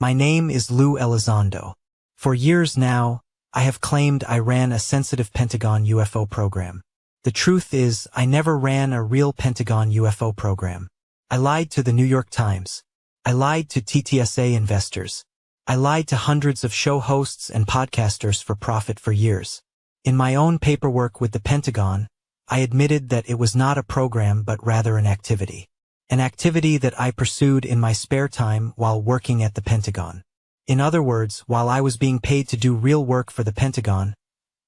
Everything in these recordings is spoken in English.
My name is Lue Elizondo. For years now, I have claimed I ran a sensitive Pentagon UFO program. The truth is, I never ran a real Pentagon UFO program. I lied to the New York Times. I lied to TTSA investors. I lied to hundreds of show hosts and podcasters for profit for years. In my own paperwork with the Pentagon, I admitted that it was not a program but rather an activity. An activity that I pursued in my spare time while working at the Pentagon. In other words, while I was being paid to do real work for the Pentagon,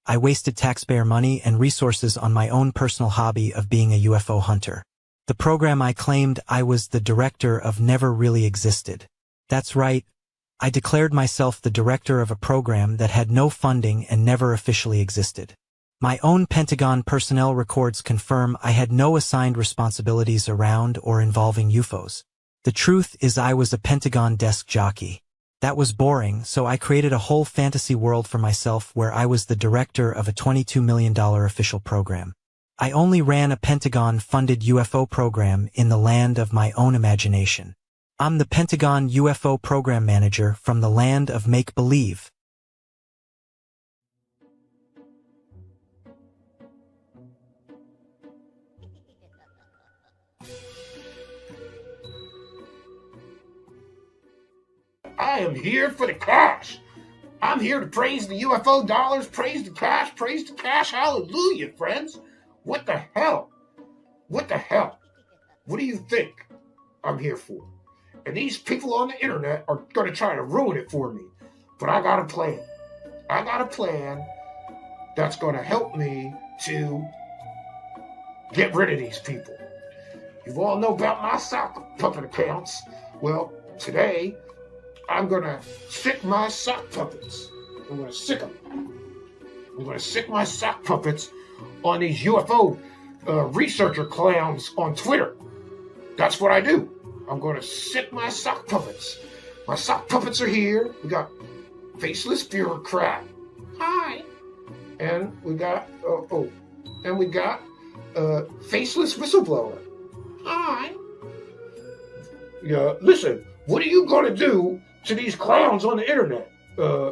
I wasted taxpayer money and resources on my own personal hobby of being a UFO hunter. The program I claimed I was the director of never really existed. That's right, I declared myself the director of a program that had no funding and never officially existed. My own Pentagon personnel records confirm I had no assigned responsibilities around or involving UFOs. The truth is I was a Pentagon desk jockey. That was boring, so I created a whole fantasy world for myself where I was the director of a $22 million official program. I only ran a Pentagon-funded UFO program in the land of my own imagination. I'm the Pentagon UFO program manager from the land of make-believe. I am here for the cash. I'm here to praise the UFO dollars, praise the cash, hallelujah, friends. What the hell? What the hell? What do you think I'm here for? And these people on the internet are going to try to ruin it for me. But I got a plan. I got a plan that's going to help me to get rid of these people. You all know about my sock puppet accounts. Well, today, I'm going to sick my sock puppets. I'm going to sick them. I'm going to sick my sock puppets on these UFO researcher clowns on Twitter. That's what I do. I'm going to sick my sock puppets. My sock puppets are here. We got faceless bureaucrat. Hi. And we got, faceless whistleblower. Hi. Yeah, listen, what are you going to do to these clowns on the internet,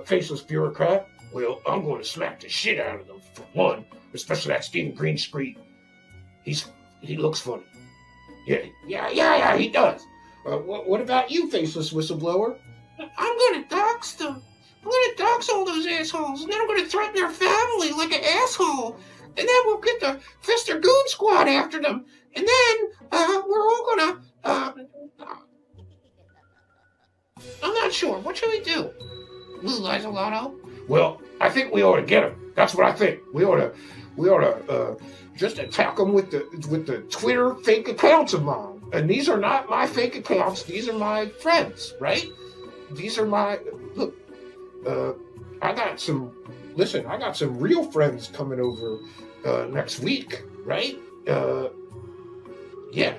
faceless bureaucrat? Well, I'm going to smack the shit out of them, for one, especially that Stephen Greenstreet. He looks funny. Yeah, he does. What about you, faceless whistleblower? I'm going to dox them. I'm going to dox all those assholes, and then I'm going to threaten their family like an asshole. And then we'll get the Fister Goon Squad after them. And then we're all going to... I'm not sure. What should we do? Lue Elizondo? Well, I think we ought to get him. That's what I think. We ought to just attack them with the Twitter fake accounts of mine. And these are not my fake accounts. These are my friends, right? These are my look. I got some real friends coming over next week, right? Yeah.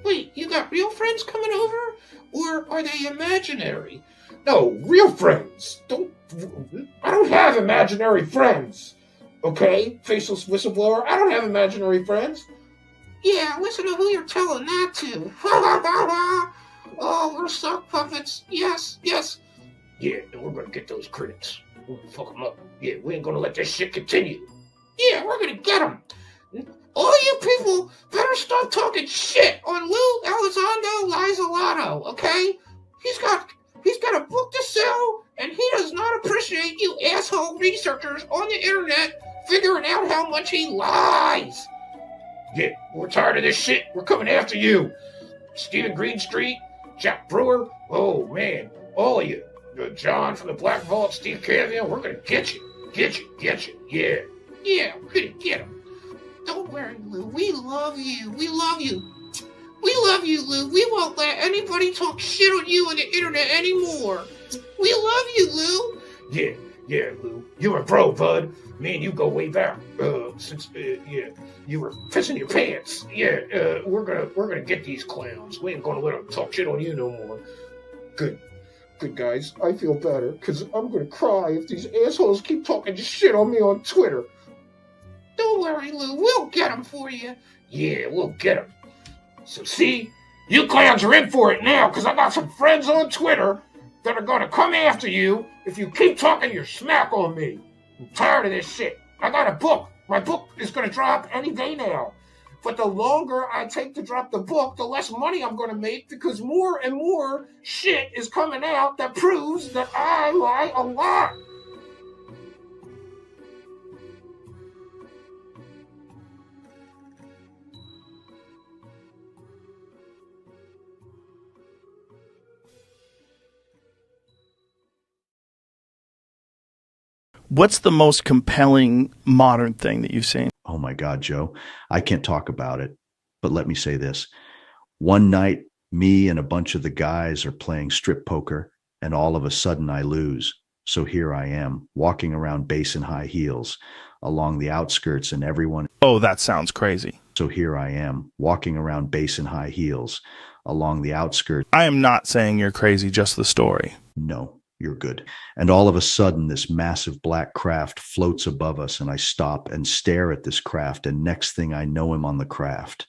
Wait, you got real friends coming over? Or are they imaginary? No, real friends. I don't have imaginary friends. Okay, faceless whistleblower, I don't have imaginary friends. Yeah, listen to who you're telling that to. Oh, we're sock puppets. Yes. Yeah, and we're going to get those critics. We're going to fuck them up. Yeah, we ain't going to let this shit continue. Yeah, we're going to get them. All you people better stop talking shit on Lue Elizondo, okay? He's got a book to sell, and he does not appreciate you asshole researchers on the internet figuring out how much he lies. Yeah, we're tired of this shit. We're coming after you. Stephen Greenstreet, Jack Brewer, oh man, all of you. John from the Black Vault, Steve Cavian, we're gonna get you. Yeah, we're gonna get him. Don't worry, Lue. We love you, Lue. We won't let anybody talk shit on you on the internet anymore. We love you, Lue. Yeah, Lue. You're a bro, bud. Me and you go way back. Since you were pissing your pants. Yeah, we're gonna get these clowns. We ain't gonna let them talk shit on you no more. Good, guys. I feel better because I'm gonna cry if these assholes keep talking shit on me on Twitter. Don't worry, Lue. We'll get them for you. Yeah, we'll get them. So see, You clowns are in for it now, because I got some friends on Twitter that are going to come after you if you keep talking your smack on me. I'm tired of this shit. I got a book. My book is going to drop any day now. But the longer I take to drop the book, the less money I'm going to make, because more and more shit is coming out that proves that I lie a lot. What's the most compelling modern thing that you've seen? Oh my God, Joe, I can't talk about it, but let me say this. One night, me and a bunch of the guys are playing strip poker, and all of a sudden I lose. So here I am, walking around base in high heels along the outskirts, and everyone. Oh, that sounds crazy. So here I am, walking around base in high heels along the outskirts. I am not saying you're crazy, just the story. No, you're good. And all of a sudden, this massive black craft floats above us, and I stop and stare at this craft, and next thing I know, I'm on the craft.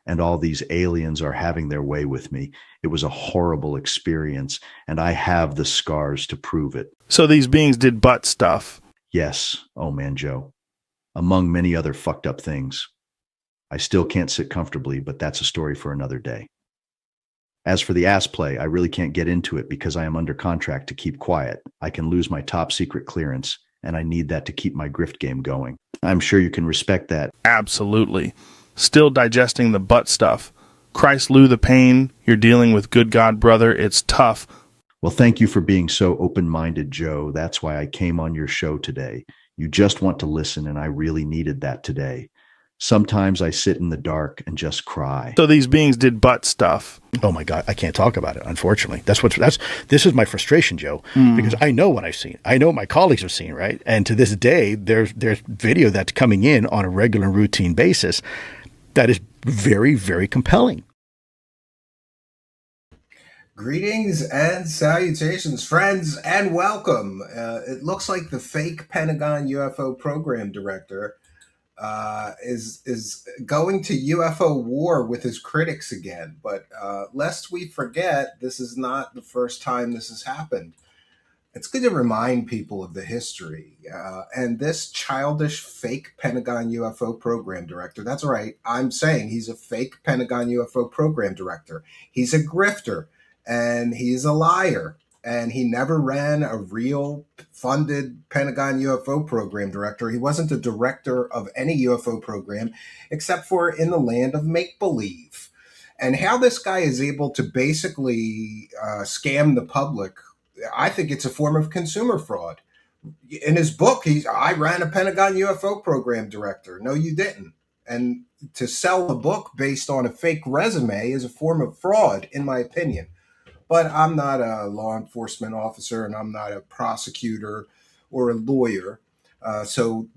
And all these aliens are having their way with me. It was a horrible experience, and I have the scars to prove it. So these beings did butt stuff. Yes. Oh man, Joe. Among many other fucked up things. I still can't sit comfortably, but that's a story for another day. As for the ass play, I really can't get into it because I am under contract to keep quiet. I can lose my top secret clearance, and I need that to keep my grift game going. I'm sure you can respect that. Absolutely. Still digesting the butt stuff. Christ, Lue, the pain. You're dealing with good God, brother. It's tough. Well, thank you for being so open-minded, Joe. That's why I came on your show today. You just want to listen, and I really needed that today. Sometimes I sit in the dark and just cry. So these beings did butt stuff. Oh my God, I can't talk about it, unfortunately. This is my frustration, Joe, because I know what I've seen. I know what my colleagues have seen, right? And to this day, there's video that's coming in on a regular and routine basis that is very, very compelling. Greetings and salutations, friends, and welcome. It looks like the fake Pentagon UFO program director is going to UFO war with his critics again. But lest we forget, this is not the first time this has happened. It's good to remind people of the history. And this childish fake Pentagon UFO program director, that's right, I'm saying he's a fake Pentagon UFO program director. He's a grifter, and he's a liar. And he never ran a real funded Pentagon UFO program director. He wasn't the director of any UFO program except for in the land of make-believe. And how this guy is able to basically scam the public, I think it's a form of consumer fraud. In his book, I ran a Pentagon UFO program director. No, you didn't. And to sell a book based on a fake resume is a form of fraud, in my opinion. But I'm not a law enforcement officer, and I'm not a prosecutor or a lawyer. So,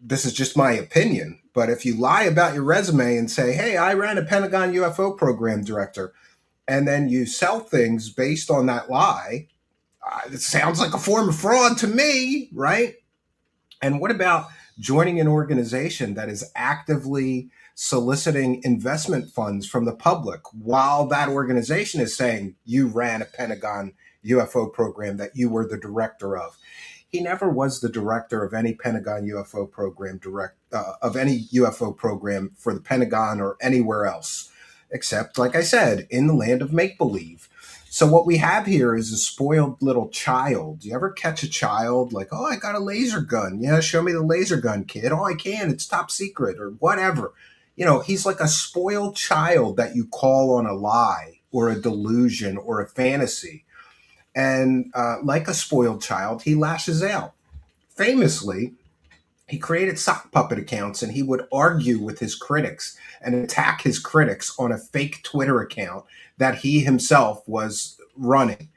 this is just my opinion. But if you lie about your resume and say, hey, I ran a Pentagon UFO program director, and then you sell things based on that lie, it sounds like a form of fraud to me, right? And what about joining an organization that is actively soliciting investment funds from the public while that organization is saying you ran a Pentagon UFO program that you were the director of? He never was the director of any Pentagon UFO program of any UFO program for the Pentagon or anywhere else, except, like I said, in the land of make-believe. So what we have here is a spoiled little child. Do you ever catch a child like, oh, I got a laser gun. Yeah, show me the laser gun, kid. Oh, I can. It's top secret or whatever. He's like a spoiled child that you call on a lie or a delusion or a fantasy. And like a spoiled child, he lashes out. Famously, he created sock puppet accounts, and he would argue with his critics and attack his critics on a fake Twitter account that he himself was running,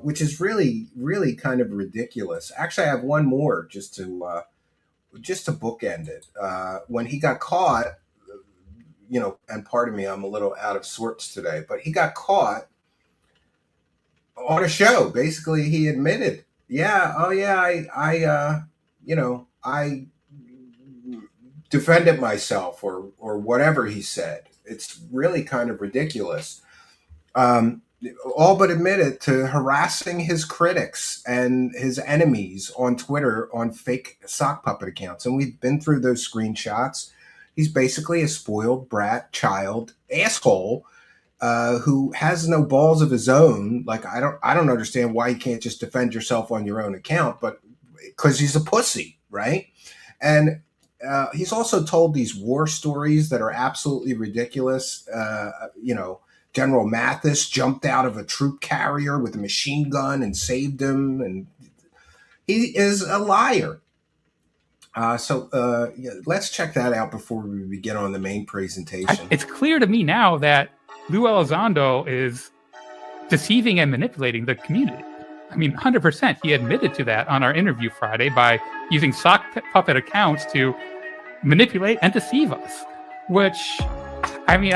which is really, really kind of ridiculous. Actually, I have one more just to bookend it. When he got caught, and pardon me, I'm a little out of sorts today, but he got caught on a show. Basically, he admitted, I defended myself or whatever he said. It's really kind of ridiculous. All but admitted to harassing his critics and his enemies on Twitter on fake sock puppet accounts. And we've been through those screenshots. He's basically a spoiled brat child asshole who has no balls of his own. Like, I don't understand why you can't just defend yourself on your own account, but because he's a pussy, right? And he's also told these war stories that are absolutely ridiculous. General Mathis jumped out of a troop carrier with a machine gun and saved him, and he is a liar. So let's check that out before we begin on the main presentation. It's clear to me now that Lue Elizondo is deceiving and manipulating the community. I mean, 100%. He admitted to that on our interview Friday by using sock puppet accounts to manipulate and deceive us. Which, I mean,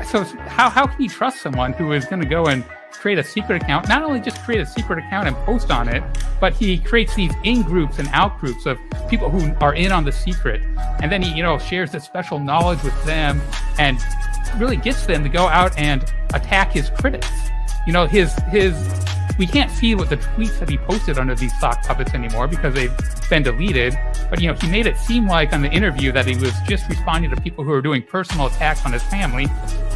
so how can you trust someone who is going to go and create a secret account? Not only just create a secret account and post on it, but he creates these in-groups and out-groups of people who are in on the secret. And then he, shares this special knowledge with them and really gets them to go out and attack his critics. We can't see what the tweets that he posted under these sock puppets anymore because they've been deleted. But, he made it seem like on the interview that he was just responding to people who were doing personal attacks on his family.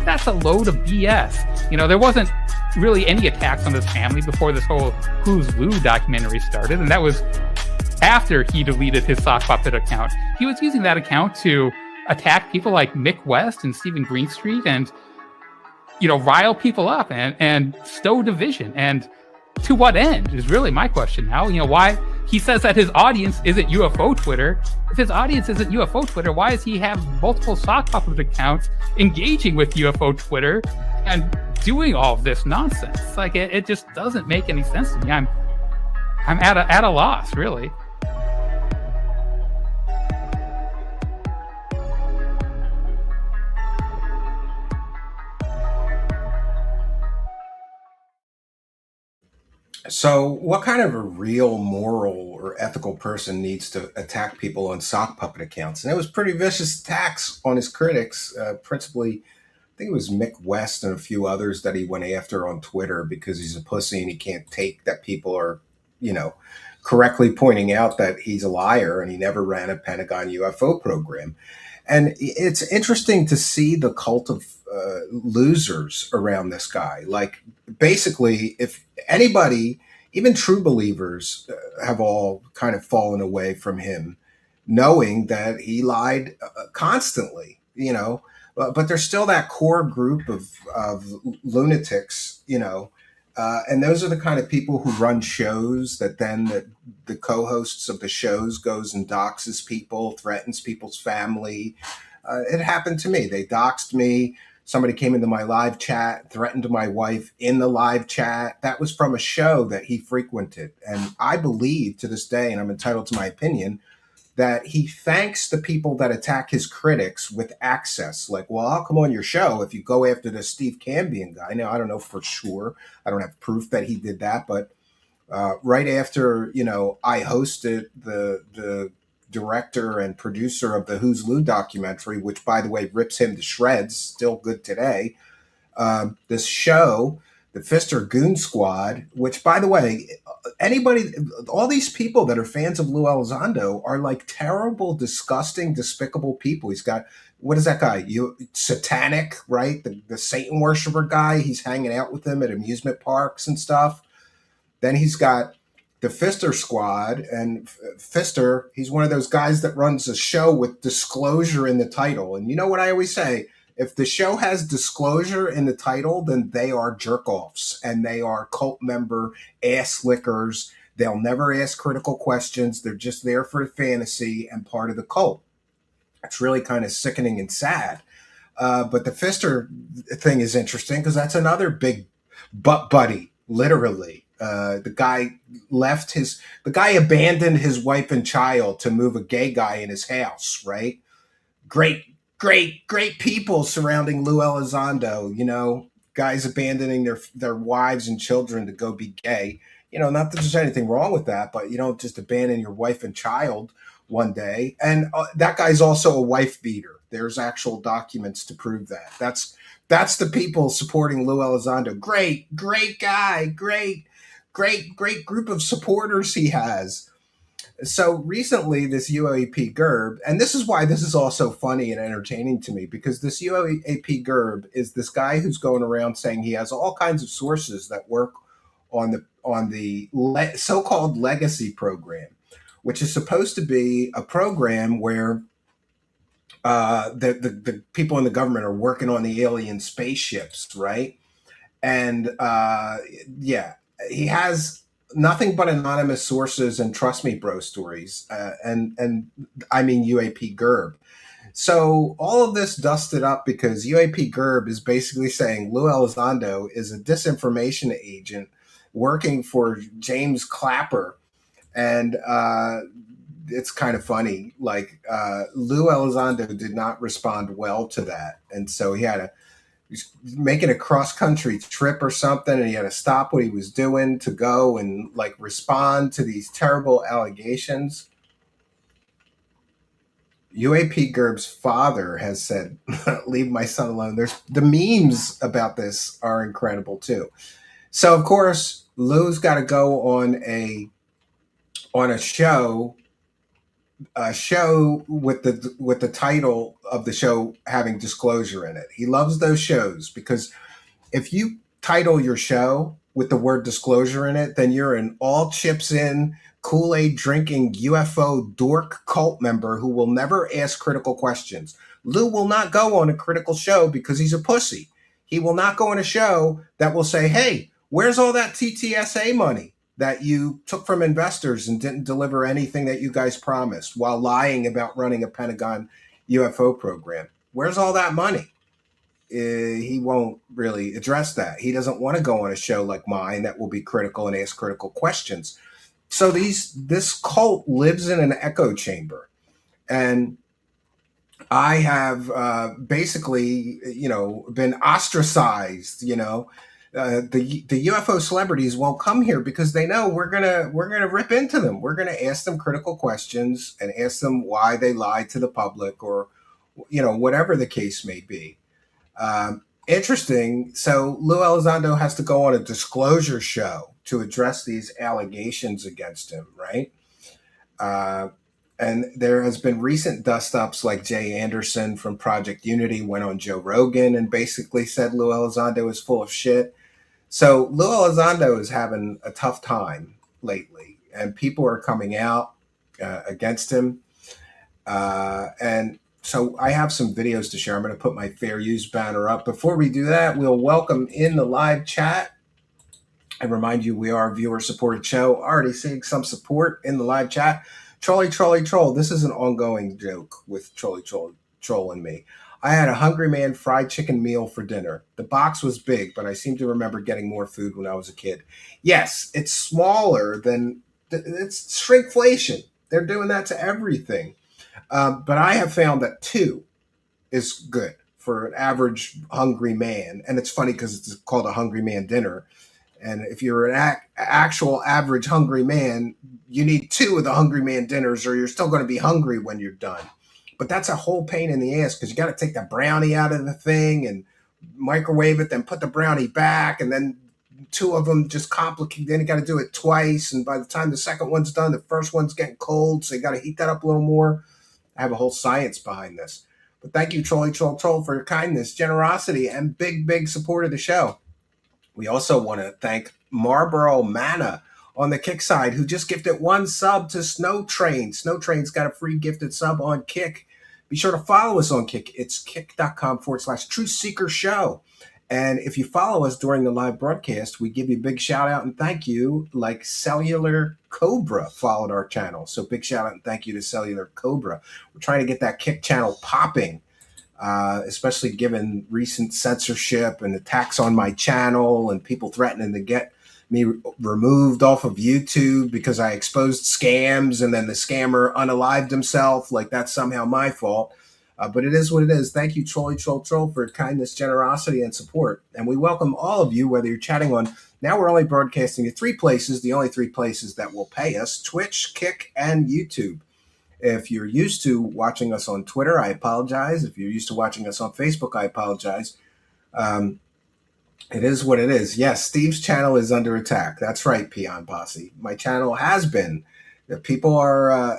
That's a load of BS. There wasn't really any attacks on his family before this whole Who's Lue documentary started. And that was after he deleted his sock puppet account. He was using that account to attack people like Mick West and Stephen Greenstreet and, rile people up and sow division. And to what end is really my question now. Why he says that his audience isn't UFO Twitter. If his audience isn't UFO Twitter, why does he have multiple sock puppet accounts engaging with UFO Twitter and doing all of this nonsense? Like it just doesn't make any sense to me. I'm at a loss, really. So what kind of a real moral or ethical person needs to attack people on sock puppet accounts? And it was pretty vicious attacks on his critics, principally, I think it was Mick West and a few others that he went after on Twitter because he's a pussy and he can't take that people are, correctly pointing out that he's a liar and he never ran a Pentagon UFO program. And it's interesting to see the cult of losers around this guy. Like, basically, if anybody, even true believers, have all kind of fallen away from him, knowing that he lied constantly, but there's still that core group of lunatics, and those are the kind of people who run shows that then the co-hosts of the shows goes and doxes people, threatens people's family. It happened to me. They doxed me. Somebody came into my live chat, threatened my wife in the live chat. That was from a show that he frequented. And I believe to this day, and I'm entitled to my opinion, that he thanks the people that attack his critics with access. Like, well, I'll come on your show if you go after the Steve Cambion guy. Now, I don't know for sure. I don't have proof that he did that. But right after, I hosted the director and producer of the Who's Lue documentary, which, by the way, rips him to shreds, still good today. This show, the Pfister Goon Squad, which, by the way, all these people that are fans of Lue Elizondo are like terrible, disgusting, despicable people. He's got, what is that guy? Satanic, right? The Satan worshiper guy. He's hanging out with him at amusement parks and stuff. Then he's got the Pfister Squad, and Pfister, he's one of those guys that runs a show with disclosure in the title. And you know what I always say? If the show has disclosure in the title, then they are jerk-offs and they are cult member ass lickers. They'll never ask critical questions. They're just there for the fantasy and part of the cult. It's really kind of sickening and sad. But the Pfister thing is interesting because that's another big butt buddy, literally. The guy abandoned his wife and child to move a gay guy in his house, right? Great people surrounding Lue Elizondo, guys abandoning their wives and children to go be gay. Not that there's anything wrong with that, but you don't just abandon your wife and child one day. And that guy's also a wife beater. There's actual documents to prove that. That's the people supporting Lue Elizondo. Great guy, great group of supporters he has. So recently, this UAPGERB, and this is why this is all so funny and entertaining to me, because this UAPGERB is this guy who's going around saying he has all kinds of sources that work on the so-called legacy program, which is supposed to be a program where the people in the government are working on the alien spaceships, right? And he has nothing but anonymous sources and trust me, bro stories, and I mean UAPGERB. So all of this dusted up because UAPGERB is basically saying Lue Elizondo is a disinformation agent working for James Clapper, and it's kind of funny. Like Lue Elizondo did not respond well to that, and so he's making a cross-country trip or something, and he had to stop what he was doing to go and like respond to these terrible allegations. UAPGERB's father has said, "Leave my son alone." There's the memes about this are incredible too. So of course, Lue's got to go on a show with the title of the show having disclosure in it. He loves those shows because if you title your show with the word disclosure in it, then you're an all chips in, Kool-Aid drinking UFO dork cult member who will never ask critical questions. Lue will not go on a critical show because he's a pussy. He will not go on a show that will say, "Hey, where's all that TTSA money that you took from investors and didn't deliver anything that you guys promised while lying about running a Pentagon UFO program? Where's all that money?" He won't really address that. He doesn't want to go on a show like mine that will be critical and ask critical questions. So this cult lives in an echo chamber. And I have basically, been ostracized, the UFO celebrities won't come here because they know we're gonna rip into them. We're gonna ask them critical questions and ask them why they lied to the public, or whatever the case may be. Interesting. So Lue Elizondo has to go on a disclosure show to address these allegations against him, right? And there has been recent dust-ups, like Jay Anderson from Project Unity went on Joe Rogan and basically said Lue Elizondo is full of shit. So Lue Elizondo is having a tough time lately, and people are coming out against him. And so I have some videos to share. I'm going to put my fair use banner up. Before we do that, we'll welcome in the live chat. I remind you, we are a viewer-supported show. Already seeing some support in the live chat. Troll. This is an ongoing joke with Troll and me. I had a Hungry Man fried chicken meal for dinner. The box was big, but I seem to remember getting more food when I was a kid. Yes, it's smaller than... It's shrinkflation. They're doing that to everything. But I have found that 2 is good for an average hungry man. And it's funny because it's called a Hungry Man dinner. And if you're an actual average hungry man, you need 2 of the Hungry Man dinners, or you're still going to be hungry when you're done. But that's a whole pain in the ass because you got to take the brownie out of the thing and microwave it, then put the brownie back, and then 2 of them just complicate. Then you got to do it twice. And by the time the second one's done, the first one's getting cold. So you got to heat that up a little more. I have a whole science behind this. But thank you, Troll, for your kindness, generosity, and big support of the show. We also want to thank Marlboro Manna on the Kick side, who just gifted 1 sub to Snow Train. Snow Train's got a free gifted sub on Kick. Be sure to follow us on Kick. It's kick.com/Truth Seeker Show. And if you follow us during the live broadcast, we give you a big shout out and thank you, like Cellular Cobra followed our channel. So big shout out and thank you to Cellular Cobra. We're trying to get that Kick channel popping, especially given recent censorship and attacks on my channel and people threatening to get me removed off of YouTube because I exposed scams and then the scammer unalived himself. Like that's somehow my fault. But it is what it is. Thank you, Troll, for your kindness, generosity, and support. And we welcome all of you, whether you're chatting on, now we're only broadcasting at 3 places, the only 3 places that will pay us, Twitch, Kick, and YouTube. If you're used to watching us on Twitter, I apologize. If you're used to watching us on Facebook, I apologize. It is what it is. Yes, Steve's channel is under attack. That's right, Peon Posse. My channel has been. People are,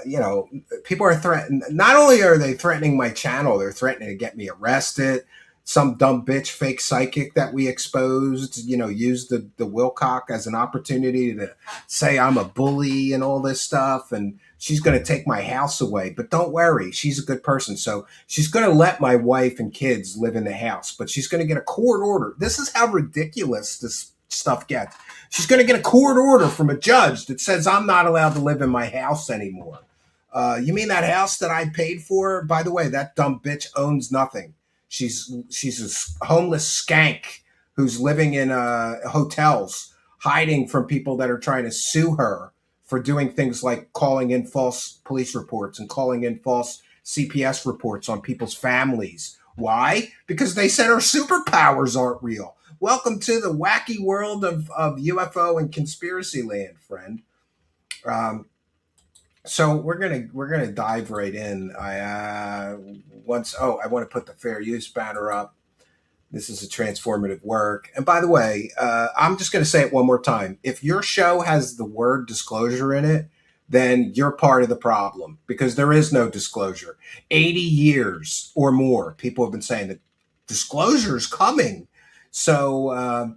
people are threatening. Not only are they threatening my channel, they're threatening to get me arrested. Some dumb bitch, fake psychic that we exposed, used the Wilcock as an opportunity to say I'm a bully and all this stuff. And she's going to take my house away. But don't worry, she's a good person. So she's going to let my wife and kids live in the house, but she's going to get a court order. This is how ridiculous this stuff gets. She's going to get a court order from a judge that says I'm not allowed to live in my house anymore. You mean that house that I paid for? By the way, that dumb bitch owns nothing. She's a homeless skank who's living in hotels, hiding from people that are trying to sue her for doing things like calling in false police reports and calling in false CPS reports on people's families. Why? Because they said her superpowers aren't real. Welcome to the wacky world of UFO and conspiracy land, friend. So we're gonna dive right in. I want to put the fair use banner up. This is a transformative work. And by the way, I'm just going to say it one more time. If your show has the word disclosure in it, then you're part of the problem, because there is no disclosure. 80 years or more, people have been saying that disclosure is coming. So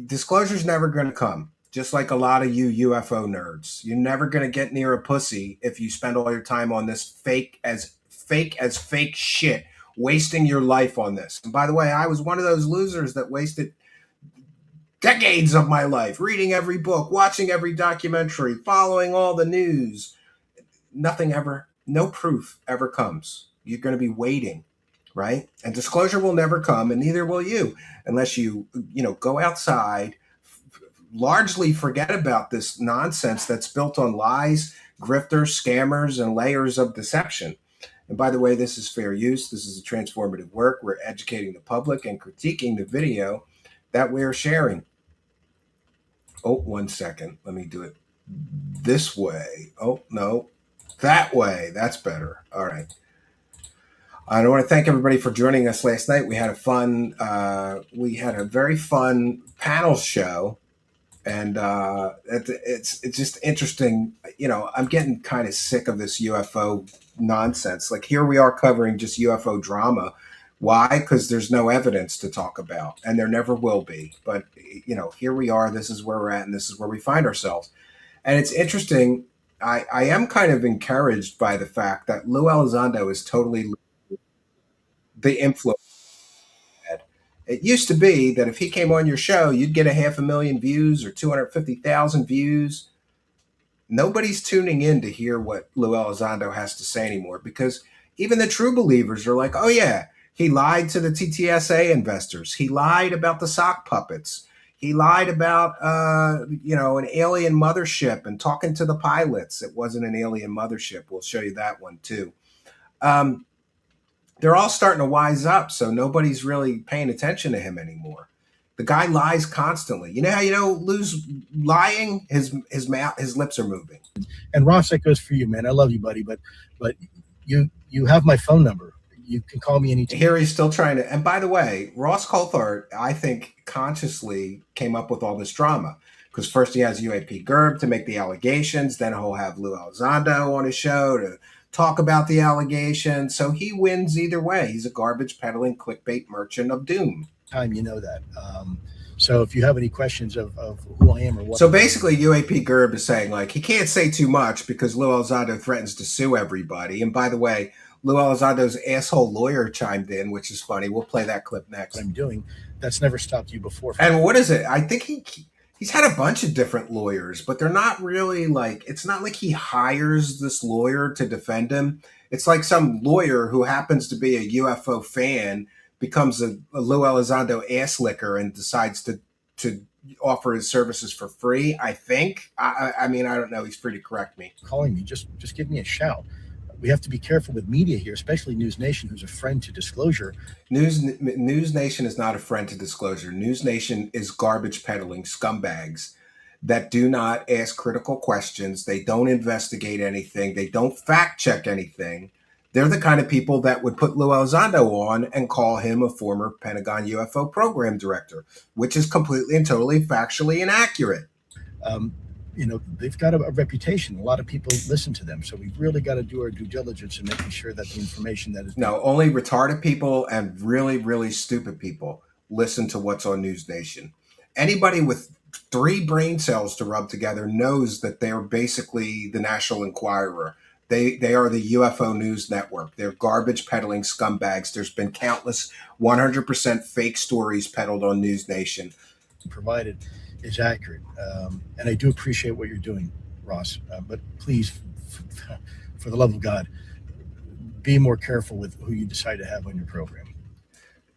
disclosure is never going to come. Just like a lot of you UFO nerds. You're never going to get near a pussy if you spend all your time on this fake as fake shit, wasting your life on this. And by the way, I was one of those losers that wasted decades of my life reading every book, watching every documentary, following all the news. No proof ever comes. You're going to be waiting, right? And disclosure will never come, and neither will you, unless you go outside, largely forget about this nonsense that's built on lies, grifters, scammers, and layers of deception. And by the way, this is fair use. This is a transformative work. We're educating the public and critiquing the video that we're sharing. Oh, 1 second. Let me do it this way. Oh, no, that way. That's better. All right. I want to thank everybody for joining us last night. We had a very fun panel show. And it's just interesting. I'm getting kind of sick of this UFO nonsense. Like, here we are covering just UFO drama. Why? Because there's no evidence to talk about, and there never will be. But, here we are. This is where we're at, and this is where we find ourselves. And it's interesting. I am kind of encouraged by the fact that Lue Elizondo is totally the influence. It used to be that if he came on your show, you'd get 500,000 views or 250,000 views. Nobody's tuning in to hear what Lue Elizondo has to say anymore, because even the true believers are like, oh yeah, he lied to the TTSA investors. He lied about the sock puppets. He lied about, an alien mothership and talking to the pilots. It wasn't an alien mothership. We'll show you that one too. They're all starting to wise up, so nobody's really paying attention to him anymore. The guy lies constantly. You know how Lue's lying? His lips are moving. And Ross, that goes for you, man. I love you, buddy, but you have my phone number. You can call me anytime. Here he's still trying to. And by the way, Ross Coulthard, I think, consciously came up with all this drama, because first he has UAPGERB to make the allegations, then he'll have Lue Elizondo on his show to talk about the allegations. So he wins either way. He's a garbage peddling clickbait merchant of doom. You know that. So if you have any questions of who I am or what. So basically, UAPGERB is saying, like, he can't say too much because Lue Elizondo threatens to sue everybody. And by the way, Lue Elizondo's asshole lawyer chimed in, which is funny. We'll play that clip next. What I'm doing. That's never stopped you before. And what is it? I think he's had a bunch of different lawyers, but they're not really like, it's not like he hires this lawyer to defend him. It's like some lawyer who happens to be a UFO fan becomes a Lue Elizondo ass licker and decides to offer his services for free, I think. I mean, I don't know. He's free to correct me. Calling me, just give me a shout. We have to be careful with media here, especially News Nation, who's a friend to disclosure. News Nation is not a friend to disclosure. News Nation is garbage peddling scumbags. that do not ask critical questions. They don't investigate anything. They don't fact check anything. They're the kind of people that would put Lue Elizondo on and call him a former Pentagon UFO program director, which is completely and totally factually inaccurate. They've got a reputation. A lot of people listen to them. So we've really got to do our due diligence in making sure that the information that is... No, only retarded people and really, really stupid people listen to what's on News Nation. Anybody with 3 brain cells to rub together knows that they're basically the National Enquirer. They are the UFO News Network. They're garbage peddling scumbags. There's been countless 100% fake stories peddled on News Nation. Provided is accurate. And I do appreciate what you're doing, Ross. But please, for the love of God, be more careful with who you decide to have on your program.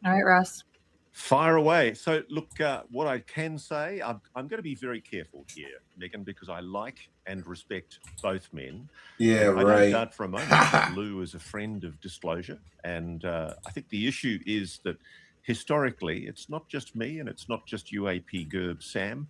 All right, Ross. Fire away. So, look, what I can say, I'm going to be very careful here, Megan, because I like and respect both men. Yeah, I right. don't doubt for a moment that Lue is a friend of disclosure. And I think the issue is that historically, it's not just me and it's not just UAPGERB Sam.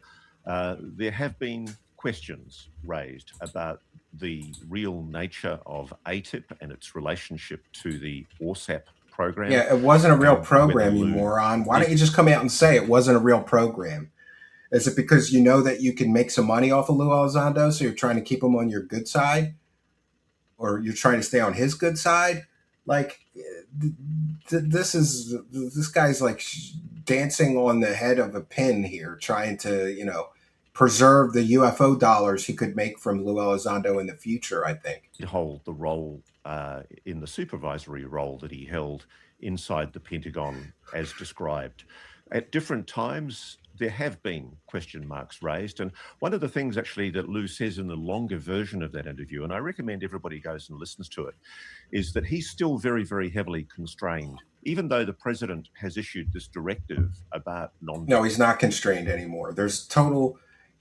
There have been questions raised about the real nature of ATIP and its relationship to the ORSAP program. Yeah, it wasn't a real program, you moron. Why don't you just come out and say it wasn't a real program? Is it because you know that you can make some money off of Lue Elizondo, so you're trying to keep him on your good side? Or you're trying to stay on his good side? Like, this guy's like dancing on the head of a pin here, trying to, preserve the UFO dollars he could make from Lue Elizondo in the future, I think. Hold the role in the supervisory role that he held inside the Pentagon as described. At different times, there have been question marks raised. And one of the things actually that Lue says in the longer version of that interview, and I recommend everybody goes and listens to it, is that he's still very, very heavily constrained, even though the president has issued this directive about No, he's not constrained anymore.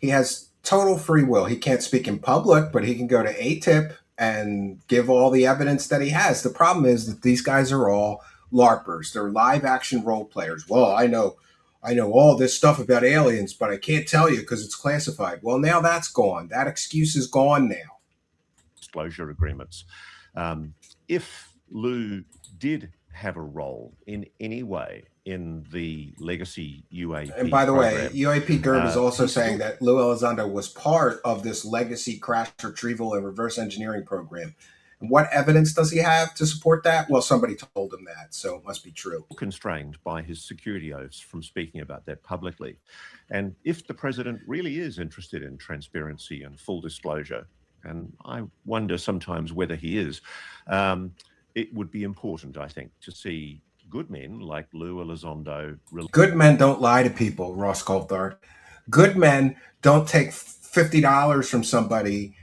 He has total free will. He can't speak in public, but he can go to ATIP and give all the evidence that he has. The problem is that these guys are all LARPers. They're live action role players. Well, I know all this stuff about aliens, but I can't tell you because it's classified. Well, now that's gone. That excuse is gone now. Disclosure agreements. If Lue did have a role in any way in the legacy UAP And by the program, way, UAPGERB is also saying that Lue Elizondo was part of this legacy crash retrieval and reverse engineering program. And what evidence does he have to support that? Well, somebody told him that, so it must be true. Constrained by his security oaths from speaking about that publicly. And if the president really is interested in transparency and full disclosure, and I wonder sometimes whether he is, it would be important, I think, to see good men like Lue Elizondo. Good men don't lie to people, Ross Coulthard. Good men don't take $50 from somebody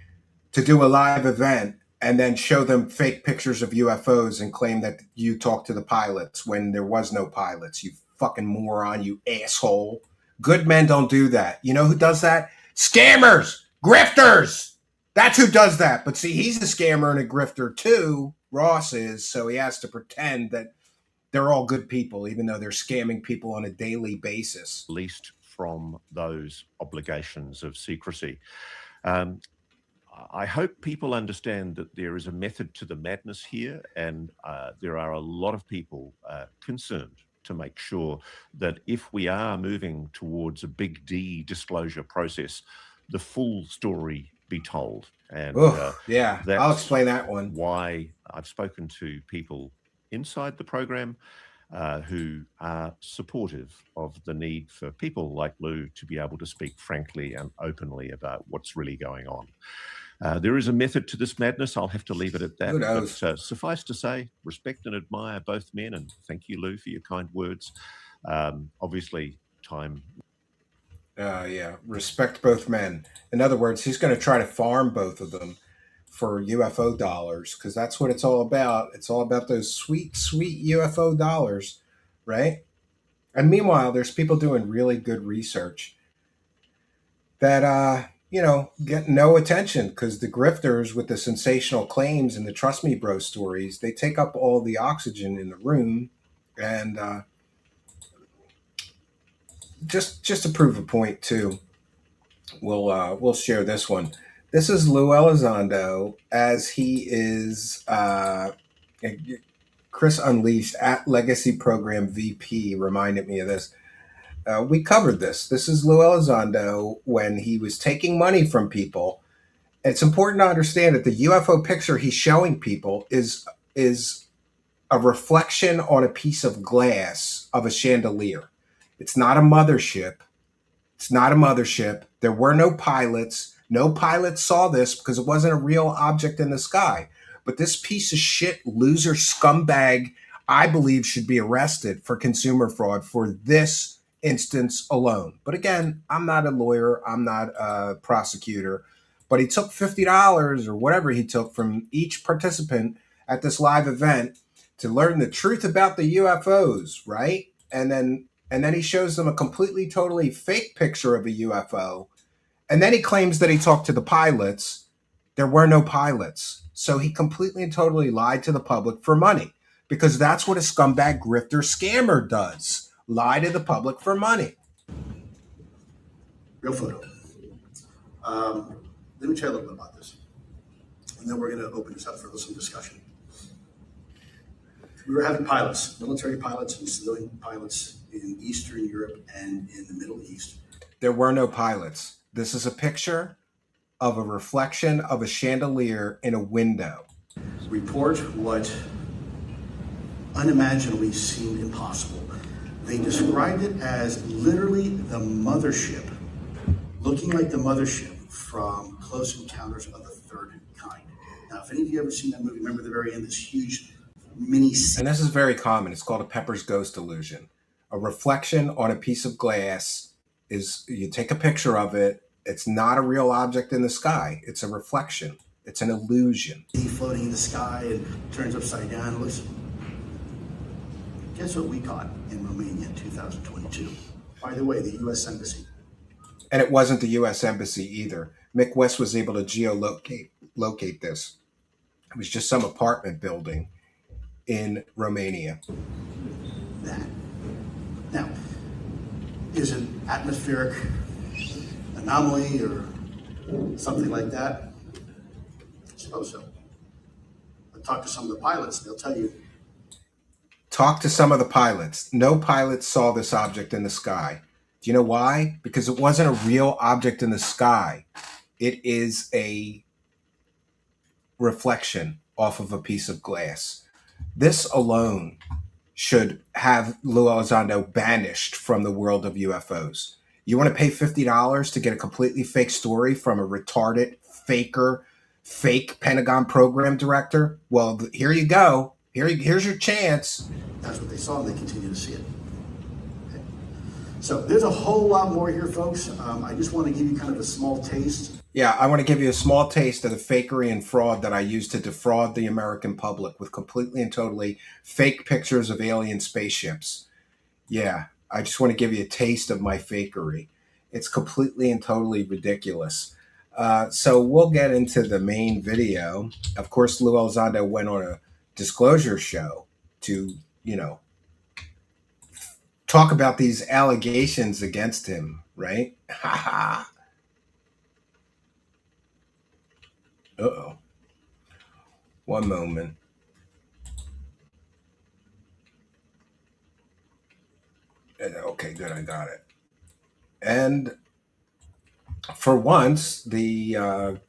to do a live event and then show them fake pictures of UFOs and claim that you talked to the pilots when there was no pilots. You fucking moron, you asshole. Good men don't do that. You know who does that? Scammers, grifters. That's who does that. But see, he's a scammer and a grifter too. Ross is, so he has to pretend that they're all good people, even though they're scamming people on a daily basis. Released from those obligations of secrecy. I hope people understand that there is a method to the madness here, and there are a lot of people concerned to make sure that if we are moving towards a big D disclosure process, the full story be told. And yeah, I'll explain that one. Why I've spoken to people inside the program who are supportive of the need for people like Lue to be able to speak frankly and openly about what's really going on. There is a method to this madness. I'll have to leave it at that. But suffice to say, respect and admire both men, and thank you, Lue, for your kind words. Obviously, time. Yeah, respect both men. In other words, he's going to try to farm both of them for UFO dollars, because that's what it's all about. It's all about those sweet, sweet UFO dollars, right? And meanwhile, there's people doing really good research that, get no attention, because the grifters with the sensational claims and the trust me bro stories, they take up all the oxygen in the room. And just to prove a point too, We'll share this one. This is Lue Elizondo as he is Chris Unleashed at Legacy Program VP reminded me of this. We covered this. This is Lue Elizondo when he was taking money from people. It's important to understand that the UFO picture he's showing people is a reflection on a piece of glass of a chandelier. It's not a mothership. It's not a mothership. There were no pilots. No pilots saw this because it wasn't a real object in the sky. But this piece of shit, loser, scumbag, I believe should be arrested for consumer fraud for this instance alone. But again, I'm not a lawyer. I'm not a prosecutor. But he took $50 or whatever he took from each participant at this live event to learn the truth about the UFOs, right? And then he shows them a completely, totally fake picture of a UFO. And then he claims that he talked to the pilots. There were no pilots. So he completely and totally lied to the public for money because that's what a scumbag grifter scammer does. Lie to the public for money. Real photo. Let me tell you a little bit about this. And then we're going to open this up for some discussion. We were having pilots, military pilots and civilian pilots in Eastern Europe and in the Middle East. There were no pilots. This is a picture of a reflection of a chandelier in a window. Report what unimaginably seemed impossible. They described it as literally the mothership, looking like the mothership from Close Encounters of the Third Kind. Now, if any of you ever seen that movie, remember at the very end, this huge mini scene. And this is very common. It's called a Pepper's Ghost illusion. A reflection on a piece of glass is, you take a picture of it, it's not a real object in the sky. It's a reflection. It's an illusion. Floating in the sky and turns upside down. Listen, guess what we caught in Romania in 2022? By the way, the U.S. Embassy. And it wasn't the U.S. Embassy either. Mick West was able to locate this. It was just some apartment building in Romania. That. Now, is it atmospheric anomaly or something like that? I suppose so. But talk to some of the pilots, they'll tell you. Talk to some of the pilots. No pilots saw this object in the sky. Do you know why? Because it wasn't a real object in the sky. It is a reflection off of a piece of glass. This alone should have Lue Elizondo banished from the world of UFOs. You want to pay $50 to get a completely fake story from a retarded, fake Pentagon program director? Well, here you go. Here's your chance. That's what they saw, and they continue to see it. Okay. So there's a whole lot more here, folks. I just want to give you kind of a small taste. Yeah, I want to give you a small taste of the fakery and fraud that I used to defraud the American public with completely and totally fake pictures of alien spaceships. Yeah, I just want to give you a taste of my fakery. It's completely and totally ridiculous. So we'll get into the main video. Of course, Lue Elizondo went on a disclosure show to, talk about these allegations against him, right? Uh-oh. One moment. Okay, good, I got it. And for once, the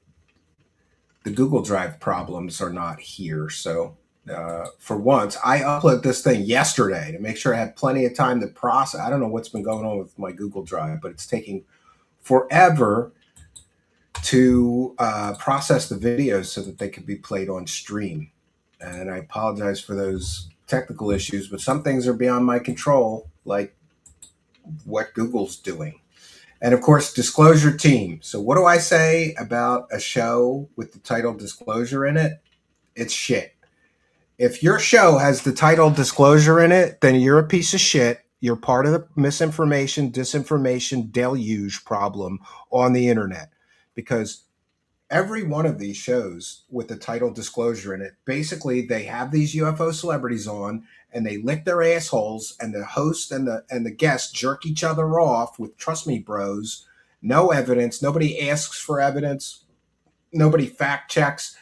Google Drive problems are not here. So for once, I uploaded this thing yesterday to make sure I had plenty of time to process. I don't know what's been going on with my Google Drive, but it's taking forever to process the videos so that they could be played on stream. And I apologize for those technical issues, but some things are beyond my control, like what Google's doing. And of course, Disclosure Team. So what do I say about a show with the title Disclosure in it? It's shit. If your show has the title Disclosure in it, then you're a piece of shit. You're part of the misinformation, disinformation deluge problem on the internet. Because every one of these shows with the title Disclosure in it, basically they have these UFO celebrities on and they lick their assholes, and the host and the guests jerk each other off with "Trust Me Bros," No evidence. Nobody asks for evidence. Nobody fact checks.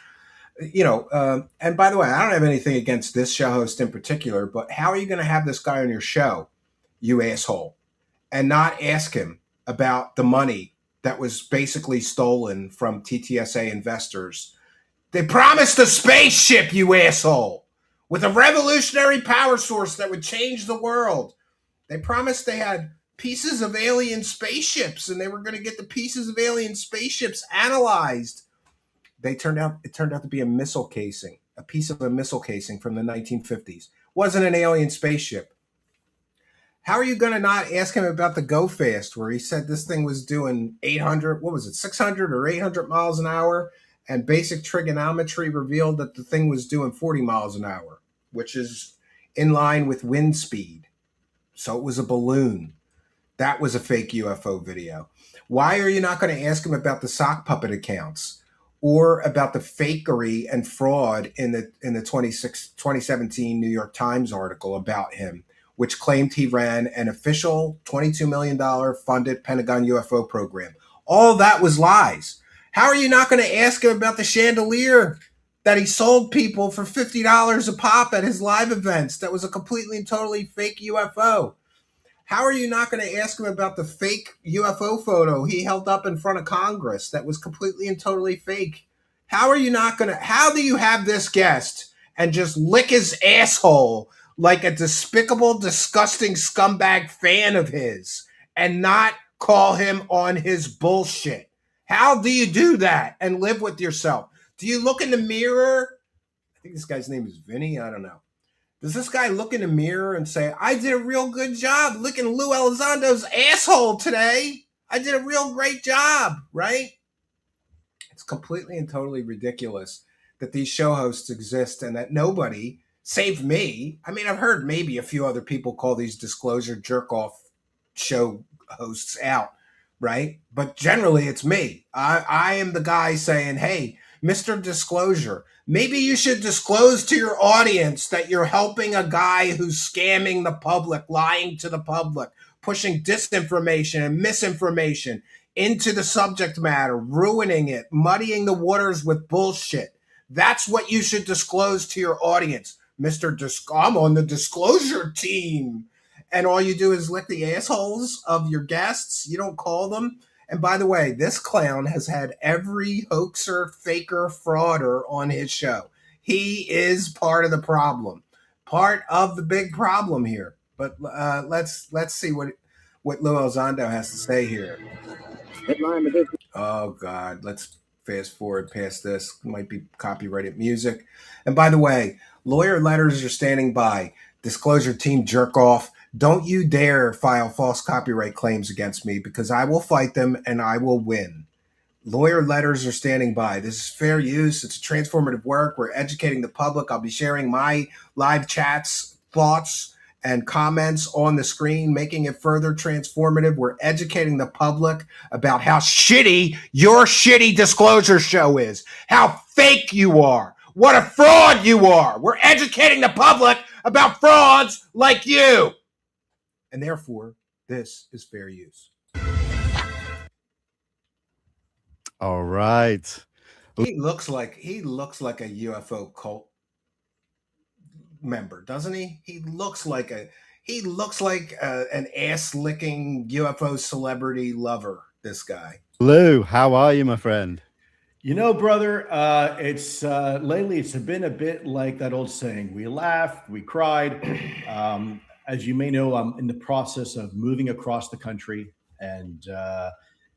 And by the way, I don't have anything against this show host in particular, but how are you going to have this guy on your show, you asshole, and not ask him about the money that was basically stolen from TTSA investors? They promised a spaceship, you asshole, with a revolutionary power source that would change the world. They promised they had pieces of alien spaceships, and they were going to get the pieces of alien spaceships analyzed. It turned out to be a missile casing, a piece of a missile casing from the 1950s. Wasn't an alien spaceship. How are you going to not ask him about the Go Fast, where he said this thing was doing 600 or 800 miles an hour, and basic trigonometry revealed that the thing was doing 40 miles an hour, which is in line with wind speed. So it was a balloon. That was a fake UFO video. Why are you not going to ask him about the sock puppet accounts? Or about the fakery and fraud in the 2017 New York Times article about him, which claimed he ran an official $22 million funded Pentagon UFO program. All that was lies. How are you not going to ask him about the chandelier that he sold people for $50 a pop at his live events? That was a completely and totally fake UFO. How are you not going to ask him about the fake UFO photo he held up in front of Congress that was completely and totally fake? How do you have this guest and just lick his asshole like a despicable, disgusting scumbag fan of his and not call him on his bullshit? How do you do that and live with yourself? Do you look in the mirror? I think this guy's name is Vinny. I don't know. Does this guy look in the mirror and say, I did a real good job licking Lue Elizondo's asshole today? I did a real great job, right? It's completely and totally ridiculous that these show hosts exist and that nobody, save me, I mean, I've heard maybe a few other people call these disclosure jerk-off show hosts out, right? But generally it's me. I am the guy saying, hey, Mr. Disclosure, maybe you should disclose to your audience that you're helping a guy who's scamming the public, lying to the public, pushing disinformation and misinformation into the subject matter, ruining it, muddying the waters with bullshit. That's what you should disclose to your audience. I'm on the disclosure team. And all you do is lick the assholes of your guests. You don't call them. And by the way, this clown has had every hoaxer, faker, frauder on his show. He is part of the problem, part of the big problem here. But let's see what Lue Elizondo has to say here. Oh, God. Let's fast forward past this. Might be copyrighted music. And by the way, lawyer letters are standing by. Disclosure team jerk off. Don't you dare file false copyright claims against me because I will fight them and I will win. Lawyer letters are standing by. This is fair use. It's a transformative work. We're educating the public. I'll be sharing my live chats, thoughts, and comments on the screen, making it further transformative. We're educating the public about how shitty your shitty disclosure show is, how fake you are, what a fraud you are. We're educating the public about frauds like you. And therefore, this is fair use. All right. He looks like a UFO cult member, doesn't he? He looks like an ass-licking UFO celebrity lover, this guy. Lou, how are you, my friend? You know, brother, it's lately it's been a bit like that old saying, we laughed, we cried. As you may know, I'm in the process of moving across the country, and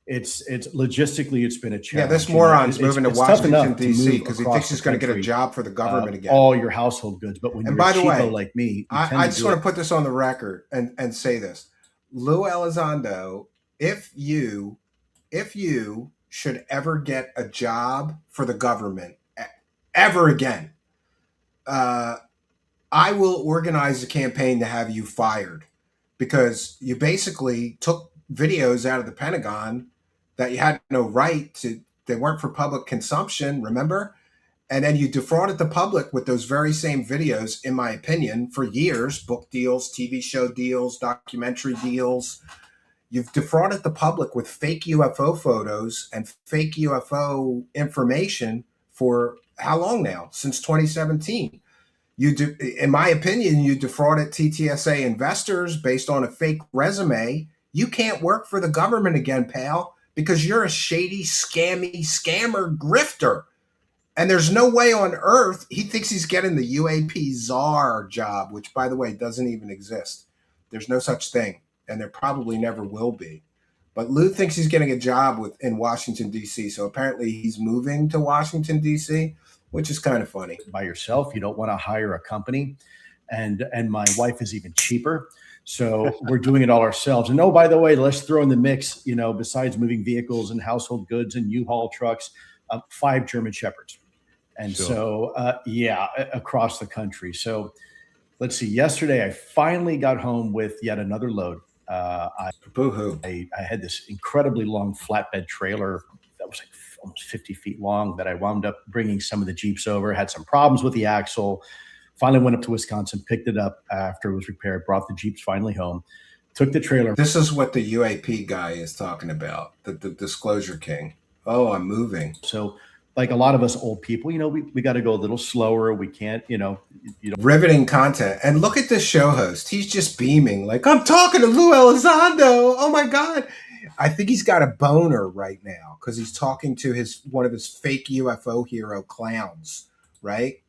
it's logistically it's been a challenge. Yeah, this moron's moving to Washington D.C. because he thinks he's going to get a job for the government again. All your household goods, but when you're a cheapo like me, I just want to put this on the record and say this, Lue Elizondo, if you should ever get a job for the government ever again, I will organize a campaign to have you fired because you basically took videos out of the Pentagon that you had no right to. They weren't for public consumption, remember? And then you defrauded the public with those very same videos, in my opinion, for years, book deals, TV show deals, documentary deals. You've defrauded the public with fake UFO photos and fake UFO information for how long now? Since 2017. In my opinion, you defrauded TTSA investors based on a fake resume. You can't work for the government again, pal, because you're a shady, scammer grifter. And there's no way on earth he thinks he's getting the UAP czar job, which, by the way, doesn't even exist. There's no such thing, and there probably never will be. But Lue thinks he's getting a job in Washington, D.C., so apparently he's moving to Washington, D.C., which is kind of funny. By yourself, you don't want to hire a company. And my wife is even cheaper. So we're doing it all ourselves. And oh, by the way, let's throw in the mix, besides moving vehicles and household goods and U-Haul trucks, 5 German Shepherds. And so, across the country. So let's see, yesterday I finally got home with yet another load. I had this incredibly long flatbed trailer that was like almost 50 feet long that I wound up bringing some of the Jeeps over, had some problems with the axle. Finally went up to Wisconsin, picked it up after it was repaired, brought the Jeeps finally home, took the trailer. This is what the UAP guy is talking about, the disclosure king. Oh, I'm moving. So like a lot of us old people, we got to go a little slower. We can't, riveting content. And look at this show host. He's just beaming like, I'm talking to Lue Elizondo. Oh my God. I think he's got a boner right now because he's talking to one of his fake UFO hero clowns, right?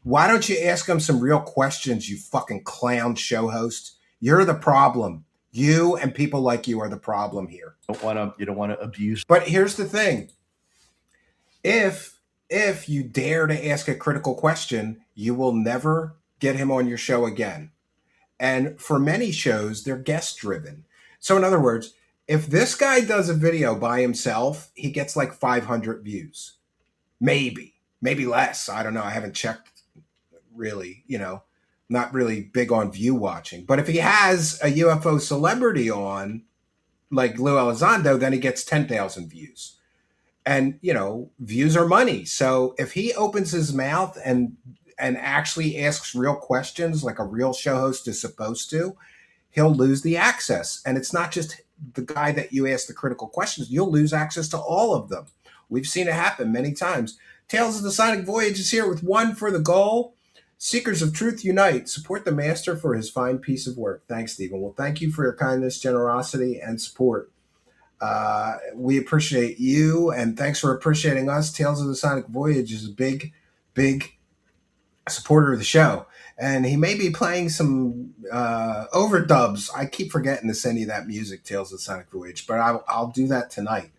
Why don't you ask him some real questions, you fucking clown show host? You're the problem. You and people like you are the problem here. You don't want to abuse. But here's the thing. If you dare to ask a critical question, you will never get him on your show again. And for many shows, they're guest driven. So in other words, if this guy does a video by himself, he gets like 500 views. Maybe less. I don't know. I haven't checked really, not really big on view watching. But if he has a UFO celebrity on, like Lue Elizondo, then he gets 10,000 views. And, views are money. So if he opens his mouth and actually asks real questions like a real show host is supposed to, he'll lose the access. And it's not just the guy that you ask the critical questions. You'll lose access to all of them. We've seen it happen many times. Tales of the Sonic Voyage is here with one for the goal. Seekers of truth unite. Support the master for his fine piece of work. Thanks, Stephen. Well, thank you for your kindness, generosity, and support. We appreciate you, and thanks for appreciating us. Tales of the Sonic Voyage is a big, big supporter of the show. And he may be playing some overdubs. I keep forgetting to send you that music, Tales of the Sonic Voyage, but I'll do that tonight.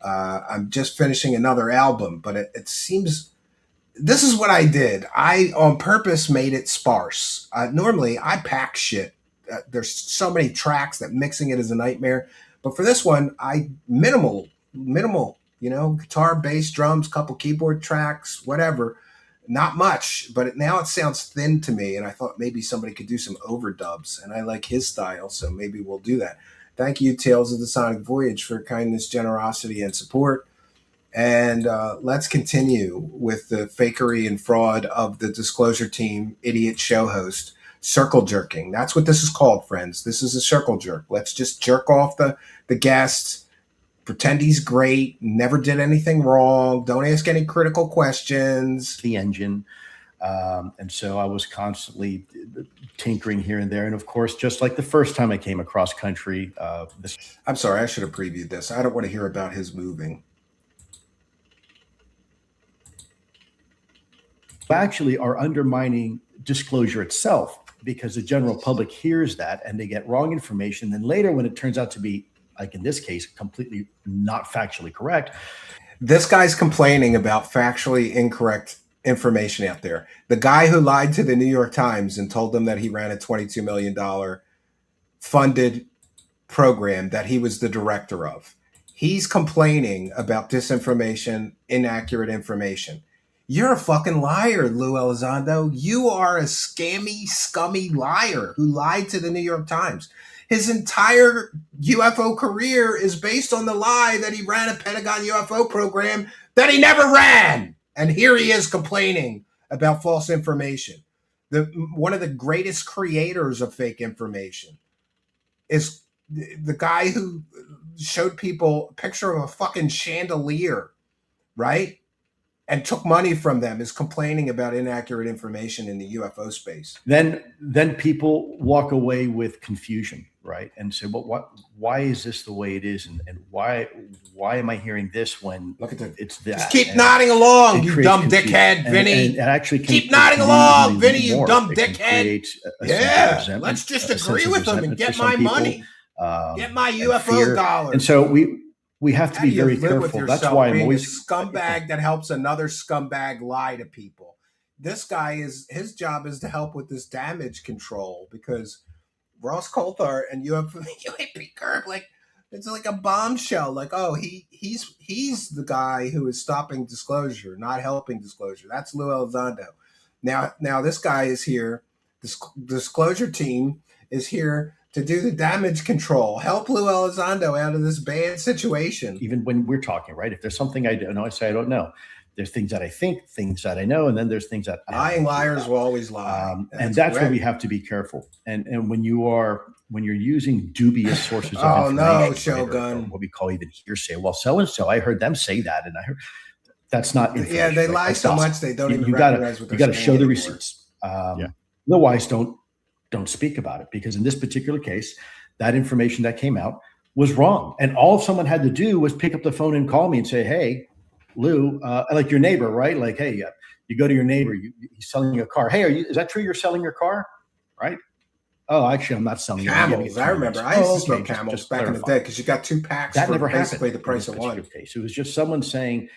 I'm just finishing another album, but it seems... This is what I did. I, on purpose, made it sparse. Normally, I pack shit. There's so many tracks that mixing it is a nightmare. But for this one, I minimal, guitar, bass, drums, couple keyboard tracks, whatever. Not much, but now it sounds thin to me, and I thought maybe somebody could do some overdubs, and I like his style, so maybe we'll do that. Thank you, Tales of the Sonic Voyage, for kindness, generosity, and support. And let's continue with the fakery and fraud of the disclosure team, idiot show host, circle jerking. That's what this is called, friends. This is a circle jerk. Let's just jerk off the guests, pretend he's great, never did anything wrong, don't ask any critical questions. The engine. And so I was constantly tinkering here and there. And of course, just like the first time I came across country. I'm sorry, I should have previewed this. I don't want to hear about his moving. Actually are undermining disclosure itself because the general public hears that and they get wrong information. Then later, when it turns out to be, like in this case, completely not factually correct. This guy's complaining about factually incorrect information out there. The guy who lied to the New York Times and told them that he ran a $22 million funded program that he was the director of. He's complaining about disinformation, inaccurate information. You're a fucking liar, Lue Elizondo. You are a scammy, scummy liar who lied to the New York Times. His entire UFO career is based on the lie that he ran a Pentagon UFO program that he never ran. And here he is complaining about false information. One of the greatest creators of fake information is the guy who showed people a picture of a fucking chandelier, right? And took money from them is complaining about inaccurate information in the UFO space. Then people walk away with confusion, right? And say, well, why is this the way it is? And why am I hearing this when Look at it's that? Just keep nodding along, you dumb dickhead, Vinny. And actually keep nodding along, Vinny, you dumb dickhead. Yeah, let's just agree with them and get my money. Get my UFO dollars. And so we have to be very careful. That's why I'm always a scumbag that helps another scumbag lie to people. This guy his job is to help with this damage control, because Ross Coulthard and UAPGERB, like, it's like a bombshell. Like, oh, he's the guy who is stopping disclosure, not helping disclosure. That's Lue Elizondo. Now this guy is here. This disclosure team is here to do the damage control, help Lue Elizondo out of this bad situation. Even when we're talking, right? If there's something I don't know, I say I don't know. There's things that I think, things that I know, and then there's things that lying liars will always lie. And that's where we have to be careful. And when you're using dubious sources of information, no, Shogun, or what we call even hearsay. Well, so and so, I heard them say that, and I heard that's not information. Yeah, they lie so much they don't even recognize what they're saying. You got to show the receipts. Otherwise, don't speak about it, because in this particular case, that information that came out was wrong. And all someone had to do was pick up the phone and call me and say, hey, Lou, like your neighbor, right? Like, hey, you go to your neighbor, he's selling you a car. Hey, is that true you're selling your car? Right? Oh, actually, I'm not selling Camels. I remember. I used to smoke Camels back in the day, because you got 2 packs that for never basically happened the price of one. Case. It was just someone saying,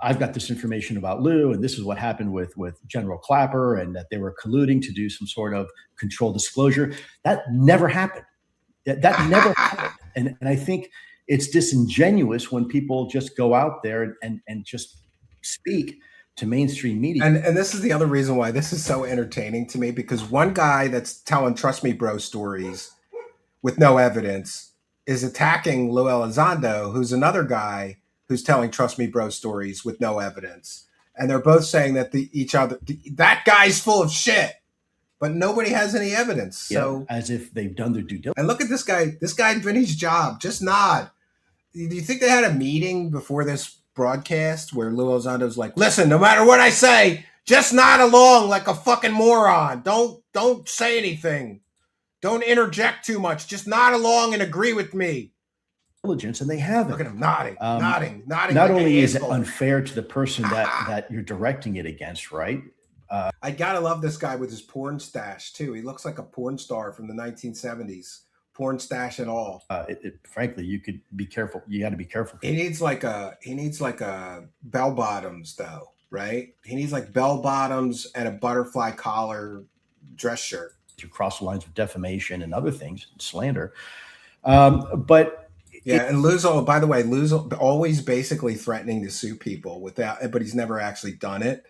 I've got this information about Lou, and this is what happened with General Clapper, and that they were colluding to do some sort of controlled disclosure. That never happened. That never happened. And I think it's disingenuous when people just go out there and just speak to mainstream media. And this is the other reason why this is so entertaining to me, because one guy that's telling trust me bro stories with no evidence is attacking Lue Elizondo, who's another guy who's telling trust me bro stories with no evidence. And they're both saying that that guy's full of shit, but nobody has any evidence. So as if they've done their due diligence. And look at this guy Vinny's job. Just nod. Do you think they had a meeting before this broadcast where Lue Elizondo's like, listen, no matter what I say, just nod along like a fucking moron. Don't say anything. Don't interject too much. Just nod along and agree with me. Diligence, and they haven't. Look at him nodding. Not like only is it unfair to the person that you're directing it against, right? I gotta love this guy with his porn stash too. He looks like a porn star from the 1970s, porn stash and all. Frankly, you could be careful. You got to be careful. He needs like a bell bottoms though, right? He needs like bell bottoms and a butterfly collar dress shirt. To cross the lines of defamation and other things, slander, but. Yeah, and Lou's, by the way, Lou's always basically threatening to sue people but he's never actually done it,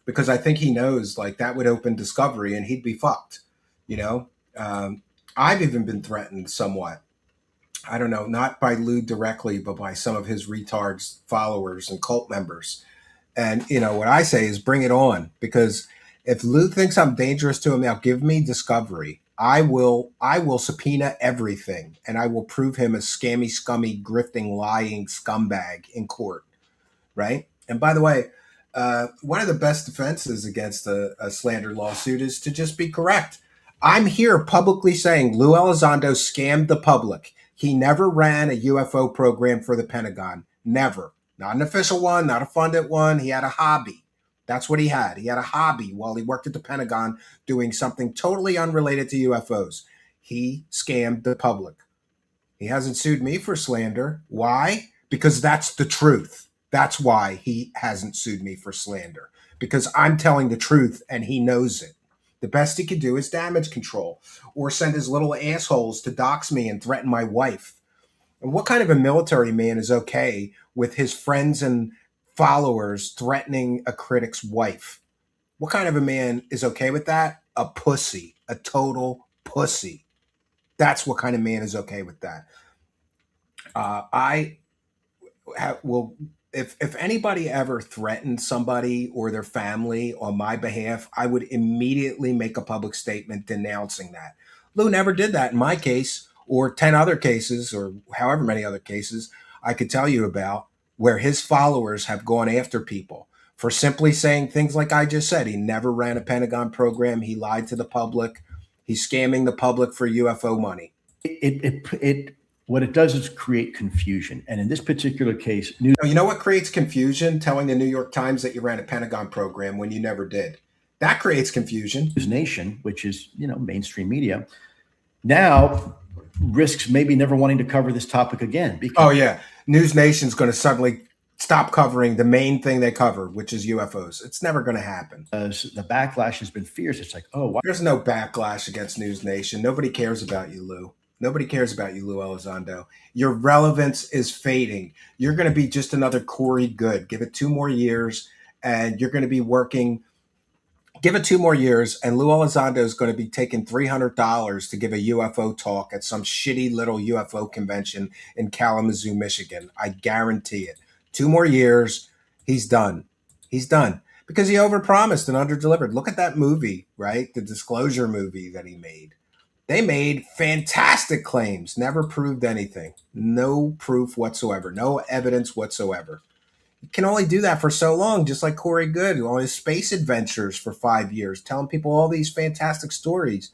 because I think he knows like that would open discovery and he'd be fucked. You know, I've even been threatened somewhat. I don't know, not by Lou directly, but by some of his retards followers and cult members. And you know what I say is bring it on, because if Lou thinks I'm dangerous to him now, give me discovery. I will subpoena everything, and I will prove him a scammy, scummy, grifting, lying scumbag in court, right? And by the way, one of the best defenses against a slander lawsuit is to just be correct. I'm here publicly saying Lue Elizondo scammed the public. He never ran a UFO program for the Pentagon. Never. Not an official one, not a funded one. He had a hobby. That's what he had. He had a hobby while he worked at the Pentagon doing something totally unrelated to UFOs. He scammed the public. He hasn't sued me for slander. Why? Because that's the truth. That's why he hasn't sued me for slander. Because I'm telling the truth and he knows it. The best he could do is damage control or send his little assholes to dox me and threaten my wife. And what kind of a military man is okay with his friends and followers threatening a critic's wife? What kind of a man is okay with that? A pussy, a total pussy. That's what kind of man is okay with that. If anybody ever threatened somebody or their family on my behalf, I would immediately make a public statement denouncing that. Lou never did that in my case or 10 other cases, or however many other cases I could tell you about, where his followers have gone after people for simply saying things like I just said. He never ran a Pentagon program. He lied to the public. He's scamming the public for UFO money. What it does is create confusion. And in this particular case, news. You know what creates confusion? Telling the New York Times that you ran a Pentagon program when you never did. That creates confusion. News Nation, which is, mainstream media, now risks maybe never wanting to cover this topic again. Because News Nation's going to suddenly stop covering the main thing they cover, which is UFOs. It's never going to happen. The backlash has been fierce. It's like, wow. There's no backlash against News Nation. Nobody cares about you, Lou. Nobody cares about you, Lue Elizondo. Your relevance is fading. You're going to be just another Corey Good. Give it 2 more years, and you're going to be working. Give it 2 more years, and Lue Elizondo is going to be taking $300 to give a UFO talk at some shitty little UFO convention in Kalamazoo, Michigan. I guarantee it. 2 more years, he's done. He's done. Because he overpromised and underdelivered. Look at that movie, right? The Disclosure movie that he made. They made fantastic claims, never proved anything. No proof whatsoever, no evidence whatsoever. You can only do that for so long, just like Corey Good, on his space adventures for 5 years, telling people all these fantastic stories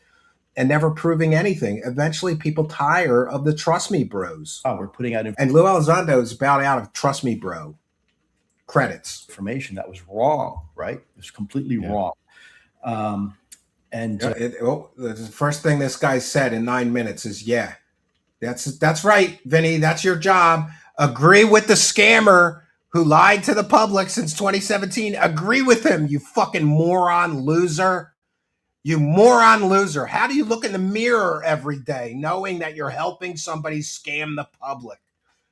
and never proving anything. Eventually, people tire of the Trust Me Bros. We're putting out and Lue Elizondo is about out of Trust Me Bro credits. Information that was wrong, right? It was completely wrong. The first thing this guy said in 9 minutes is, that's right, Vinny, that's your job. Agree with the scammer who lied to the public since 2017. Agree with him, you fucking moron loser. You moron loser. How do you look in the mirror every day knowing that you're helping somebody scam the public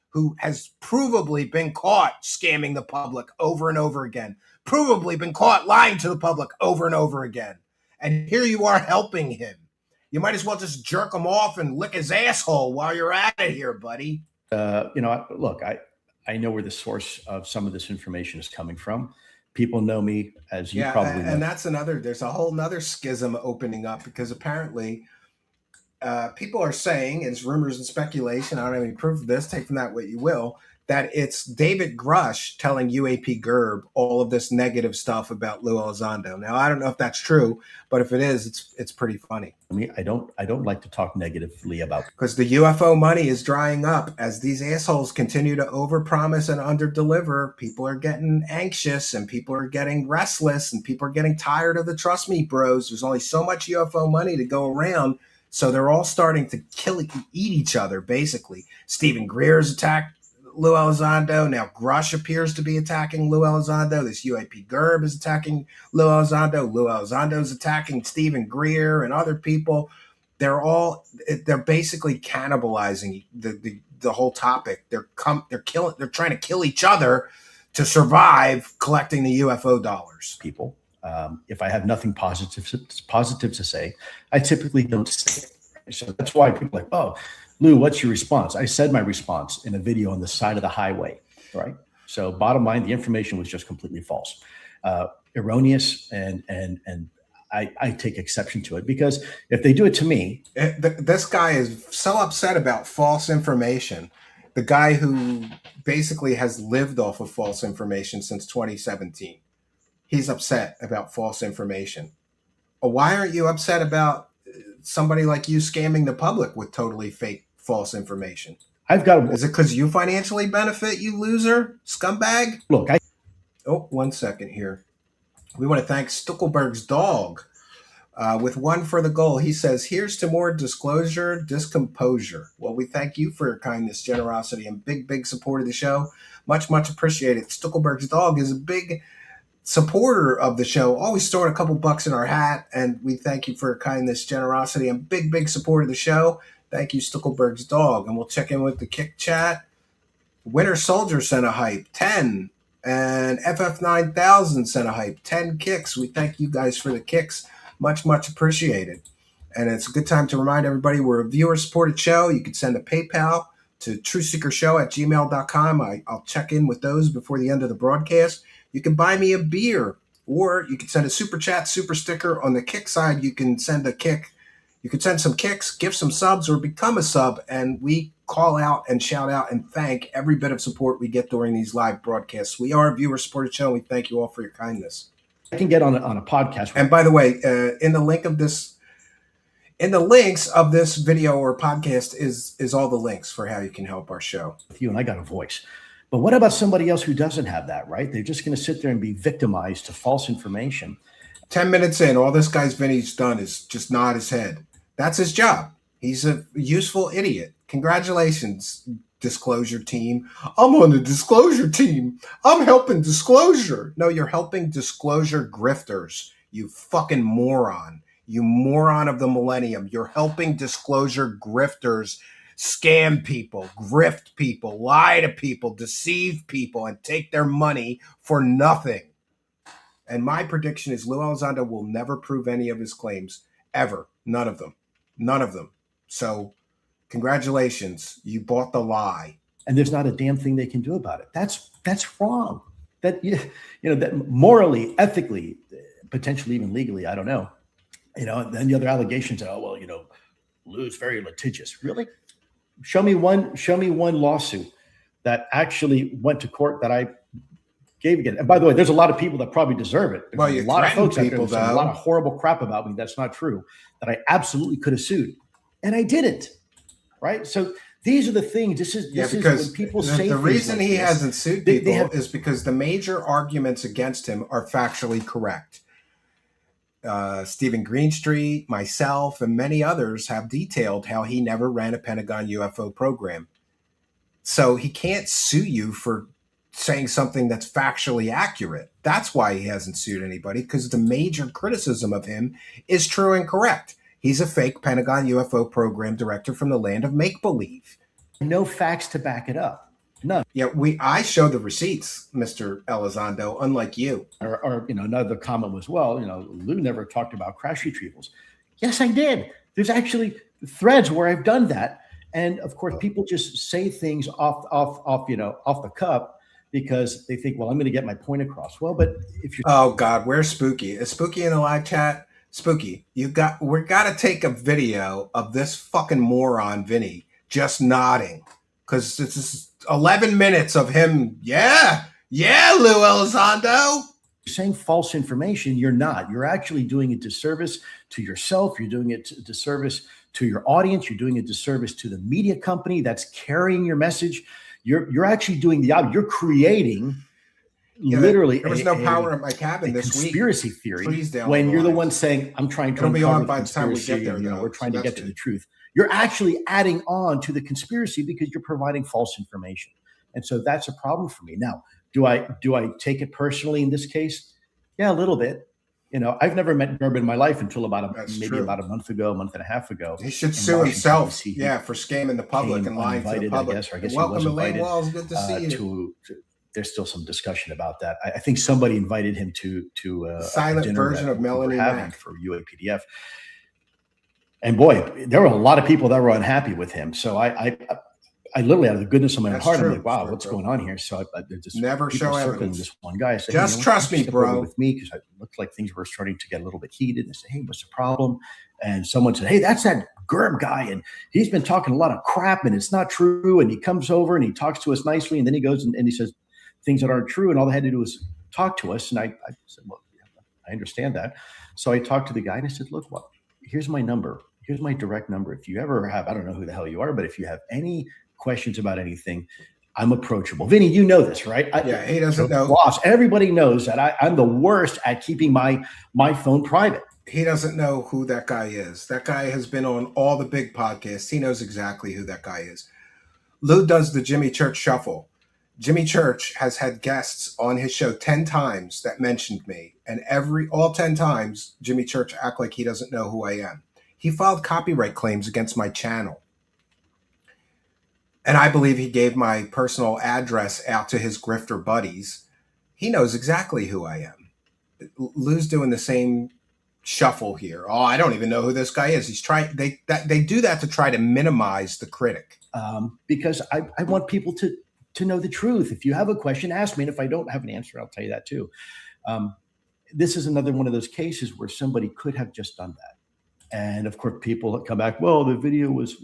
who has provably been caught scamming the public over and over again, provably been caught lying to the public over and over again? And here you are helping him. You might as well just jerk him off and lick his asshole while you're at it here, buddy. Look, I know where the source of some of this information is coming from. People know me, as you probably know. And there's a whole nother schism opening up, because apparently people are saying, it's rumors and speculation, I don't have any proof of this, take from that what you will, that it's David Grush telling UAPGERB all of this negative stuff about Lue Elizondo. Now, I don't know if that's true, but if it is, it's pretty funny. I mean, I don't like to talk negatively about, because the UFO money is drying up as these assholes continue to overpromise and underdeliver. People are getting anxious and people are getting restless and people are getting tired of the Trust Me Bros. There's only so much UFO money to go around, so they're all starting to eat each other. Basically, Stephen Greer's attacked Lue Elizondo. Now Grush appears to be attacking Lue Elizondo. This UAPGERB is attacking Lue Elizondo. Lue Elizondo's attacking Stephen Greer and other people. They're basically cannibalizing the whole topic. They're trying to kill each other to survive collecting the UFO dollars. People, if I have nothing positive to say, I typically don't say it. So that's why people are like, oh, Lou, what's your response? I said my response in a video on the side of the highway, right? So bottom line, the information was just completely false, erroneous, and I take exception to it, because if they do it to me. This guy is so upset about false information. The guy who basically has lived off of false information since 2017. He's upset about false information. Why aren't you upset about somebody like you scamming the public with totally fake false information? Is it because you financially benefit, you loser, scumbag? Look, 1 second here. We want to thank Stuckelberg's dog with one for the goal. He says, here's to more disclosure, discomposure. Well, we thank you for your kindness, generosity, and big support of the show. Much appreciated. Stuckelberg's dog is a big supporter of the show, always throwing a couple bucks in our hat, and we thank you for your kindness, generosity, and big support of the show. Thank you, Stuckelberg's dog. And we'll check in with the kick chat. Winter Soldier sent a hype, 10, and FF9000 sent a hype, 10 kicks. We thank you guys for the kicks. Much appreciated. And it's a good time to remind everybody we're a viewer-supported show. You can send a PayPal to trueseekershow@gmail.com. I'll check in with those before the end of the broadcast. You can buy me a beer, or you can send a super chat, super sticker. On the kick side, you can send a kick You could send some kicks, give some subs, or become a sub, and we call out and shout out and thank every bit of support we get during these live broadcasts. We are a viewer-supported show, and we thank you all for your kindness. I can get on a podcast. And by the way, in the links of this video or podcast is all the links for how you can help our show. With you, and I got a voice. But what about somebody else who doesn't have that, right? They're just going to sit there and be victimized to false information. 10 minutes in, all this guy's Vinny's done is just nod his head. That's his job. He's a useful idiot. Congratulations, disclosure team. I'm on the disclosure team. I'm helping disclosure. No, you're helping disclosure grifters, you fucking moron. You moron of the millennium. You're helping disclosure grifters scam people, grift people, lie to people, deceive people, and take their money for nothing. And my prediction is Lue Elizondo will never prove any of his claims, ever. None of them. None of them. So congratulations. You bought the lie. And there's not a damn thing they can do about it. That's wrong. That, that morally, ethically, potentially even legally, I don't know. And then the other allegations are, Lue's very litigious. Really? Show me one lawsuit that actually went to court that I gave again. And by the way, there's a lot of people that probably deserve it. Well, a lot of folks out there that said a lot of horrible crap about me. That's not true. That I absolutely could have sued, and I didn't. Right? So these are the things. This is when people say the reason he hasn't sued people is because the major arguments against him are factually correct. Stephen Greenstreet, myself, and many others have detailed how he never ran a Pentagon UFO program. So he can't sue you for saying something that's factually accurate. That's why he hasn't sued anybody, because the major criticism of him is true and correct. He's a fake Pentagon UFO program director from the land of make-believe. No facts to back it up. None. Yeah, I show the receipts, Mr. Elizondo, unlike you. Or another comment was, Lue never talked about crash retrievals. Yes, I did. There's actually threads where I've done that. And of course, people just say things off the cuff because they think, well, I'm going to get my point across. Well, but if you're... Oh God, where's Spooky? Is Spooky in the live chat? Spooky, we're got to take a video of this fucking moron, Vinny, just nodding. Because this is 11 minutes of him. Yeah, Lue Elizondo. You're saying false information. You're not. You're actually doing a disservice to yourself. You're doing a disservice to your audience. You're doing a disservice to the media company that's carrying your message. You're actually doing the job. You're creating literally. There was no power in my cabin this week. Conspiracy theory. When you're the one saying, "I'm trying to uncover the conspiracy," we're trying to get to the truth. You're actually adding on to the conspiracy because you're providing false information. And so that's a problem for me. Now, do I take it personally in this case? Yeah, a little bit. I've never met GERB in my life until about a month and a half ago. He should sue himself, for scamming the public and lying to the public. I guess welcome, Elaine Walls. Good to see you. There's still some discussion about that. I think somebody invited him to silent version of Melanie Mack for UAPDF. And boy, there were a lot of people that were unhappy with him. So I literally, out of the goodness of my heart, I'm like, wow, what's going on here? So I just never show evidence. This one guy. I said, just trust me, bro. With me, because it looked like things were starting to get a little bit heated. And I said, hey, what's the problem? And someone said, hey, that's that GERB guy, and he's been talking a lot of crap, and it's not true. And he comes over and he talks to us nicely, and then he goes and he says things that aren't true. And all they had to do was talk to us. And I said, well, I understand that. So I talked to the guy and I said, look, here's my number. Here's my direct number. If you ever have, I don't know who the hell you are, but if you have any questions about anything, I'm approachable. Vinny, you know this, right? He doesn't know. Boss, everybody knows that I'm the worst at keeping my phone private. He doesn't know who that guy is. That guy has been on all the big podcasts. He knows exactly who that guy is. Lue does the Jimmy Church shuffle. Jimmy Church has had guests on his show 10 times that mentioned me. And all 10 times, Jimmy Church act like he doesn't know who I am. He filed copyright claims against my channel. And I believe he gave my personal address out to his grifter buddies. He knows exactly who I am. Lue's doing the same shuffle here. Oh, I don't even know who this guy is. He's trying. They do that to try to minimize the critic. Because I want people to know the truth. If you have a question, ask me. And if I don't have an answer, I'll tell you that too. This is another one of those cases where somebody could have just done that. And of course, people come back. Well, the video was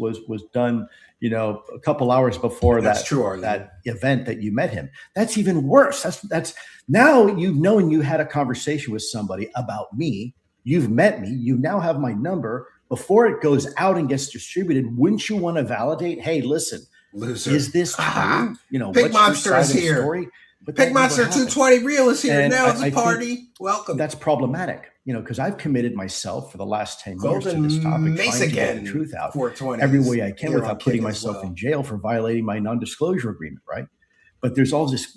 done, a couple hours before that event that you met him. That's even worse. That's now you've known you had a conversation with somebody about me. You've met me. You now have my number. Before it goes out and gets distributed, wouldn't you want to validate? Hey, listen, loser, is this true? Pig Monster is here. Pig Monster 220 Real is here. Now it's a party. Welcome. That's problematic, because I've committed myself for the last 10 years to this topic, trying to get the truth out every way I can without putting myself in jail for violating my non-disclosure agreement, right? But there's all this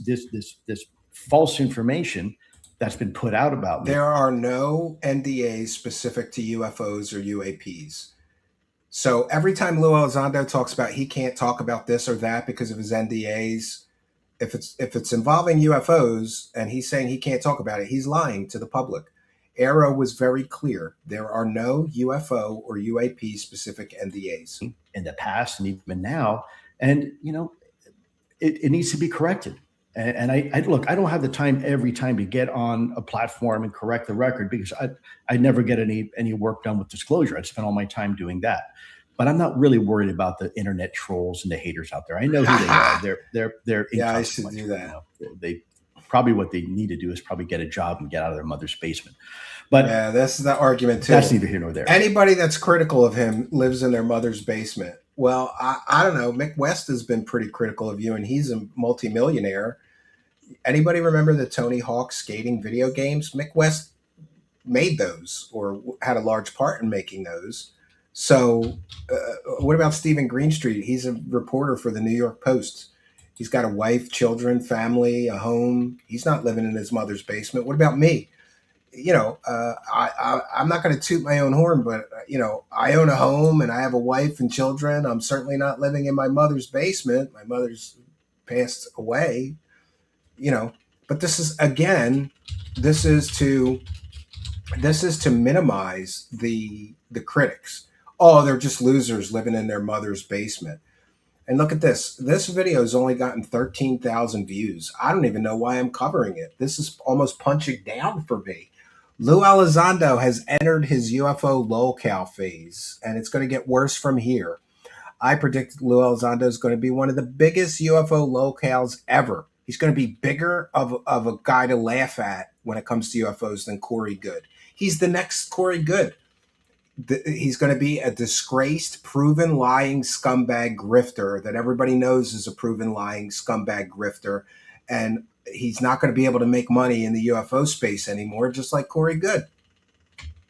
false information that's been put out about me. There are no NDAs specific to UFOs or UAPs. So every time Lue Elizondo talks about he can't talk about this or that because of his NDAs, if it's involving UFOs and he's saying he can't talk about it, he's lying to the public. Arrow was very clear. There are no UFO or UAP specific NDAs. In the past and even now. And, it needs to be corrected. And I look, I don't have the time every time to get on a platform and correct the record because I never get any work done with disclosure. I spend all my time doing that. But I'm not really worried about the internet trolls and the haters out there. I know who they are. They're yeah, I should do that. They probably what they need to do is probably get a job and get out of their mother's basement. But yeah, that's the argument too. That's neither here nor there. Anybody that's critical of him lives in their mother's basement. Well, I don't know. Mick West has been pretty critical of you, and he's a multimillionaire. Anybody remember the Tony Hawk skating video games? Mick West made those or had a large part in making those. So what about Stephen Greenstreet? He's a reporter for the New York Post. He's got a wife, children, family, a home. He's not living in his mother's basement. What about me? I'm not going to toot my own horn, but, I own a home and I have a wife and children. I'm certainly not living in my mother's basement. My mother's passed away, but this is, again, this is to minimize the critics. Oh, they're just losers living in their mother's basement. And look at this. This video has only gotten 13,000 views. I don't even know why I'm covering it. This is almost punching down for me. Lue Elizondo has entered his UFO lolcow phase, and it's going to get worse from here. I predict Lue Elizondo is going to be one of the biggest UFO lolcows ever. He's going to be bigger of a guy to laugh at when it comes to UFOs than Corey Goode. He's the next Corey Goode. He's going to be a disgraced, proven lying scumbag grifter that everybody knows is a proven lying scumbag grifter. And he's not going to be able to make money in the UFO space anymore, just like Corey Goode.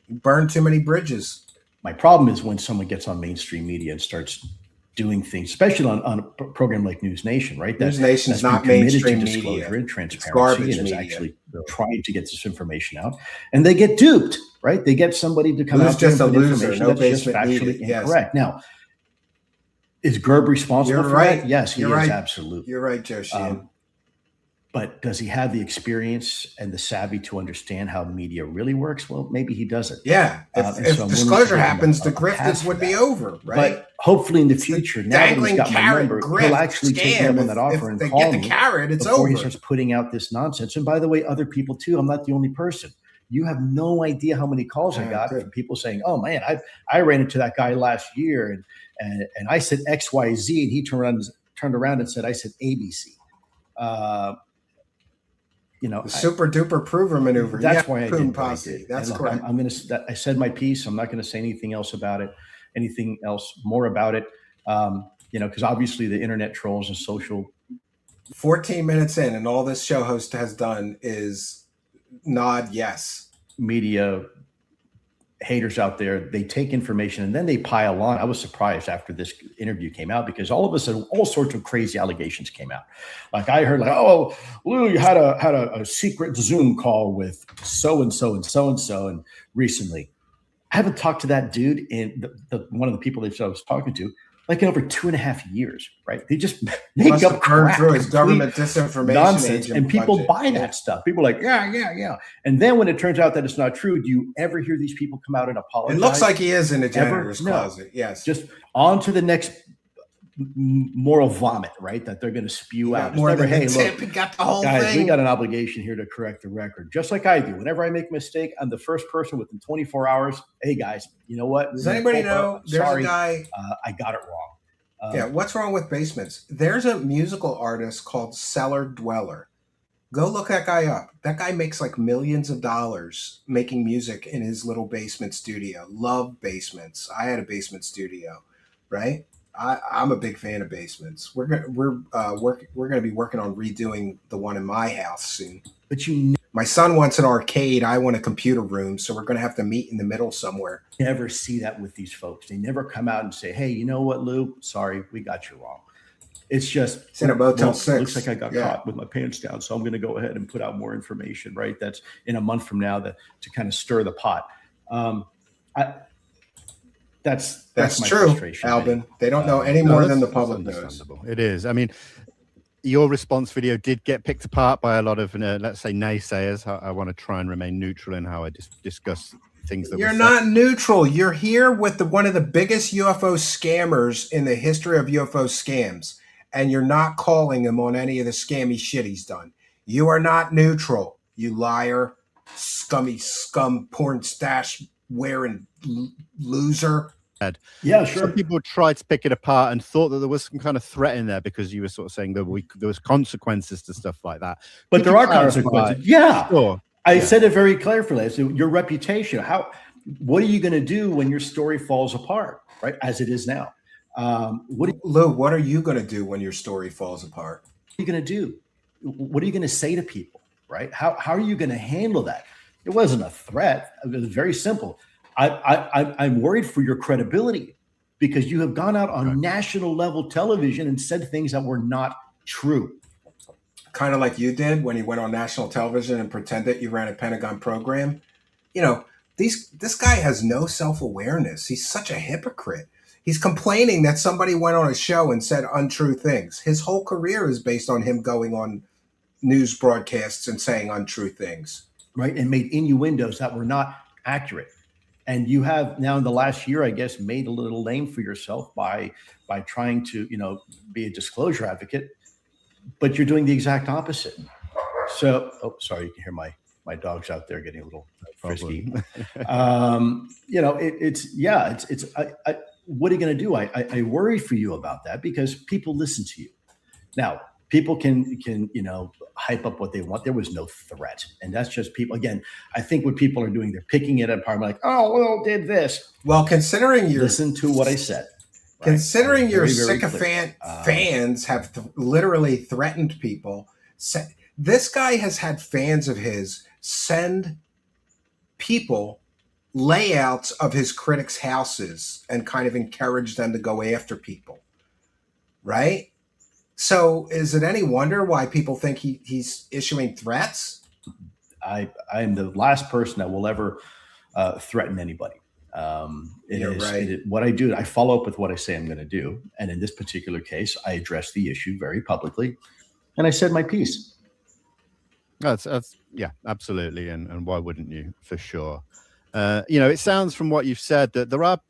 He burned too many bridges. My problem is when someone gets on mainstream media and starts doing things, especially on a program like News Nation, right? News Nation is not mainstream media. Disclosure and transparency, and is actually trying to get this information out, and they get duped, right? They get somebody to come out just there a and put loser, information no that's just factually incorrect. Now, is GERB responsible for that? Yes, he is, absolutely. You're right, Joe Sheehan. But does he have the experience and the savvy to understand how media really works? Well, maybe he doesn't. Yeah. If disclosure happens, the grifters would be over, right? But hopefully in the future, now that he's got my number, he'll actually take him on that offer and call me before he starts putting out this nonsense. And by the way, other people too. I'm not the only person. You have no idea how many calls I got from people saying, "Oh man, I ran into that guy last year, and I said XYZ, and he turned around and said I said ABC." The super duper prover maneuver. That's why I did what I did. That's look, correct. I said my piece. I'm not going to say anything else about it, anything else more about it. Because obviously the internet trolls and social. 14 minutes in, and all this show host has done is nod yes. Media haters out there, they take information and then they pile on. I was surprised after this interview came out because all of a sudden all sorts of crazy allegations came out. Like I heard oh, Lou, you had a secret Zoom call with so-and-so and so-and-so and recently. I haven't talked to that dude in one of the people that I was talking to like in over 2.5 years, right? They just make up crap through his government disinformation nonsense, and people buy that stuff. People are like, yeah. And then when it turns out that it's not true, do you ever hear these people come out and apologize? It looks like he is in a janitor's closet. Yes. Just on to the next moral vomit, right? That they're going to spew out. More Never, than hey, the look, tip. You got the whole guys, thing. we got an obligation here to correct the record, just like I do. Whenever I make a mistake, I'm the first person within 24 hours. Hey, guys, you know what? Does anybody know? There's sorry, a guy. I got it wrong. Yeah, what's wrong with basements? There's a musical artist called Cellar Dweller. Go look that guy up. That guy makes like millions of dollars making music in his little basement studio. Love basements. I had a basement studio, right? I'm a big fan of basements. We're gonna be working on redoing the one in my house soon. But my son wants an arcade. I want a computer room, so we're gonna have to meet in the middle somewhere. Never see that with these folks. They never come out and say, "Hey, you know what, Lou? Sorry, we got you wrong." It's just it's in a Motel 6. Looks like I got caught with my pants down, so I'm going to go ahead and put out more information. Right? That's in a month from now to kind of stir the pot. That's my true, frustration, Alvin. They don't know any more than the public knows. It is. I mean, your response video did get picked apart by a lot of, let's say, naysayers. I want to try and remain neutral in how I discuss things that you're not neutral. You're here with one of the biggest UFO scammers in the history of UFO scams, and you're not calling him on any of the scammy shit he's done. You are not neutral, you liar, scum porn stash wearing loser. Yeah, sure. Some people tried to pick it apart and thought that there was some kind of threat in there because you were sort of saying that there was consequences to stuff like that. But there are consequences. Yeah. Sure. I said it very clearly. So your reputation, what are you going to do when your story falls apart, right? As it is now. Lou, what are you going to do when your story falls apart? What are you going to do? What are you going to say to people, right? How are you going to handle that? It wasn't a threat. It was very simple. I'm worried for your credibility because you have gone out on national level television and said things that were not true. Kind of like you did when you went on national television and pretended you ran a Pentagon program. You know, this guy has no self-awareness. He's such a hypocrite. He's complaining that somebody went on a show and said untrue things. His whole career is based on him going on news broadcasts and saying untrue things. Right, and made innuendos that were not accurate. And you have now in the last year, I guess, made a little name for yourself by trying to, be a disclosure advocate, but you're doing the exact opposite. So, sorry, you can hear my dogs out there getting a little frisky. What are you going to do? I worry for you about that because people listen to you. Now, people can hype up what they want. There was no threat, and that's just people. Again, I think what people are doing, they're picking it apart. Like, oh, Will did this. Well, considering you listen to what I said. Right? Considering your sycophant fans have literally threatened people, this guy has had fans of his send people layouts of his critics' houses and kind of encourage them to go after people, right? So is it any wonder why people think he's issuing threats? I am the last person that will ever threaten anybody. You're right. What I do, I follow up with what I say I'm going to do. And in this particular case, I addressed the issue very publicly and I said my piece. That's yeah, absolutely. And why wouldn't you? For sure. It sounds from what you've said that there are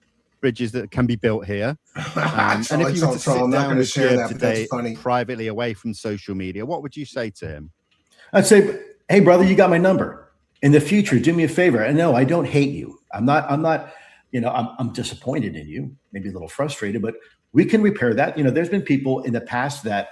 bridges that can be built here. And if you were to sit down with Gerb today privately away from social media, what would you say to him? I'd say, hey, brother, you got my number. In the future, do me a favor. And no, I don't hate you. I'm disappointed in you, maybe a little frustrated, but we can repair that. There's been people in the past that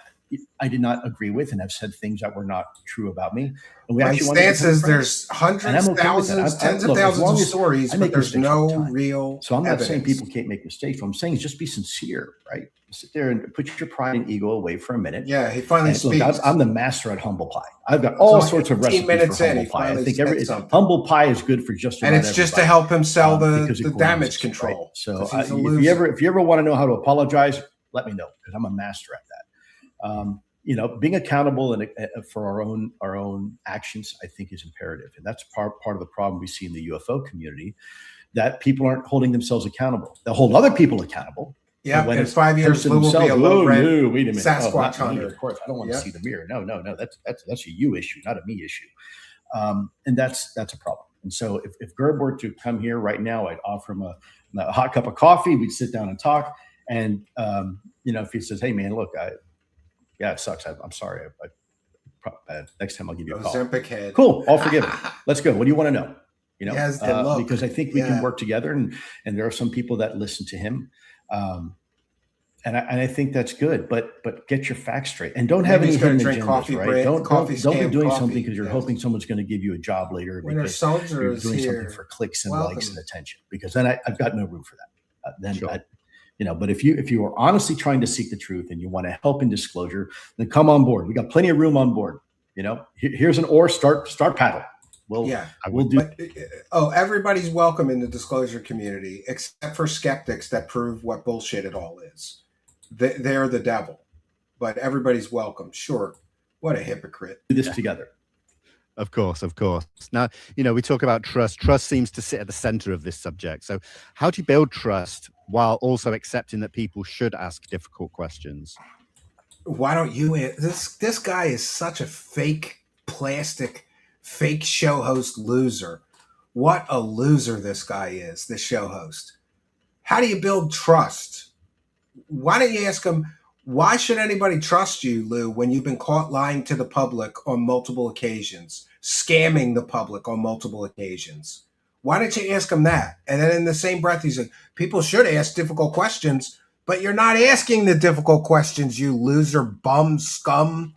I did not agree with and have said things that were not true about me. And we actually stances, there's hundreds, thousands, tens of thousands of stories, but there's no real. So I'm not saying people can't make mistakes. What I'm saying is just be sincere, right? Sit there and put your pride and ego away for a minute. Yeah, he finally speaks. Look, I'm the master at humble pie. I've got all sorts of recipes for humble pie. I think humble pie is good for just about and it's just to help him sell the damage control. Right? So if you ever want to know how to apologize, let me know because I'm a master at that. Being accountable and for our own actions, I think, is imperative, and that's part of the problem we see in the UFO community, that people aren't holding themselves accountable. They'll hold other people accountable. Yeah, in 5 years, Lou will be a low-rent Sasquatch hunter. Of course, I don't want to see the mirror. No, that's a you issue, not a me issue, and that's a problem. And so, if Gerb were to come here right now, I'd offer him a hot cup of coffee. We'd sit down and talk, and if he says, "Hey, man, look, it sucks. I'm sorry. Next time I'll give you a call." Ozempic head. Cool. I'll forgive it. Let's go. What do you want to know? Yes, look, because I think we can work together, and there are some people that listen to him. And I think that's good, but get your facts straight, and don't have any hidden agendas, right? Don't be doing something because you're hoping someone's going to give you a job later, because you're doing something for clicks and likes and attention. Because then I've got no room for that. But if you are honestly trying to seek the truth and you want to help in disclosure, then come on board. We got plenty of room on board. Here's an oar. Start paddle. We'll do. Everybody's welcome in the disclosure community, except for skeptics that prove what bullshit it all is. They're the devil, but everybody's welcome. Sure. What a hypocrite. Do this together. Of course. Now, we talk about trust. Trust seems to sit at the center of this subject. So how do you build trust while also accepting that people should ask difficult questions? Why don't you? This guy is such a fake show host loser. What a loser this guy is, this show host. How do you build trust? Why don't you ask him, why should anybody trust you, Lou, when you've been caught lying to the public on multiple occasions, scamming the public on multiple occasions? Why don't you ask him that? And then in the same breath, he's like, people should ask difficult questions, but you're not asking the difficult questions, you loser, bum, scum.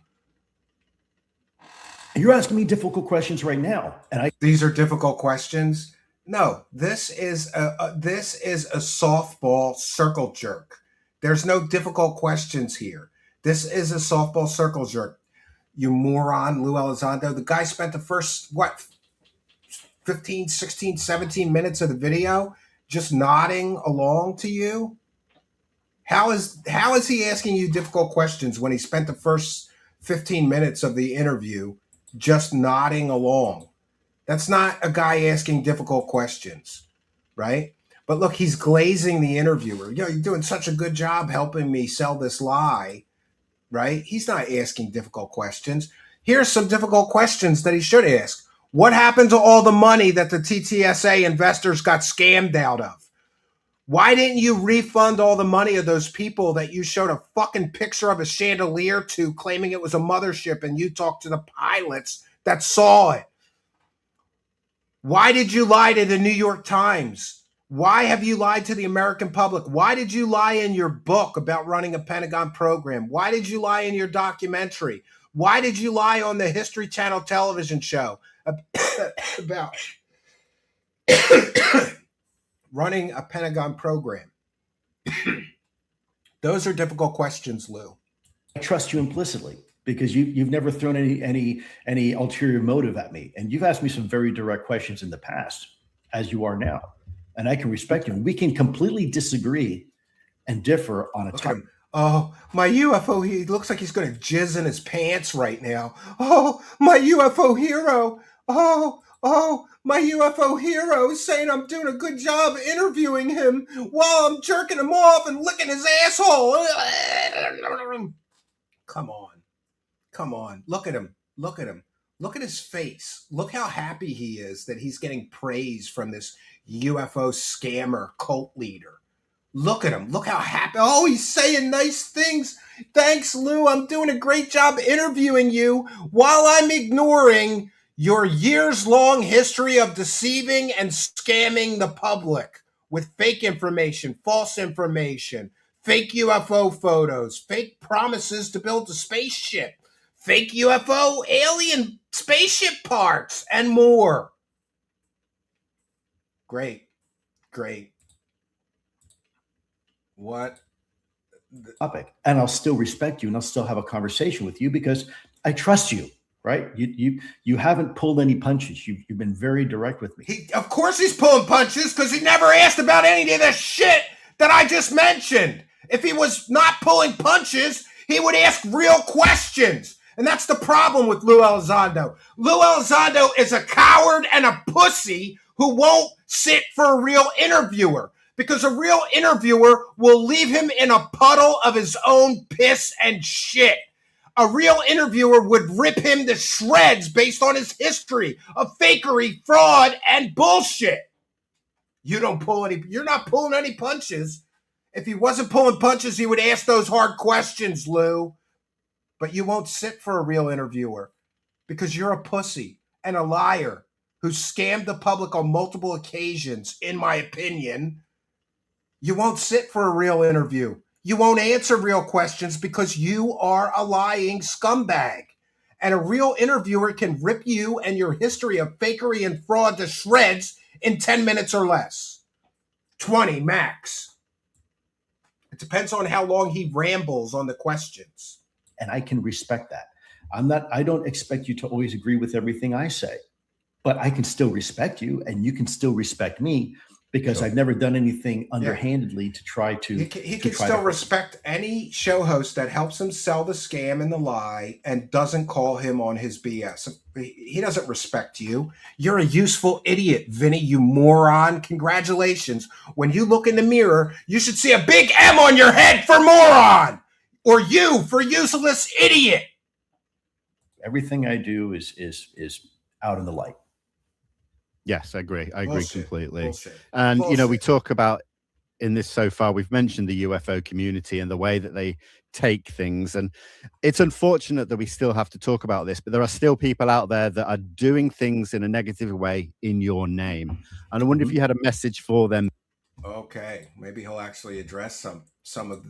You're asking me difficult questions right now, and these are difficult questions. No, this is a softball circle jerk. There's no difficult questions here. This is a softball circle jerk. You moron, Lue Elizondo. The guy spent the first 15, 16, 17 minutes of the video just nodding along to you. How is he asking you difficult questions when he spent the first 15 minutes of the interview just nodding along? That's not a guy asking difficult questions, right? But look, he's glazing the interviewer. You're doing such a good job helping me sell this lie, right? He's not asking difficult questions. Here's some difficult questions that he should ask. What happened to all the money that the TTSA investors got scammed out of? Why didn't you refund all the money of those people that you showed a fucking picture of a chandelier to, claiming it was a mothership, and you talked to the pilots that saw it? Why did you lie to the New York Times? Why have you lied to the American public? Why did you lie in your book about running a Pentagon program? Why did you lie in your documentary? Why did you lie on the History Channel television show about running a Pentagon program? Those are difficult questions, Lou. I trust you implicitly because you've never thrown any ulterior motive at me, and you've asked me some very direct questions in the past, as you are now. And I can respect you. We can completely disagree and differ on a topic. Oh, my UFO, he looks like he's going to jizz in his pants right now. Oh, my UFO hero. Oh, my UFO hero is saying I'm doing a good job interviewing him while I'm jerking him off and licking his asshole. Come on. Look at him. Look at his face. Look how happy he is that he's getting praise from this UFO scammer cult leader. Look at him. Look how happy. Oh, he's saying nice things. Thanks, Lou. I'm doing a great job interviewing you while I'm ignoring your years-long history of deceiving and scamming the public with fake information, false information, fake UFO photos, fake promises to build a spaceship, fake UFO alien spaceship parts, and more. Great. What? Topic. And I'll still respect you, and I'll still have a conversation with you because I trust you, right? You haven't pulled any punches. You've been very direct with me. Of course he's pulling punches because he never asked about any of the shit that I just mentioned. If he was not pulling punches, he would ask real questions. And that's the problem with Lue Elizondo. Lue Elizondo is a coward and a pussy who won't sit for a real interviewer, because a real interviewer will leave him in a puddle of his own piss and shit. A real interviewer would rip him to shreds based on his history of fakery, fraud, and bullshit. You're not pulling any punches. If he wasn't pulling punches, he would ask those hard questions, Lou. But you won't sit for a real interviewer because you're a pussy and a liar who scammed the public on multiple occasions, in my opinion. You won't sit for a real interview. You won't answer real questions because you are a lying scumbag. And a real interviewer can rip you and your history of fakery and fraud to shreds in 10 minutes or less. 20 max. It depends on how long he rambles on the questions. And I can respect that. I don't expect you to always agree with everything I say, but I can still respect you and you can still respect me because I've never done anything underhandedly to try to. He can still respect any show host that helps him sell the scam and the lie and doesn't call him on his BS. He doesn't respect you. You're a useful idiot, Vinny, you moron. Congratulations. When you look in the mirror, you should see a big M on your head for moron, or U for useless idiot. Everything I do is out in the light. Yes, I agree. I agree completely. Bullshit. And, you know, we talk about in this so far, we've mentioned the UFO community and the way that they take things. And it's unfortunate that we still have to talk about this, but there are still people out there that are doing things in a negative way in your name. And I wonder if you had a message for them. Okay, maybe he'll actually address some of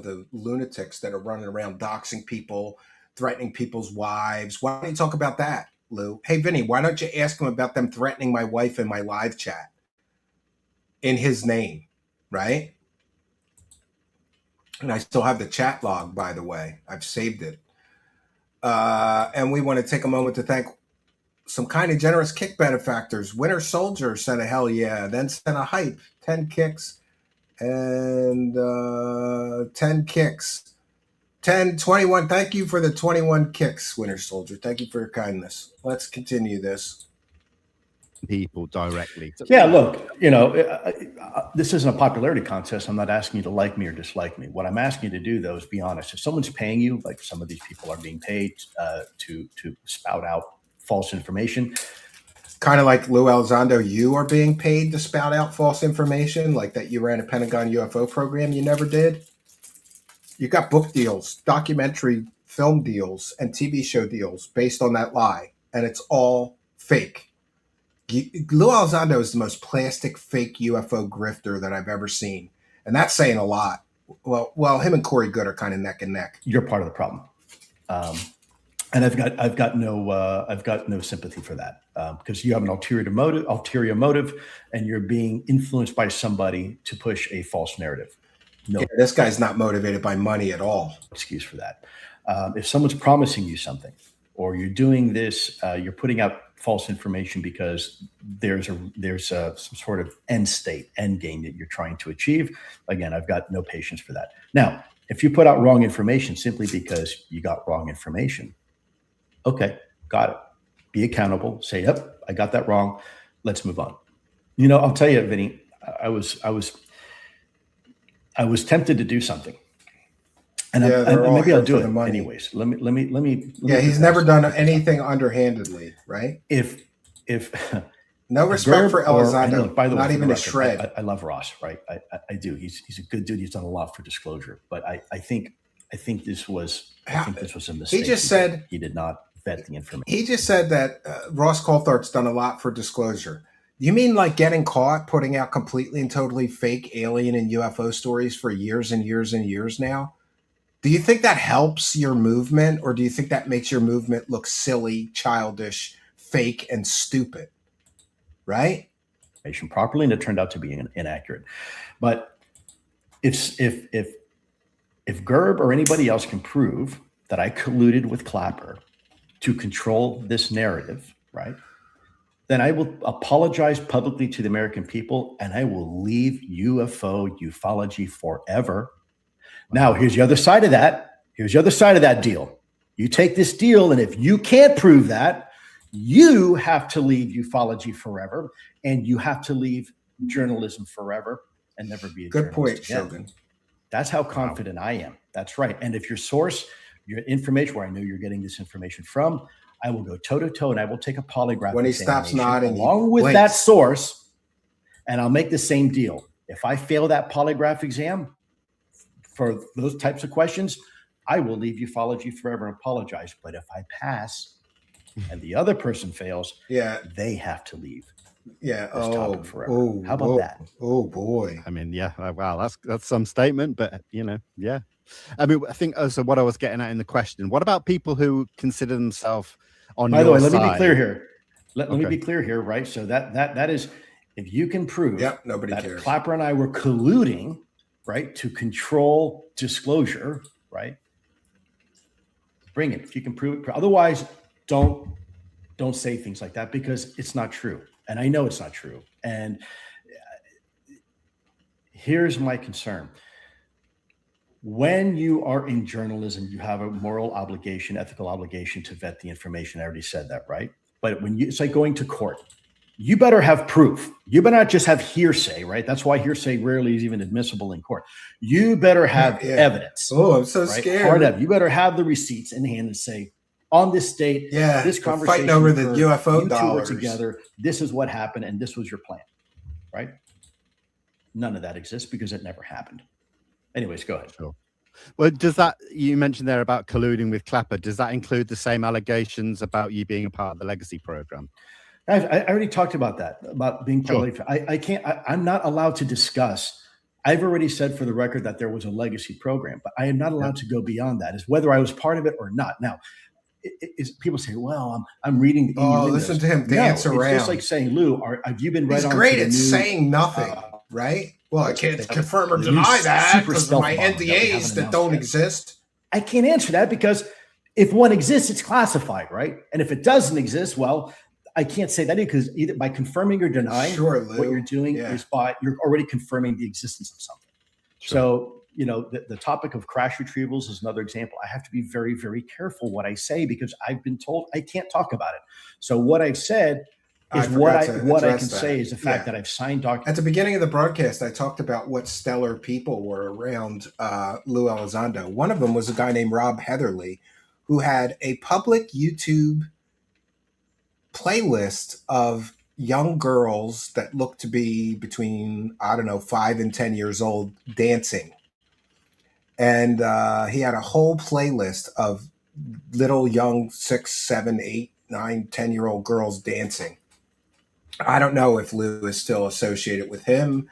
the lunatics that are running around doxing people, threatening people's wives. Why don't you talk about that, Lou? Hey, Vinny, why don't you ask him about them threatening my wife in my live chat in his name, right? And I still have the chat log, by the way. I've saved it. And we want to take a moment to thank some kind and generous kick benefactors. Winter Soldier sent a hell yeah, then sent a hype, 10 kicks, and 10 kicks. 10, 21. Thank you for the 21 kicks, Winter Soldier. Thank you for your kindness. Let's continue this. People directly. Yeah, look, you know, this isn't a popularity contest. I'm not asking you to like me or dislike me. What I'm asking you to do, though, is be honest. If someone's paying you, like some of these people are being paid to spout out false information. Kind of like Lue Elizondo, you are being paid to spout out false information, like that you ran a Pentagon UFO program you never did. You got book deals, documentary film deals, and TV show deals based on that lie, and it's all fake. Lue Elizondo is the most plastic fake UFO grifter that I've ever seen, and that's saying a lot. Well, him and Corey Good are kind of neck and neck. You're part of the problem, and I've got no sympathy for that because you have an ulterior motive, and you're being influenced by somebody to push a false narrative. No, yeah, this guy's not motivated by money at all. Excuse for that. If someone's promising you something, or you're doing this, you're putting out false information because there's some sort of end game that you're trying to achieve. Again, I've got no patience for that. Now, if you put out wrong information simply because you got wrong information, okay, got it. Be accountable. Say, yep, I got that wrong. Let's move on. You know, I'll tell you, Vinny, I was tempted to do something, and maybe I'll do it anyways. Let me. Yeah, he's never done anything underhandedly, right? If no respect for Elizondo, by the way, not even a shred. I love Ross, right? I do. He's a good dude. He's done a lot for disclosure, but I think this was a mistake. He just said he did not vet the information. He just said that Ross Coulthard's done a lot for disclosure. You mean like getting caught putting out completely and totally fake alien and UFO stories for years and years and years now? Do you think that helps your movement, or do you think that makes your movement look silly, childish, fake, and stupid? Right? Properly, and it turned out to be inaccurate. But if GERB or anybody else can prove that I colluded with Clapper to control this narrative, right? Then I will apologize publicly to the American people, and I will leave ufology forever. Now, here's the other side of that. Here's the other side of that deal. You take this deal, and if you can't prove that, you have to leave ufology forever, and you have to leave journalism forever and never be a good point, again. Shogun. That's how confident I am. That's right. And if your source, your information, where I know you're getting this information from, I will go toe-to-toe, and I will take a polygraph when he stops nodding along with that source, and I'll make the same deal. If I fail that polygraph exam, for those types of questions, I will leave ufology forever and apologize. But if I pass and the other person fails, they have to leave. Yeah. This topic forever. How about that? Oh boy. I mean, yeah. Wow, that's some statement, but yeah. I mean, I think also what I was getting at in the question. What about people who consider themselves on your side? By the way, let me be clear here. Let me be clear here, right? So that is, if you can prove nobody that cares. Clapper and I were colluding, right, to control disclosure, right? Bring it. If you can prove it. Otherwise, don't say things like that, because it's not true. And I know it's not true. And here's my concern. When you are in journalism, you have a moral obligation, ethical obligation to vet the information. I already said that, right? But it's like going to court. You better have proof. You better not just have hearsay, right? That's why hearsay rarely is even admissible in court. You better have evidence. Oh, I'm so scared. Hard evidence. You better have the receipts in hand and say, on this date, this conversation fighting over the UFO you dollars. two were together. This is what happened, and this was your plan, right? None of that exists because it never happened. Anyways, go ahead. Sure. Well, does that, you mentioned there about colluding with Clapper, does that include the same allegations about you being a part of the legacy program? I already talked about that, about being part of I'm not allowed to discuss. I've already said for the record that there was a legacy program, but I am not allowed to go beyond that, is whether I was part of it or not. Now, people say, well, I'm reading. Listen to him dance around. It's just like saying, Lou, have you been He's great at saying nothing, right? Well, I can't confirm or deny that because of my NDAs that don't exist. I can't answer that because if one exists, it's classified, right? And if it doesn't exist, well, I can't say that because either by confirming or denying what you're doing is you're already confirming the existence of something. So, the topic of crash retrievals is another example. I have to be very, very careful what I say because I've been told I can't talk about it. So what I've said is what I can say is the fact that I've signed documents. At the beginning of the broadcast, I talked about what stellar people were around Lue Elizondo. One of them was a guy named Rob Heatherly, who had a public YouTube playlist of young girls that looked to be between, 5 and 10 years old dancing. And he had a whole playlist of little young 6, 7, 8, 9, 10-year-old girls dancing. I don't know if Lou is still associated with him.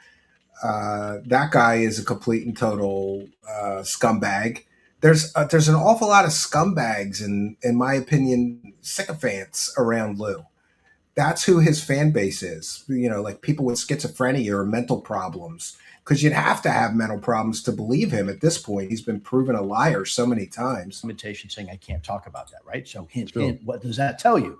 That guy is a complete and total scumbag. There's an awful lot of scumbags and, in my opinion, sycophants around Lou. That's who his fan base is. Like people with schizophrenia or mental problems. Because you'd have to have mental problems to believe him at this point. He's been proven a liar so many times. Limitation saying I can't talk about that, right? So hint, what does that tell you?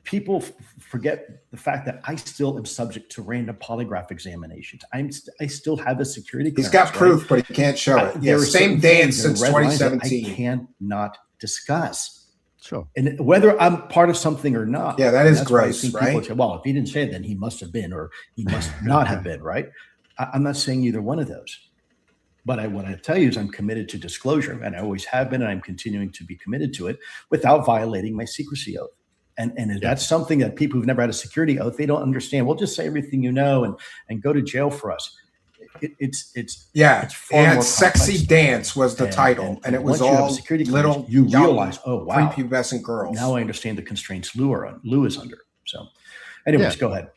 People forget the fact that I still am subject to random polygraph examinations. I still have a security clearance. He's got proof, but he can't show it. Yeah, same dance since 2017. I cannot discuss. Sure. And whether I'm part of something or not. Yeah, that is gross, right? Say, well, if he didn't say it, then he must have been, or he must not have been, right? I'm not saying either one of those. But what I tell you is I'm committed to disclosure, and I always have been, and I'm continuing to be committed to it without violating my secrecy oath. And that's something that people who've never had a security oath, they don't understand. Well, just say everything you know and go to jail for us. It's far more Sexy complex. Dance was the title, and it was all little you realize, oh wow, prepubescent girls. Now I understand the constraints Lue is under. So, anyways, go ahead.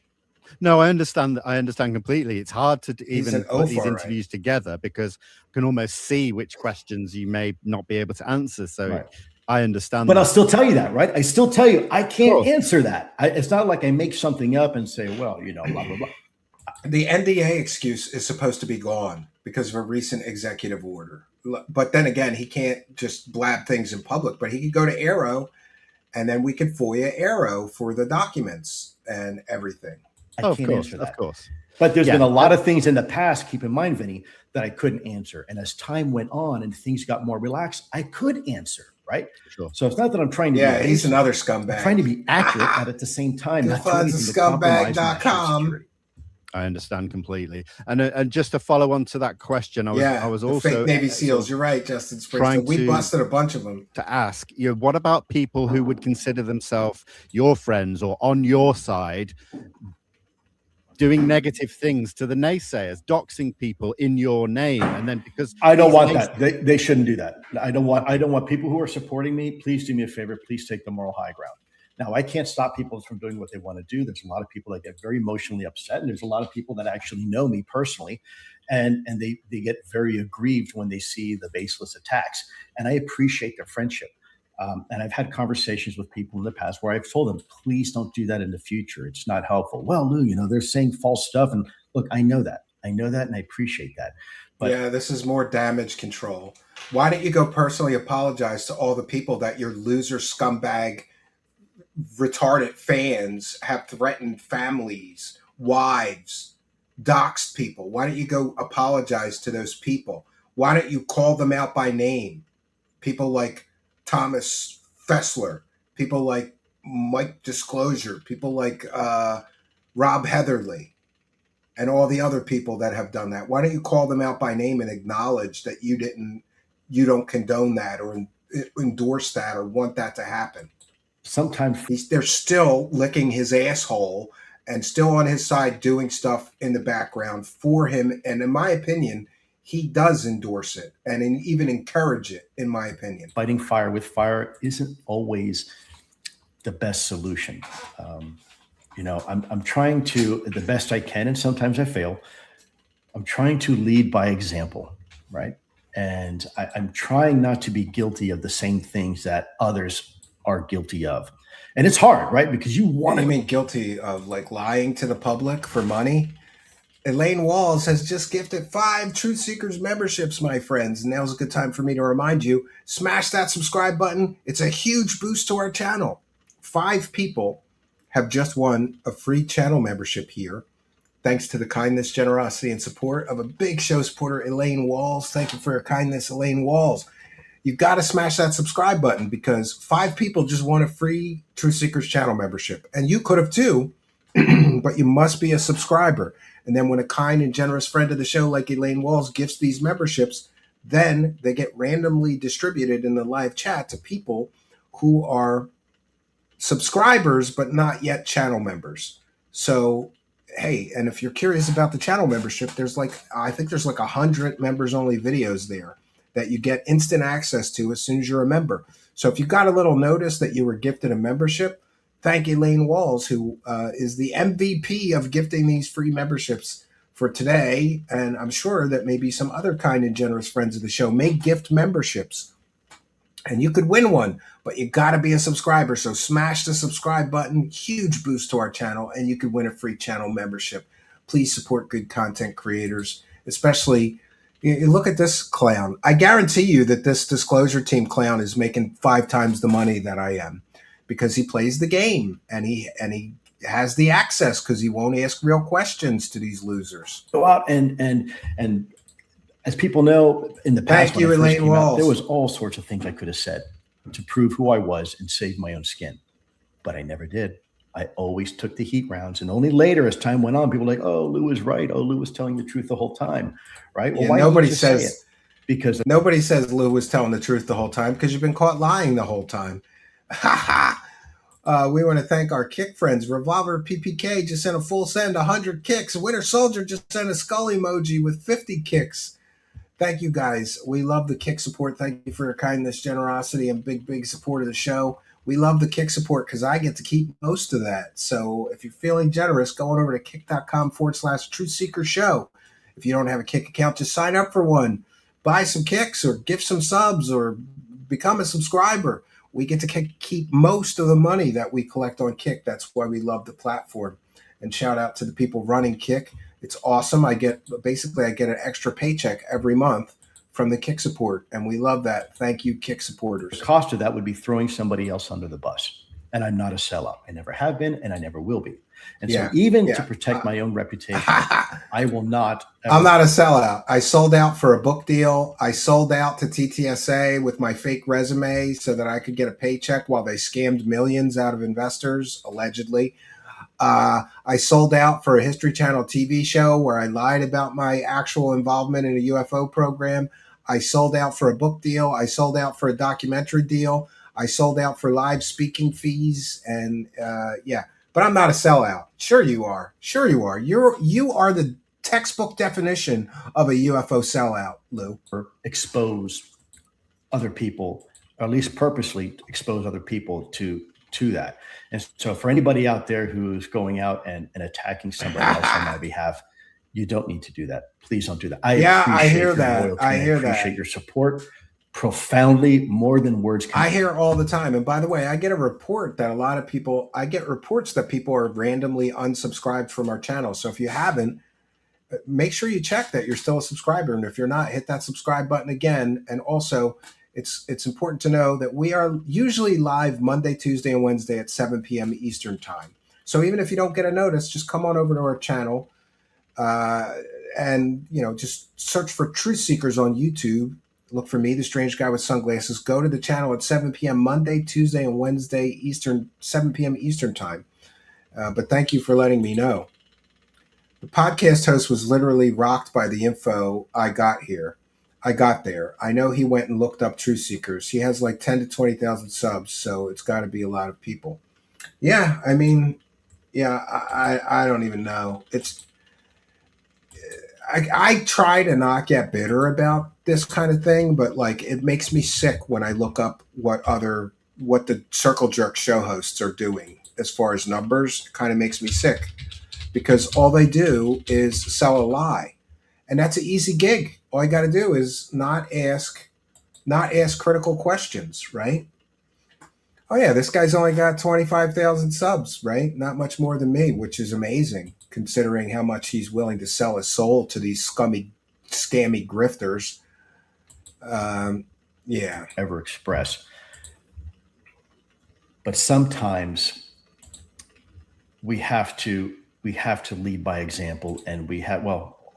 No, I understand. I understand completely. It's hard to even put these interviews together because I can almost see which questions you may not be able to answer. So I understand. But I'll still tell you that, right? I still tell you I can't answer that. It's not like I make something up and say, well, blah, blah, blah. The NDA excuse is supposed to be gone because of a recent executive order. But then again, he can't just blab things in public, but he could go to Arrow and then we could FOIA Arrow for the documents and everything. I can't answer that. Of course. But there's been a lot of things in the past, keep in mind, Vinny, that I couldn't answer. And as time went on and things got more relaxed, I could answer, right? Sure. So it's not that I'm trying to be he's another scumbag. I'm trying to be accurate, but at the same time, not doing anything to compromise my national security. I understand completely. And just to follow on to that question, I was also fake Navy SEALs. You're right, Justin Springsteen. We busted a bunch of them. To ask, what about people who would consider themselves your friends or on your side doing negative things to the naysayers, doxing people in your name, and then because I don't want that. They shouldn't do that. I don't want people who are supporting me. Please do me a favor. Please take the moral high ground. Now, I can't stop people from doing what they want to do. There's a lot of people that get very emotionally upset, and there's a lot of people that actually know me personally, and they get very aggrieved when they see the baseless attacks. And I appreciate their friendship. And I've had conversations with people in the past where I've told them, please don't do that in the future. It's not helpful. Well, Lou, they're saying false stuff. And look, I know that, and I appreciate that. But yeah, this is more damage control. Why don't you go personally apologize to all the people that your loser, scumbag, retarded fans have threatened families, wives, doxed people? Why don't you go apologize to those people? Why don't you call them out by name? People like Thomas Fessler, people like Mike Disclosure, people like Rob Heatherly, and all the other people that have done that. Why don't you call them out by name and acknowledge that you don't condone that or endorse that or want that to happen? Sometimes they're still licking his asshole and still on his side doing stuff in the background for him. And in my opinion, he does endorse it and even encourage it, in my opinion. Fighting fire with fire isn't always the best solution. I'm trying to, the best I can, and sometimes I fail. I'm trying to lead by example, right? And I'm trying not to be guilty of the same things that others are guilty of. And it's hard, right? Because you want to. I mean, guilty of like lying to the public for money? Elaine Walls has just gifted 5 Truth Seekers memberships, my friends. And now's a good time for me to remind you, smash that subscribe button. It's a huge boost to our channel. 5 people have just won a free channel membership here, thanks to the kindness, generosity, and support of a big show supporter, Elaine Walls. Thank you for your kindness, Elaine Walls. You've got to smash that subscribe button because 5 people just won a free Truth Seekers channel membership. And you could have too, but you must be a subscriber. And then when a kind and generous friend of the show like Elaine Walls gifts these memberships, then they get randomly distributed in the live chat to people who are subscribers but not yet channel members. So, hey, and if you're curious about the channel membership, I think there's like 100 members only videos there that you get instant access to as soon as you're a member. So if you got a little notice that you were gifted a membership, thank Elaine Walls, who is the MVP of gifting these free memberships for today. And I'm sure that maybe some other kind and generous friends of the show may gift memberships. And you could win one, but you got to be a subscriber. So smash the subscribe button, huge boost to our channel, and you could win a free channel membership. Please support good content creators, especially, you look at this clown. I guarantee you that this Disclosure Team clown is making 5 times the money that I am, because he plays the game and he has the access because he won't ask real questions to these losers. Go out and as people know, in the past, thank you, Elaine Walls. There was all sorts of things I could have said to prove who I was and save my own skin, but I never did. I always took the heat rounds, and only later, as time went on, people were like, "Oh, Lou was right. Oh, Lou was telling the truth the whole time." Right? Well, yeah, why nobody didn't you says say it? Because nobody says Lou was telling the truth the whole time because you've been caught lying the whole time. We want to thank our kick friends. Revolver PPK just sent a full send, 100 kicks. Winter Soldier just sent a skull emoji with 50 kicks. Thank you, guys. We love the kick support. Thank you for your kindness, generosity, and big support of the show. We love the kick support because I get to keep most of that. So if you're feeling generous, go on over to kick.com/Truth Show. If you don't have a kick account, just sign up for one. Buy some kicks or gift some subs or become a subscriber. We get to keep most of the money that we collect on Kick. That's why we love the platform. And shout out to the people running Kick. It's awesome. I get an extra paycheck every month from the Kick support, and we love that. Thank you, Kick supporters. the cost of that would be throwing somebody else under the bus. And I'm not a sellout. I never have been, and I never will be. And so even to protect my own reputation, I will not. I'm not a sellout. I sold out for a book deal. I sold out to TTSA with my fake resume so that I could get a paycheck while they scammed millions out of investors, allegedly. I sold out for a History Channel TV show where I lied about my actual involvement in a UFO program. I sold out for a book deal. I sold out for a documentary deal. I sold out for live speaking fees. And but I'm not a sellout. Sure you are. Sure you are. You are the textbook definition of a UFO sellout, Lou. Expose other people, or at least purposely expose other people to that. And so for anybody out there who's going out and attacking somebody else on my behalf, you don't need to do that. Please don't do that. I hear that. I appreciate your support profoundly, more than words can. I hear all the time. And by the way, I get reports that people are randomly unsubscribed from our channel. So if you haven't, make sure you check that you're still a subscriber. And if you're not, hit that subscribe button again. And also, it's important to know that we are usually live Monday, Tuesday, and Wednesday at 7 p.m. Eastern time. So even if you don't get a notice, just come on over to our channel and, just search for Truth Seekers on YouTube. Look for me, the strange guy with sunglasses. Go to the channel at 7 p.m. Monday, Tuesday, and Wednesday Eastern, 7 p.m. Eastern time. But thank you for letting me know. The podcast host was literally rocked by the info I got there. I know he went and looked up Truth Seekers. He has like 10 to 20,000 subs, so it's got to be a lot of people. Yeah, I mean, I don't even know. I try to not get bitter about this kind of thing, but like it makes me sick when I look up what the Circle Jerk show hosts are doing as far as numbers. It kind of makes me sick because all they do is sell a lie, and that's an easy gig. All you got to do is not ask critical questions, right? Oh yeah, this guy's only got 25,000 subs, right? Not much more than me, which is amazing considering how much he's willing to sell his soul to these scammy grifters. Ever express. But sometimes we have to lead by example, and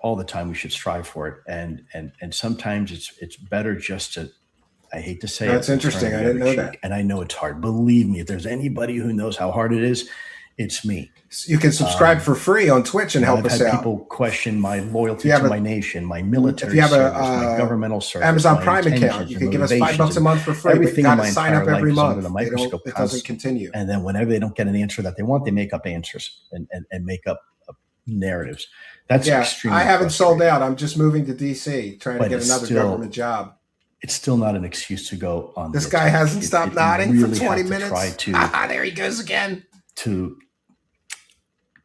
all the time we should strive for it. And sometimes it's better just to, I hate to say That's interesting. I didn't know that. And I know it's hard. Believe me, if there's anybody who knows how hard it is, it's me. You can subscribe for free on Twitch and help us out. People question my loyalty to my nation, my military if you have service, my governmental service, Amazon Prime account, you can give us $5 a month for free. Everything But you in got my to sign up entire every life is month. under the microscope. It doesn't continue. And then whenever they don't get an answer that they want, they make up answers and make up narratives. That's extremely I haven't sold out. I'm just moving to DC, trying to get another government job. It's still not an excuse to go on. This guy hasn't stopped nodding for 20 minutes. There he goes again. To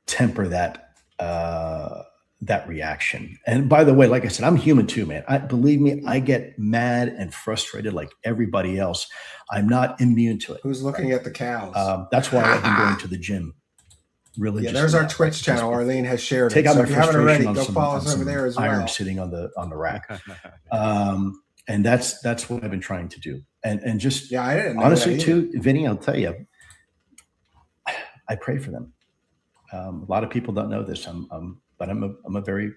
temper that reaction. And by the way, like I said, I'm human too, man. Believe me, I get mad and frustrated like everybody else. I'm not immune to it. Who's looking at the cows? That's why I've been going to the gym. Yeah, there's our Twitch channel. Arlene has shared it. So if you haven't already, go follow us over there as well. Iron sitting on the rack. And that's what I've been trying to do. And just I didn't know honestly too, Vinny, I'll tell you, I pray for them. A lot of people don't know this. But I'm a very,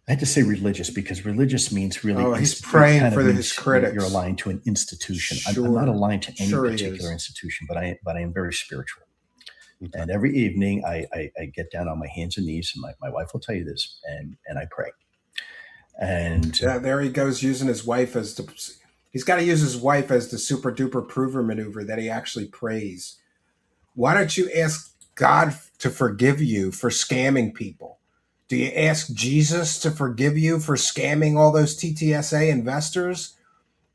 I had to say religious because religious means really. Oh, he's praying for his critics. You're aligned to an institution. Sure. I'm not aligned to any particular institution, but I am very spiritual. Okay. And every evening I get down on my hands and knees, and my wife will tell you this, and I pray. And there he goes using his wife as he's got to use his wife as the super duper prover maneuver that he actually prays. Why don't you ask God to forgive you for scamming people? Do you ask Jesus to forgive you for scamming all those TTSA investors?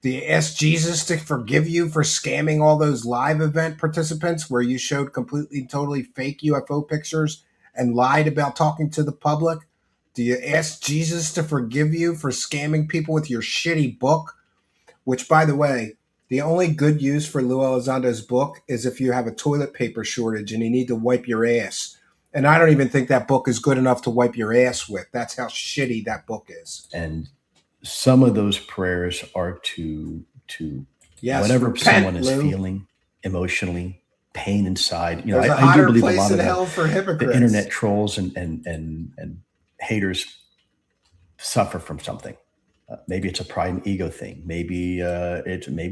Do you ask Jesus to forgive you for scamming all those live event participants where you showed completely, totally fake UFO pictures and lied about talking to the public? Do you ask Jesus to forgive you for scamming people with your shitty book? Which, by the way, the only good use for Lue Elizondo's book is if you have a toilet paper shortage and you need to wipe your ass. And I don't even think that book is good enough to wipe your ass with. That's how shitty that book is. And some of those prayers are to whatever someone is feeling emotionally, pain inside. You know, I do believe a lot of the internet trolls and haters suffer from something. Maybe it's a pride and ego thing. Maybe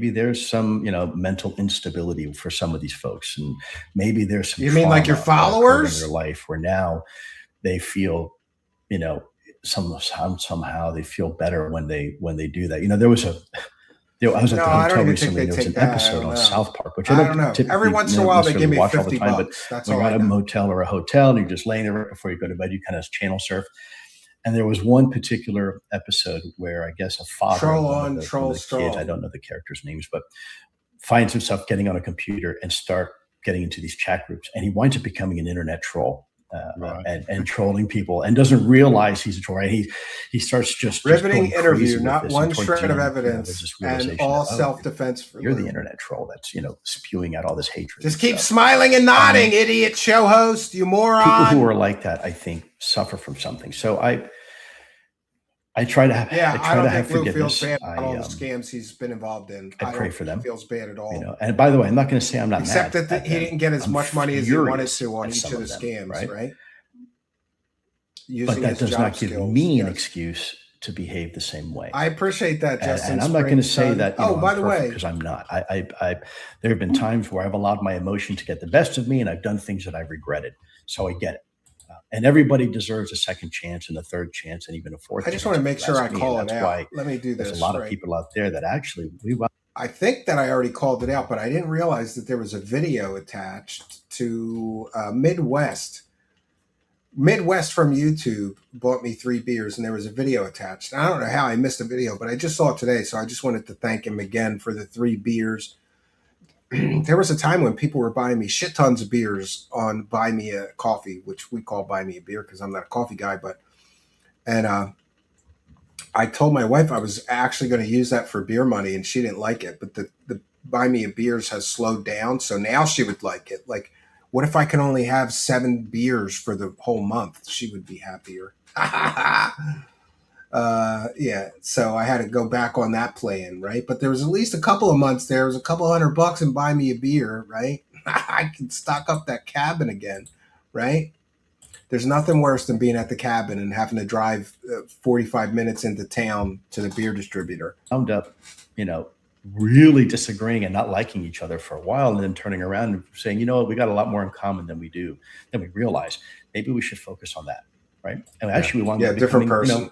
there's some mental instability for some of these folks, and maybe there's some. You mean like your followers in their life where now they feel, somehow they feel better when they do that. There was I was at the I hotel don't even recently. think There was they an take that. episode on South Park, which I don't know. typically, Every once in a while, they give me watch all $50. the time, but That's when all you're I at a know. motel or a hotel and you're just laying there right before you go to bed, you kind of channel surf. And there was one particular episode where I guess a father Troll of one on, of the troll kids, strong. I don't know the characters' names, but finds himself getting on a computer and start getting into these chat groups, and he winds up becoming an internet troll. And trolling people, and doesn't realize he's a troll. Right? He starts just riveting going interview, crazy not with this. one And shred of you know, evidence, and all self-defense. For you're the internet troll that's spewing out all this hatred. Just keep smiling and nodding, idiot show host, you moron. People who are like that, I think, suffer from something. So I try to have I think Lue forgiveness. feels bad about all the scams he's been involved in. I pray for them. He feels bad at all. And by the way, I'm not going to say I'm not except mad. that he didn't get as much money as he wanted to on each of the scams, right? But that does not give me an excuse to behave the same way. I appreciate that, Justin. And I'm not going to say that. By the way, because I'm not. There have been times where I've allowed my emotion to get the best of me, and I've done things that I've regretted. So I get it. And everybody deserves a second chance and a third chance and even a fourth. I just want to make sure I call it out. Let me do this. There's a lot of people out there that actually I think that I already called it out, but I didn't realize that there was a video attached to Midwest. Midwest from YouTube bought me 3 beers, and there was a video attached. I don't know how I missed a video, but I just saw it today, so I just wanted to thank him again for the 3 beers. There was a time when people were buying me shit tons of beers on Buy Me a Coffee, which we call Buy Me a Beer because I'm not a coffee guy. And I told my wife I was actually going to use that for beer money, and she didn't like it. But the Buy Me a Beers has slowed down, so now she would like it. Like, what if I can only have 7 beers for the whole month? She would be happier. Yeah, so I had to go back on that plan, right? But there was at least a couple of months there. It was a couple $100 and buy me a beer, right? I can stock up that cabin again, right? There's nothing worse than being at the cabin and having to drive 45 minutes into town to the beer distributor. Wound up, really disagreeing and not liking each other for a while, and then turning around and saying, we got a lot more in common than we realize. Maybe we should focus on that, right? And actually, we wound up different person.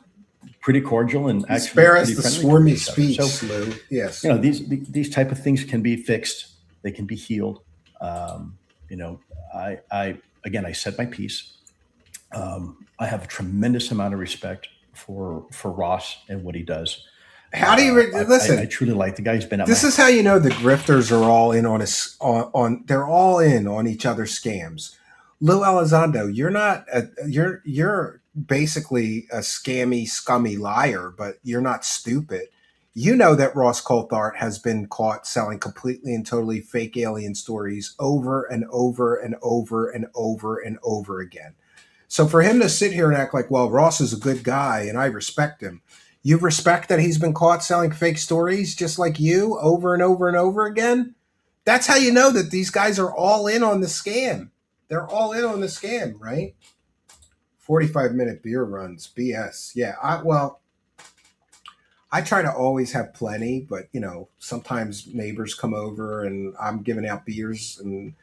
Pretty cordial and actually spare us the swarmy speech. So, Lou. Yes, these type of things can be fixed. They can be healed. I said my piece. I have a tremendous amount of respect for Ross and what he does. How do you listen? I truly like the guy. He's been. This is how you know the grifters are all in on they're all in on each other's scams. Lue Elizondo, you're not. You're basically a scammy, scummy liar, but you're not stupid. You know that Ross Coulthart has been caught selling completely and totally fake alien stories over and over and over and over and over again. So for him to sit here and act like, well, Ross is a good guy and I respect him. You respect that he's been caught selling fake stories just like you over and over and over again? That's how you know that these guys are all in on the scam. They're all in on the scam, right? 45-minute beer runs, BS. Yeah, I try to always have plenty, but, sometimes neighbors come over and I'm giving out beers and,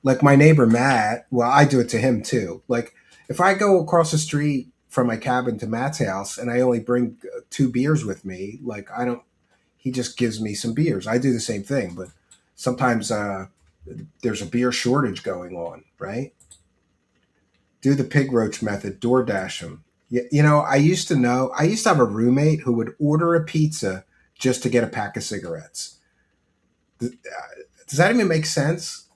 like my neighbor Matt, well, I do it to him too. Like if I go across the street from my cabin to Matt's house and I only bring 2 beers with me, he just gives me some beers. I do the same thing, but sometimes there's a beer shortage going on, right? Do the pig roach method, DoorDash them. I used to have a roommate who would order a pizza just to get a pack of cigarettes. Does that even make sense?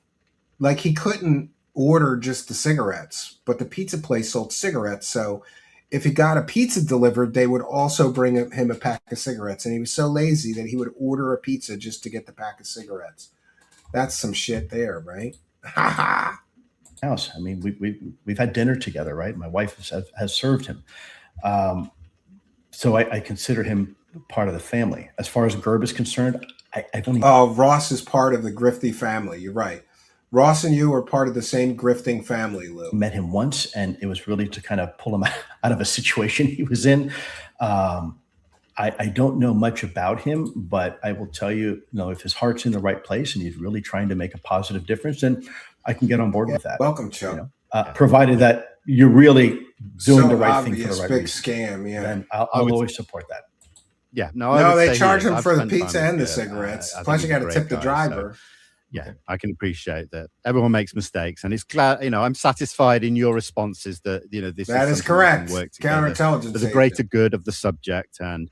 Like he couldn't order just the cigarettes, but the pizza place sold cigarettes. So if he got a pizza delivered, they would also bring him a pack of cigarettes. And he was so lazy that he would order a pizza just to get the pack of cigarettes. That's some shit there, right? Ha ha. House. I mean, we've had dinner together, right? My wife has served him, so I consider him part of the family. As far as GERB is concerned, I don't. Ross is part of the grifty family. You're right. Ross and you are part of the same grifting family, Lou. Met him once, and it was really to kind of pull him out of a situation he was in. I don't know much about him, but I will tell you, if his heart's in the right place and he's really trying to make a positive difference, then I can get on board with that. Welcome, Chuck. Provided that you're really doing the right thing for the right big reason. Scam, yeah. Then I'll always support that. Yeah, no, No, would they say charge him I've for the spent time pizza with and the Gerb. cigarettes. I think Plus, you he's a got to great tip the guy, driver. So, yeah, I can appreciate that. Everyone makes mistakes, and it's glad, I'm satisfied in your responses that, this That is is something we correct. can work together Counterintelligence for the greater good of the subject. And,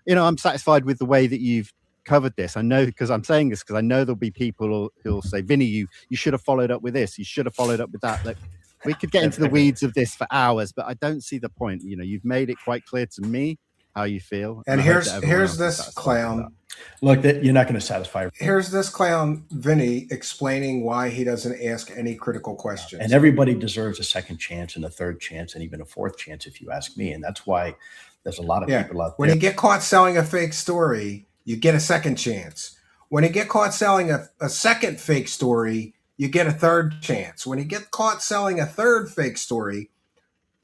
I'm satisfied with the way that you've covered this. I know, because I'm saying this because I know there'll be people who'll say, Vinny, you should have followed up with this. You should have followed up with that. Like, we could get into the weeds of this for hours, but I don't see the point. You've made it quite clear to me how you feel. And here's this clown. Look, that you're not going to satisfy. Here's this clown, Vinny, explaining why he doesn't ask any critical questions. And everybody deserves a second chance and a third chance and even a fourth chance, if you ask me. And that's why there's a lot of people out there. When you get caught selling a fake story, you get a second chance. When you get caught selling a second fake story, you get a third chance. When you get caught selling a third fake story,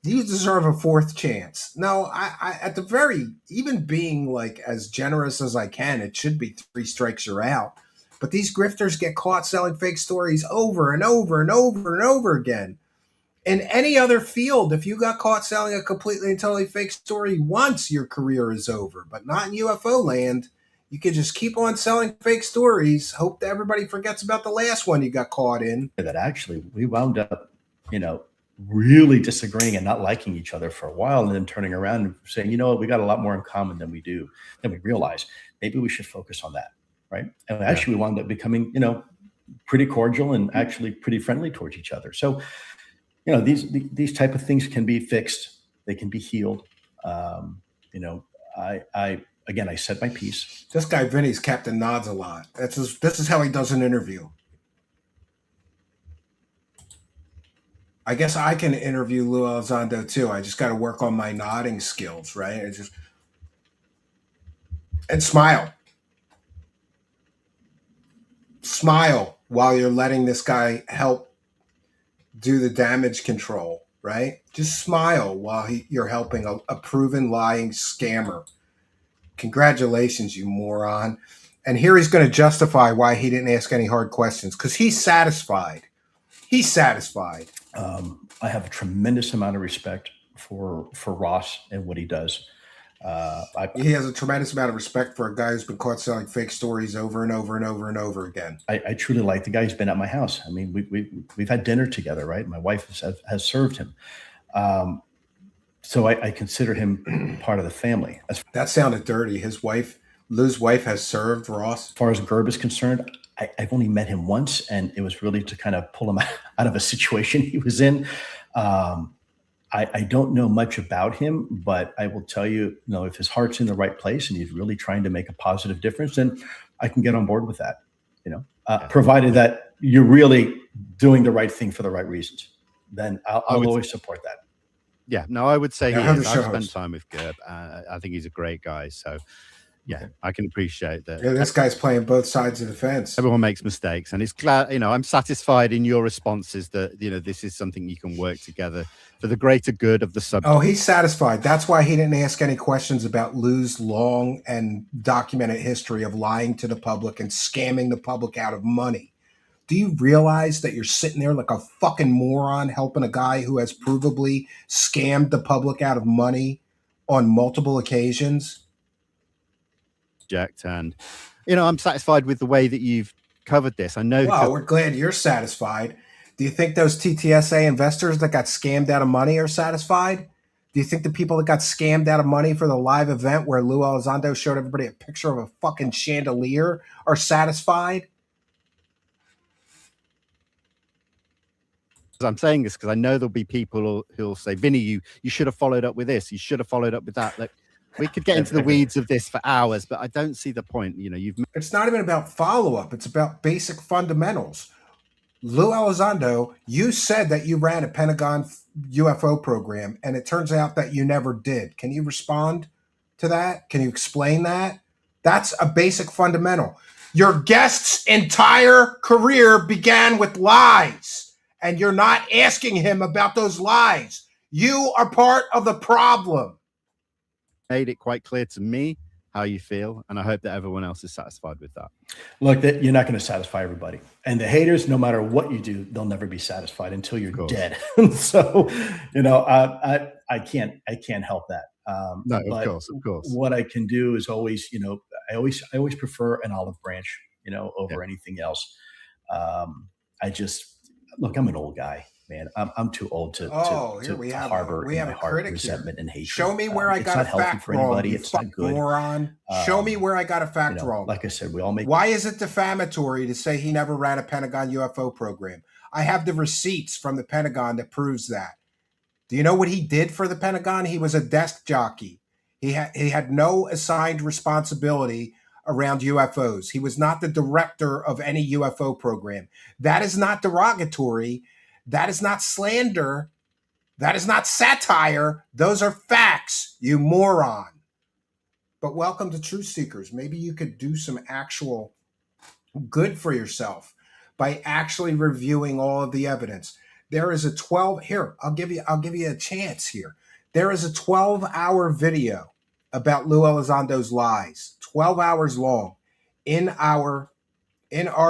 you deserve a fourth chance. No, I at the very, even being like as generous as I can, it should be 3 strikes you're out. But these grifters get caught selling fake stories over and over and over and over again. In any other field, if you got caught selling a completely and totally fake story once, your career is over. But not in UFO land. You can just keep on selling fake stories, hope that everybody forgets about the last one you got caught in. That actually we wound up, really disagreeing and not liking each other for a while, and then turning around and saying, we got a lot more in common than we realize. Maybe we should focus on that, right? And actually we wound up becoming, pretty cordial and actually pretty friendly towards each other. So, these type of things can be fixed. They can be healed. Again, I said my piece. This guy Vinny's Captain Nods a lot. This is how he does an interview. I guess I can interview Lue Elizondo too. I just got to work on my nodding skills, right? And smile. Smile while you're letting this guy help do the damage control, right? Just smile while you're helping a proven lying scammer. Congratulations, you moron. And here he's going to justify why he didn't ask any hard questions, because he's satisfied. He's satisfied. I have a tremendous amount of respect for Ross and what he does. He has a tremendous amount of respect for a guy who's been caught selling fake stories over and over and over and over again. I truly like the guy who's been at my house. I mean, we've had dinner together, right? My wife has served him. So I consider him part of the family. That sounded dirty. Lou's wife has served Ross. As far as GERB is concerned, I've only met him once, and it was really to kind of pull him out of a situation he was in. I don't know much about him, but I will tell you, if his heart's in the right place and he's really trying to make a positive difference, then I can get on board with that, provided that you're really doing the right thing for the right reasons. Then I'll always support that. Yeah, no, I would say I've spent time with GERB. I think he's a great guy. So, yeah, I can appreciate that. Yeah, this guy's playing both sides of the fence. Everyone makes mistakes, and it's glad, I'm satisfied in your responses that, this is something you can work together for the greater good of the subject. Oh, he's satisfied. That's why he didn't ask any questions about Lou's long and documented history of lying to the public and scamming the public out of money. Do you realize that you're sitting there like a fucking moron helping a guy who has provably scammed the public out of money on multiple occasions? And, I'm satisfied with the way that you've covered this. I know. Well, we're glad you're satisfied. Do you think those TTSA investors that got scammed out of money are satisfied? Do you think the people that got scammed out of money for the live event where Lue Elizondo showed everybody a picture of a fucking chandelier are satisfied? I'm saying this because I know there'll be people who'll say, Vinny, you should have followed up with this. You should have followed up with that. Like, we could get into the weeds of this for hours, but I don't see the point. It's not even about follow-up. It's about basic fundamentals. Lue Elizondo, you said that you ran a Pentagon UFO program, and it turns out that you never did. Can you respond to that? Can you explain that? That's a basic fundamental. Your guest's entire career began with lies. And you're not asking him about those lies. You are part of the problem. Made it quite clear to me how you feel, and I hope that everyone else is satisfied with that. Look, that you're not going to satisfy everybody. And the haters, no matter what you do, they'll never be satisfied until you're dead. So, I can't help that. No, of But course. what I can do is always, I always prefer an olive branch, over anything else. I just look. I'm an old guy, man. I'm too old to harbor in my heart resentment and hatred. Show me where I got a fact wrong, you fucking moron. Show me where I got a fact wrong. Like I said, we all make. Why is it defamatory to say he never ran a Pentagon UFO program? I have the receipts from the Pentagon that proves that. Do you know what he did for the Pentagon? He was a desk jockey. He had no assigned responsibility around UFOs. He was not the director of any UFO program. That is not derogatory. That is not slander. That is not satire. Those are facts, you moron. But welcome to Truth Seekers. Maybe you could do some actual good for yourself by actually reviewing all of the evidence. There is a 12 here. I'll give you a chance here. There is a 12-hour video about Lue Elizondo's lies, 12 hours long, in our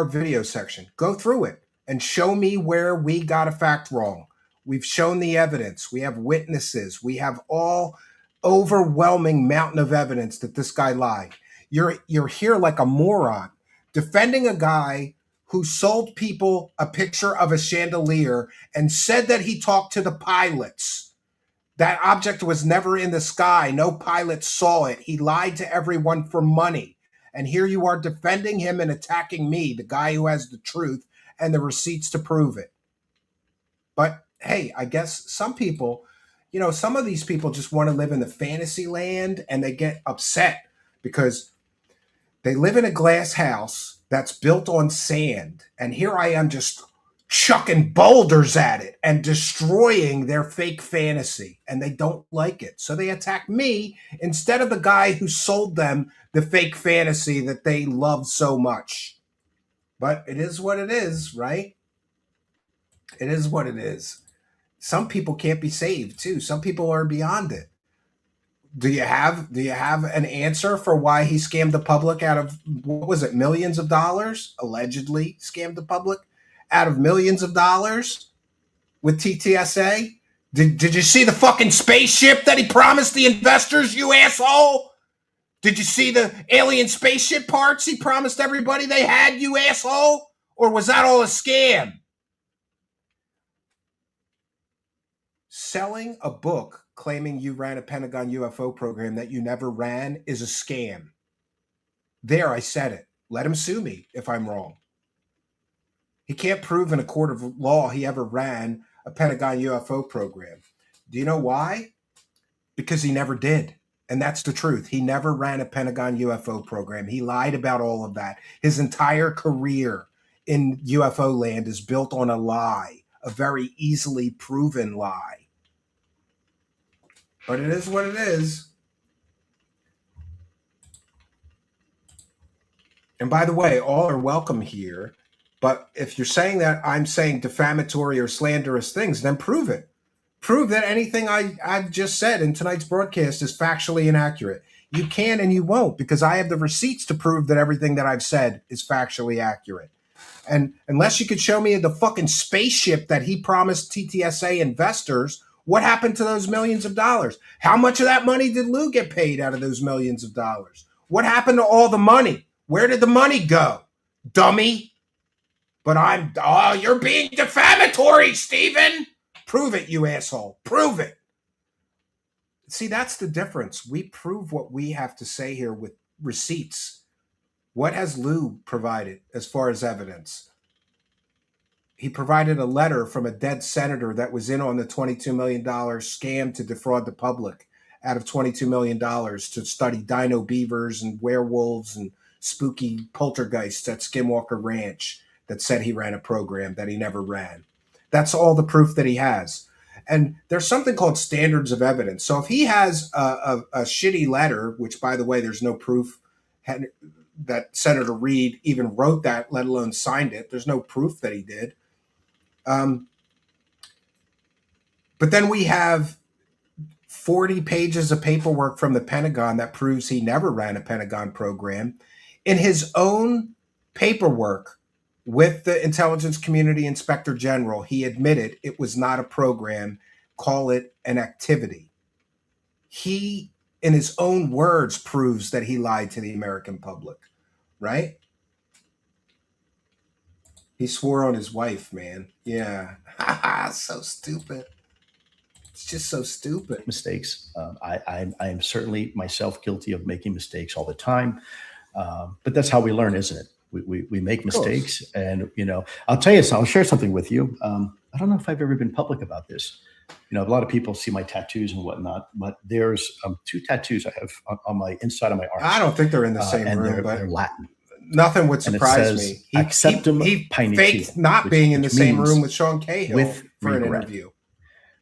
video section. Go through it and show me where we got a fact wrong. We've shown the evidence. We have witnesses. We have all overwhelming mountain of evidence that this guy lied. You're here like a moron defending a guy who sold people a picture of a chandelier and said that he talked to the pilots. That object was never in the sky. No pilot saw it. He lied to everyone for money. And here you are defending him and attacking me, the guy who has the truth and the receipts to prove it. But hey, I guess some people, some of these people just want to live in the fantasy land, and they get upset because they live in a glass house that's built on sand. And here I am just chucking boulders at it and destroying their fake fantasy. And they don't like it. So they attack me instead of the guy who sold them the fake fantasy that they love so much. But it is what it is, right? It is what it is. Some people can't be saved too. Some people are beyond it. Do you have an answer for why he scammed the public out of, what was it, millions of dollars? Allegedly scammed the public out of millions of dollars with TTSA? Did you see the fucking spaceship that he promised the investors, you asshole? Did you see the alien spaceship parts he promised everybody they had, you asshole? Or was that all a scam? Selling a book claiming you ran a Pentagon UFO program that you never ran is a scam. There, I said it. Let him sue me if I'm wrong. He can't prove in a court of law he ever ran a Pentagon UFO program. Do you know why? Because he never did. And that's the truth. He never ran a Pentagon UFO program. He lied about all of that. His entire career in UFO land is built on a lie, a very easily proven lie. But it is what it is. And by the way, all are welcome here. But if you're saying that I'm saying defamatory or slanderous things, then prove it. Prove that anything I've just said in tonight's broadcast is factually inaccurate. You can and you won't, because I have the receipts to prove that everything that I've said is factually accurate. And unless you could show me the fucking spaceship that he promised TTSA investors, what happened to those millions of dollars? How much of that money did Lue get paid out of those millions of dollars? What happened to all the money? Where did the money go, dummy? But you're being defamatory, Stephen. Prove it, you asshole. Prove it. See, that's the difference. We prove what we have to say here with receipts. What has Lue provided as far as evidence? He provided a letter from a dead senator that was in on the $22 million scam to defraud the public out of $22 million to study dino beavers and werewolves and spooky poltergeists at Skinwalker Ranch that said he ran a program that he never ran. That's all the proof that he has. And there's something called standards of evidence. So if he has a shitty letter, which, by the way, there's no proof that Senator Reid even wrote that, let alone signed it. There's no proof that he did. But then we have 40 pages of paperwork from the Pentagon that proves he never ran a Pentagon program. In his own paperwork with the Intelligence Community Inspector General, he admitted it was not a program. Call it an activity. he, in his own words, proves that he lied to the American public, right? He swore on his wife, man. Yeah. So stupid. It's just so stupid. Mistakes. I am certainly myself guilty of making mistakes all the time. But that's how we learn, isn't it? We make mistakes, and I'll tell you, I'll share something with you. I don't know if I've ever been public about this. A lot of people see my tattoos and whatnot, but there's 2 tattoos I have on my inside of my arm. I don't think they're in the same room, but they're Latin. Nothing would surprise me. He faked not being in the same room with Sean Cahill for an interview.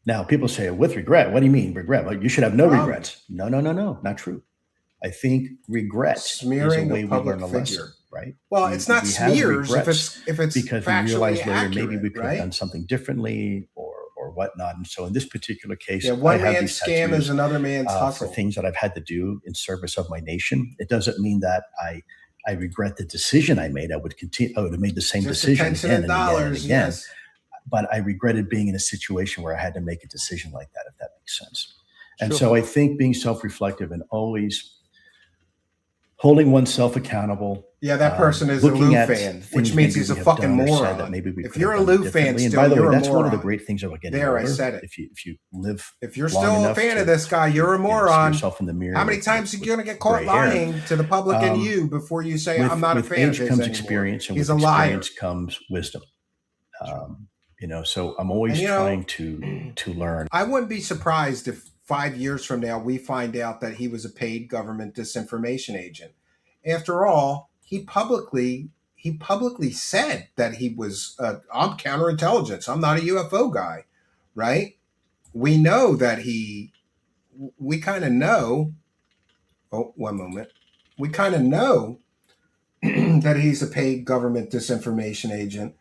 Now, people say, with regret. What do you mean, regret? Well, you should have no regrets. No, not true. I think regret smearing is a way a we public learn a figure. lesson, right? Well, it's not smears if it's because we factually realize later accurate, maybe we could right? have done something differently or whatnot. And so in this particular case, one I have man's these scam tattoos, is another man's hustle. for things that I've had to do in service of my nation. It doesn't mean that I regret the decision I made. I would continue. I would have made the same decision again and again and again. Yes. But I regretted being in a situation where I had to make a decision like that, if that makes sense. And so I think being self-reflective and always holding oneself accountable. Yeah, that person is a Lue fan, which means he's a fucking moron. If you're a Lue fan still, by the way, you're a that's moron. one of the great things about getting older. I said it. If you're still a fan of this guy, you're a moron. See yourself in the mirror. How many times are you going to get caught lying to the public and you before you say, I'm not a fan of his anymore? Experience, and he's with a liar. Experience comes wisdom. So I'm always trying to learn. I wouldn't be surprised if 5 years from now we find out that he was a paid government disinformation agent. After all, he publicly said that he was I'm counterintelligence. I'm not a UFO guy, right? We know that we kind of know. Oh, one moment. We kind of know that he's a paid government disinformation agent,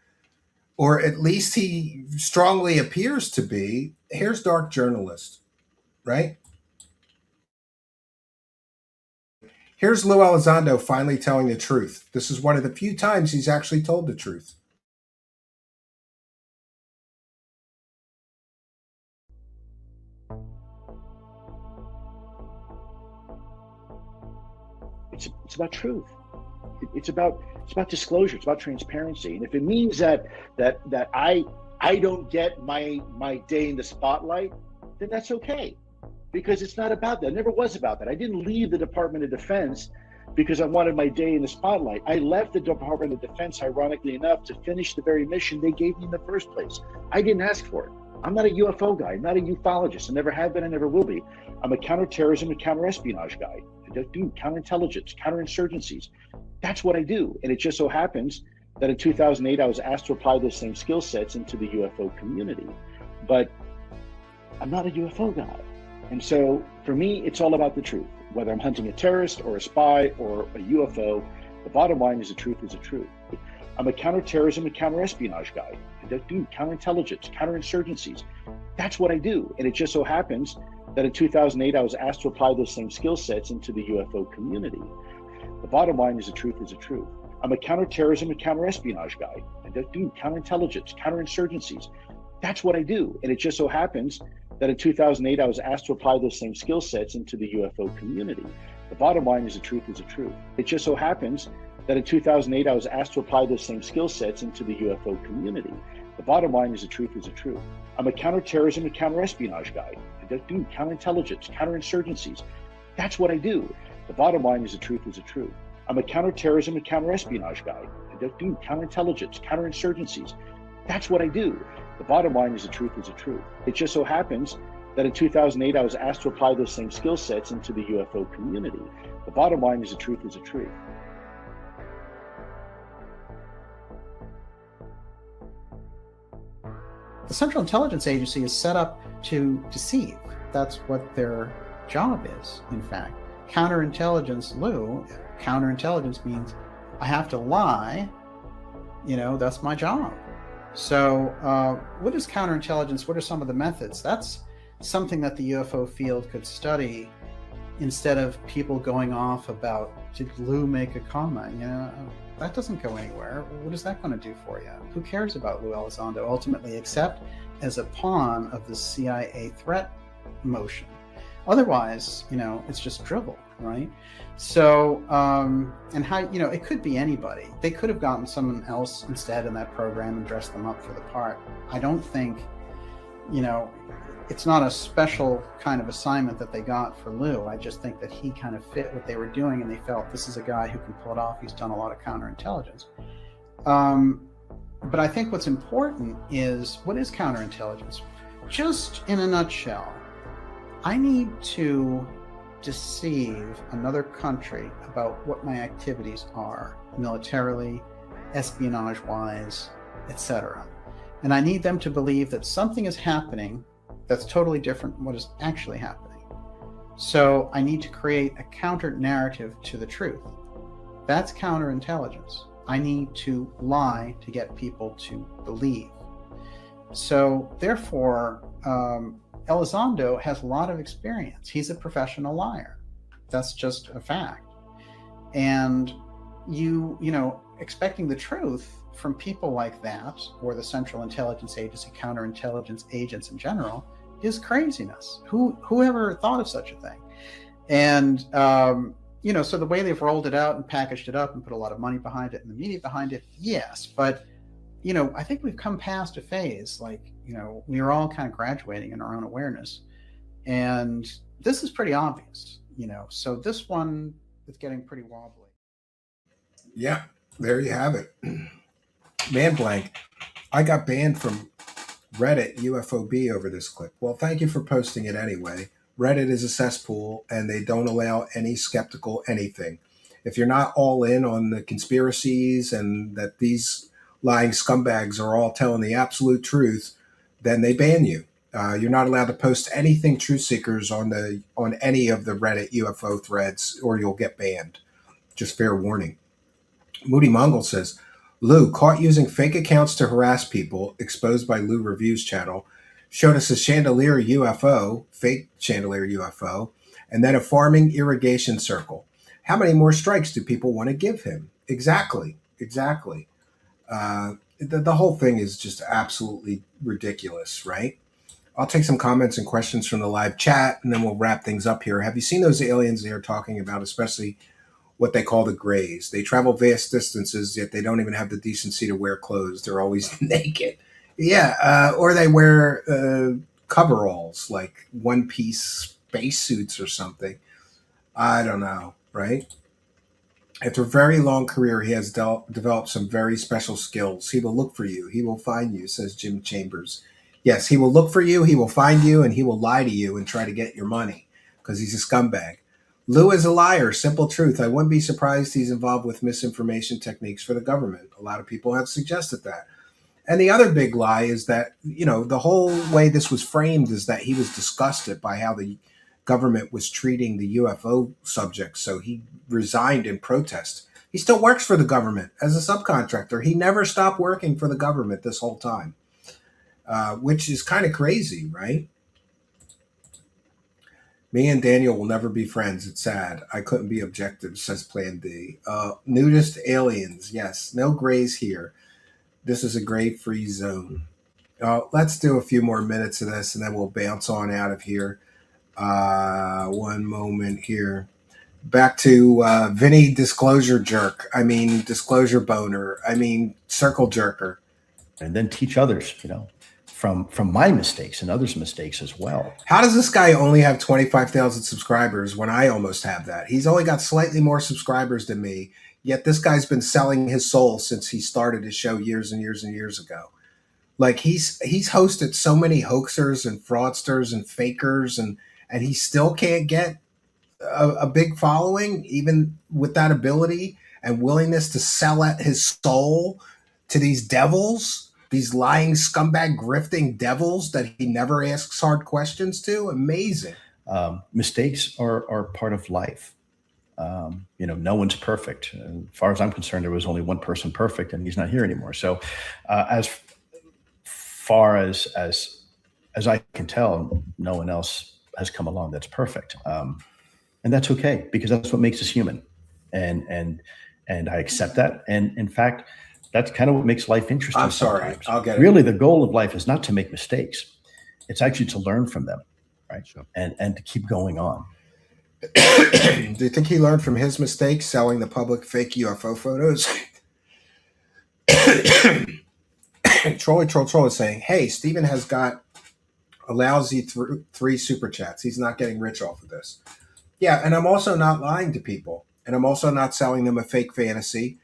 or at least he strongly appears to be. Here's Dark Journalist, right? Here's Lue Elizondo finally telling the truth. This is one of the few times he's actually told the truth. It's about truth. It's about disclosure. It's about transparency. And if it means that I don't get my day in the spotlight, then that's okay. Because it's not about that. It never was about that. I didn't leave the Department of Defense because I wanted my day in the spotlight. I left the Department of Defense, ironically enough, to finish the very mission they gave me in the first place. I didn't ask for it. I'm not a UFO guy. I'm not a ufologist. I never have been. I never will be. I'm a counterterrorism and counterespionage guy. I do counterintelligence, counterinsurgencies. That's what I do. And it just so happens that in 2008, I was asked to apply those same skill sets into the UFO community. But I'm not a UFO guy. And so for me, it's all about the truth. Whether I'm hunting a terrorist or a spy or a UFO, the bottom line is the truth is the truth. I'm a counterterrorism and counterespionage guy. I do counterintelligence, counterinsurgencies. That's what I do. And it just so happens that in 2008, I was asked to apply those same skill sets into the UFO community. The bottom line is the truth is the truth. I'm a counterterrorism and counterespionage guy. I do counterintelligence, counterinsurgencies. That's what I do. And it just so happens that in 2008, I was asked to apply those same skill sets into the UFO community. The bottom line is the truth is the truth. It just so happens that in 2008, I was asked to apply those same skill sets into the UFO community. The bottom line is the truth is the truth. I'm a counterterrorism and counterespionage guy. I do counterintelligence, counterinsurgencies. That's what I do. The bottom line is the truth is the truth. I'm a counterterrorism and counterespionage guy. I do counterintelligence, counterinsurgencies. That's what I do. The bottom line is the truth is the truth. It just so happens that in 2008, I was asked to apply those same skill sets into the UFO community. The bottom line is the truth is the truth. The Central Intelligence Agency is set up to deceive. That's what their job is, in fact. Counterintelligence, Lue, counterintelligence means I have to lie. That's my job. So what is counterintelligence? What are some of the methods? That's something that the UFO field could study instead of people going off about, did Lue make a comment? That doesn't go anywhere. What is that going to do for you? Who cares about Lue Elizondo ultimately, except as a pawn of the CIA threat motion? Otherwise, it's just drivel, right? So, and how, it could be anybody. They could have gotten someone else instead in that program and dressed them up for the part. I don't think, it's not a special kind of assignment that they got for Lue. I just think that he kind of fit what they were doing, and they felt this is a guy who can pull it off. He's done a lot of counterintelligence. But I think what's important is, what is counterintelligence? Just in a nutshell, I need to deceive another country about what my activities are, militarily, espionage-wise, etc. And I need them to believe that something is happening that's totally different from what is actually happening. So I need to create a counter-narrative to the truth. That's counterintelligence. I need to lie to get people to believe. So therefore, Elizondo has a lot of experience. He's a professional liar. That's just a fact. And expecting the truth from people like that, or the Central Intelligence Agency, counterintelligence agents in general, is craziness. Whoever thought of such a thing? And so the way they've rolled it out and packaged it up and put a lot of money behind it and the media behind it, yes. But I think we've come past a phase, we are all kind of graduating in our own awareness. And this is pretty obvious, so this one is getting pretty wobbly. Yeah, there you have it. Man blank. I got banned from Reddit UFOB over this clip. Well, thank you for posting it anyway. Reddit is a cesspool, and they don't allow any skeptical anything. If you're not all in on the conspiracies and that these lying scumbags are all telling the absolute truth, then they ban you. You're not allowed to post anything truth seekers on any of the Reddit UFO threads, or you'll get banned. Just fair warning. Moody Mongol says, Lue, caught using fake accounts to harass people, exposed by Lue Reviews channel, showed us a chandelier UFO, fake chandelier UFO, and then a farming irrigation circle. How many more strikes do people want to give him? Exactly. The whole thing is just absolutely ridiculous, right? I'll take some comments and questions from the live chat, and then we'll wrap things up here. Have you seen those aliens they are talking about, especially what they call the Greys? They travel vast distances, yet they don't even have the decency to wear clothes. They're always naked. Yeah, or they wear coveralls, like one-piece spacesuits or something. I don't know, right? After a very long career, he has developed some very special skills. He will look for you. He will find you, says Jim Chambers. Yes, he will look for you, he will find you, and he will lie to you and try to get your money because he's a scumbag. Lue is a liar, simple truth. I wouldn't be surprised he's involved with misinformation techniques for the government. A lot of people have suggested that. And the other big lie is that, the whole way this was framed is that he was disgusted by how the government was treating the UFO subjects, so he resigned in protest. He still works for the government as a subcontractor. He never stopped working for the government this whole time, which is kind of crazy, right? Me and Daniel will never be friends. It's sad. I couldn't be objective, says Plan D. Nudist aliens. Yes, no grays here. This is a gray-free zone. Let's do a few more minutes of this, and then we'll bounce on out of here. One moment here. Back to Vinny Disclosure Jerk. Disclosure Boner. Circle Jerker. And then teach others, from my mistakes and others' mistakes as well. How does this guy only have 25,000 subscribers when I almost have that? He's only got slightly more subscribers than me, yet this guy's been selling his soul since he started his show years and years and years ago. Like, he's hosted so many hoaxers and fraudsters and fakers, and he still can't get a big following, even with that ability and willingness to sell his soul to these devils, these lying scumbag grifting devils that he never asks hard questions to. Amazing. Mistakes are part of life. No one's perfect. As far as I'm concerned, there was only one person perfect, and he's not here anymore. So as far as I can tell, no one else has come along that's perfect. And that's okay, because that's what makes us human. And I accept that. And in fact, that's kind of what makes life interesting. I'm sorry. Sometimes. I'll get it. Really, the goal of life is not to make mistakes. It's actually to learn from them, right? Sure. And to keep going on. Do you think he learned from his mistakes selling the public fake UFO photos? Troll is saying, hey, Steven has got a lousy 3 super chats. He's not getting rich off of this. Yeah, and I'm also not lying to people. And I'm also not selling them a fake fantasy.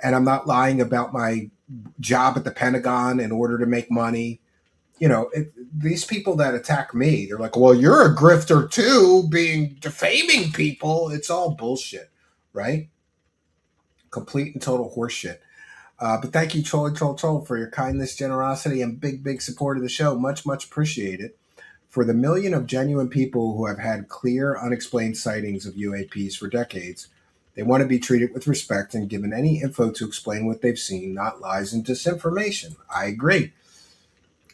And I'm not lying about my job at the Pentagon in order to make money. You know, these people that attack me, they're like, well, you're a grifter too, defaming people. It's all bullshit, right? Complete and total horseshit. But thank you, Troll, for your kindness, generosity, and big support of the show. Much appreciated. For the million of genuine people who have had clear, unexplained sightings of UAPs for decades, they want to be treated with respect and given any info to explain what they've seen, not lies and disinformation. I agree.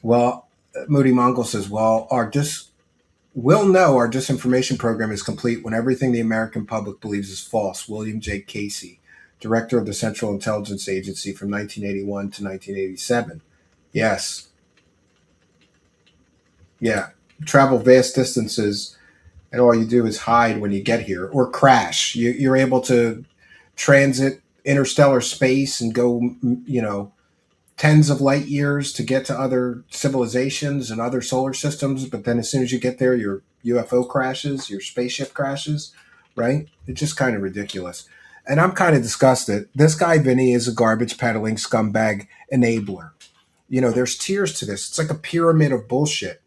Well, Moody Mongol says, well, we'll know our disinformation program is complete when everything the American public believes is false. William J. Casey, director of the Central Intelligence Agency from 1981 to 1987. Yes. Yeah. Travel vast distances, and all you do is hide when you get here or crash. You're able to transit interstellar space and go, tens of light years to get to other civilizations and other solar systems. But then as soon as you get there, your UFO crashes, your spaceship crashes, right? It's just kind of ridiculous. And I'm kind of disgusted. This guy, Vinny, is a garbage peddling scumbag enabler. There's tiers to this. It's like a pyramid of bullshit.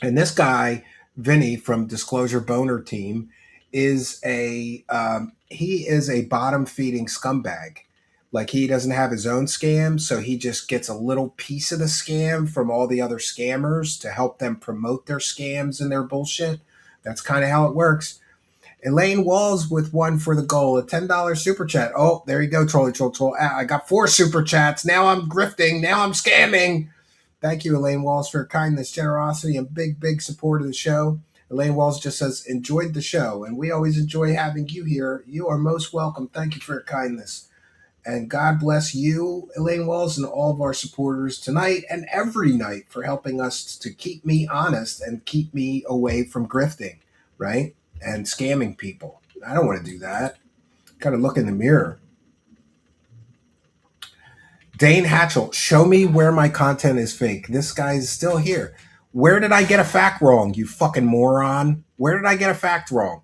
And this guy, Vinny from Disclosure Boner Team, is a bottom feeding scumbag. Like, he doesn't have his own scam, so he just gets a little piece of the scam from all the other scammers to help them promote their scams and their bullshit. That's kind of how it works. Elaine Walls with one for the goal, a $10 super chat. Oh, there you go, Troll. I got 4 super chats. Now I'm grifting. Now I'm scamming. Thank you, Elaine Walls, for your kindness, generosity, and big support of the show. Elaine Walls just says, enjoyed the show, and we always enjoy having you here. You are most welcome. Thank you for your kindness. And God bless you, Elaine Walls, and all of our supporters tonight and every night for helping us to keep me honest and keep me away from grifting, right? And scamming people. I don't want to do that. Got to look in the mirror. Dane Hatchell, show me where my content is fake. This guy is still here. Where did I get a fact wrong, you fucking moron? Where did I get a fact wrong?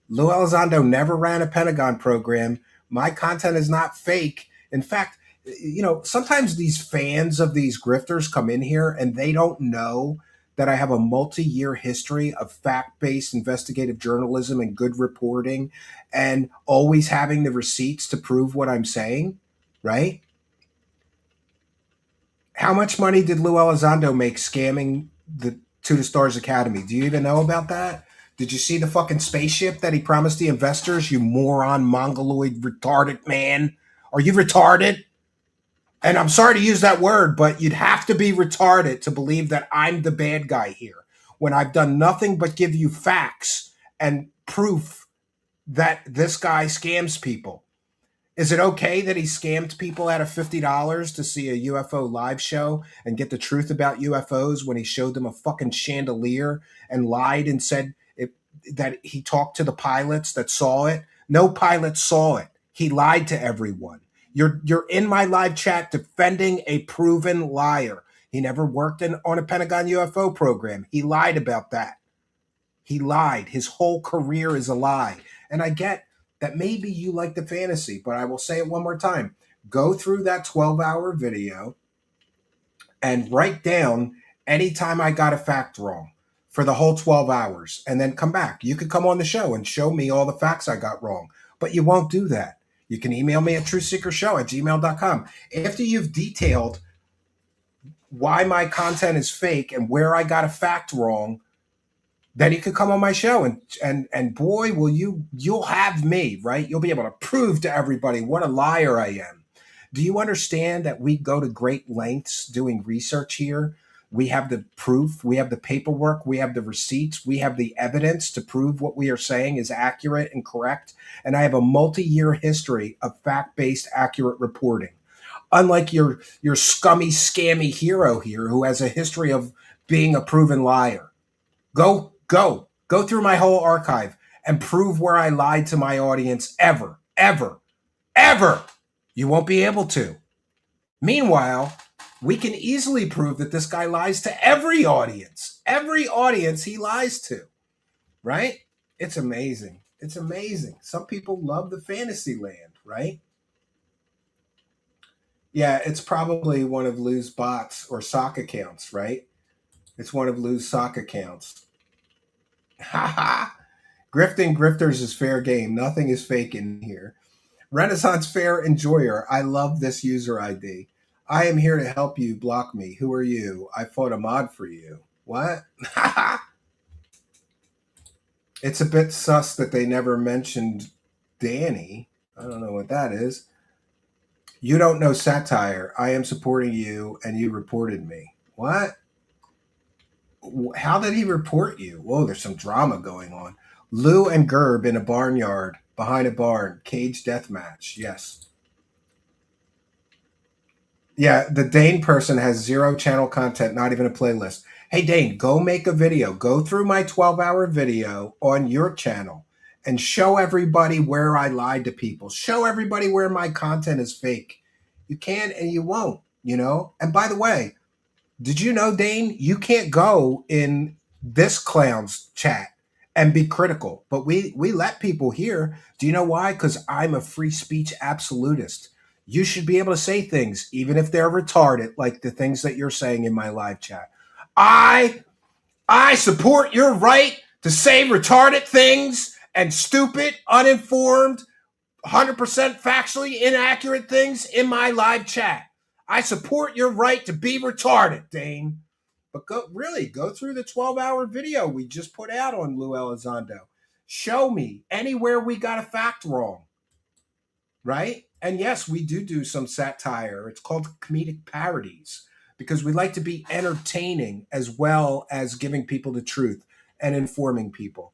Lue Elizondo never ran a Pentagon program. My content is not fake. In fact, sometimes these fans of these grifters come in here and they don't know that I have a multi-year history of fact-based investigative journalism and good reporting and always having the receipts to prove what I'm saying, right? How much money did Lue Elizondo make scamming the To the Stars Academy? Do you even know about that? Did you see the fucking spaceship that he promised the investors, you moron, mongoloid, retarded man? Are you retarded? And I'm sorry to use that word, but you'd have to be retarded to believe that I'm the bad guy here when I've done nothing but give you facts and proof that this guy scams people. Is it okay that he scammed people out of $50 to see a UFO live show and get the truth about UFOs when he showed them a fucking chandelier and lied and said that he talked to the pilots that saw it? No pilots saw it. He lied to everyone. You're in my live chat defending a proven liar. He never worked on a Pentagon UFO program. He lied about that. He lied. His whole career is a lie. And I get that maybe you like the fantasy, but I will say it one more time. Go through that 12-hour video and write down anytime I got a fact wrong for the whole 12 hours and then come back. You could come on the show and show me all the facts I got wrong, but you won't do that. You can email me at truthseekershow@gmail.com. After you've detailed why my content is fake and where I got a fact wrong, then you can come on my show and boy, will you'll have me, right? You'll be able to prove to everybody what a liar I am. Do you understand that we go to great lengths doing research here? We have the proof, we have the paperwork, we have the receipts, we have the evidence to prove what we are saying is accurate and correct. And I have a multi-year history of fact-based, accurate reporting. Unlike your scummy, scammy hero here who has a history of being a proven liar. Go through my whole archive and prove where I lied to my audience ever. You won't be able to. Meanwhile, we can easily prove that this guy lies to every audience he lies to, right? It's amazing. It's amazing. Some people love the fantasy land, right? Yeah, it's probably one of Lue's bots or sock accounts, right? It's one of Lue's sock accounts. Haha. Grifting grifters is fair game. Nothing is fake in here. Renaissance Fair Enjoyer. I love this user ID. I am here to help you. Block me. Who are you? I fought a mod for you. What? It's a bit sus that they never mentioned Danny. I don't know what that is. You don't know satire. I am supporting you and you reported me. What? How did he report you? Whoa, there's some drama going on. Lue and Gerb in a barnyard, behind a barn, cage death match. Yes. Yeah, the Dane person has 0 channel content, not even a playlist. Hey, Dane, go make a video. Go through my 12-hour video on your channel and show everybody where I lied to people. Show everybody where my content is fake. You can and you won't, you know? And by the way, did you know, Dane, you can't go in this clown's chat and be critical, but we let people hear. Do you know why? Because I'm a free speech absolutist. You should be able to say things, even if they're retarded, like the things that you're saying in my live chat. I support your right to say retarded things and stupid, uninformed, 100% factually inaccurate things in my live chat. I support your right to be retarded, Dane. But go through the 12-hour video we just put out on Lue Elizondo. Show me anywhere we got a fact wrong, right? And yes, we do some satire. It's called comedic parodies because we like to be entertaining as well as giving people the truth and informing people.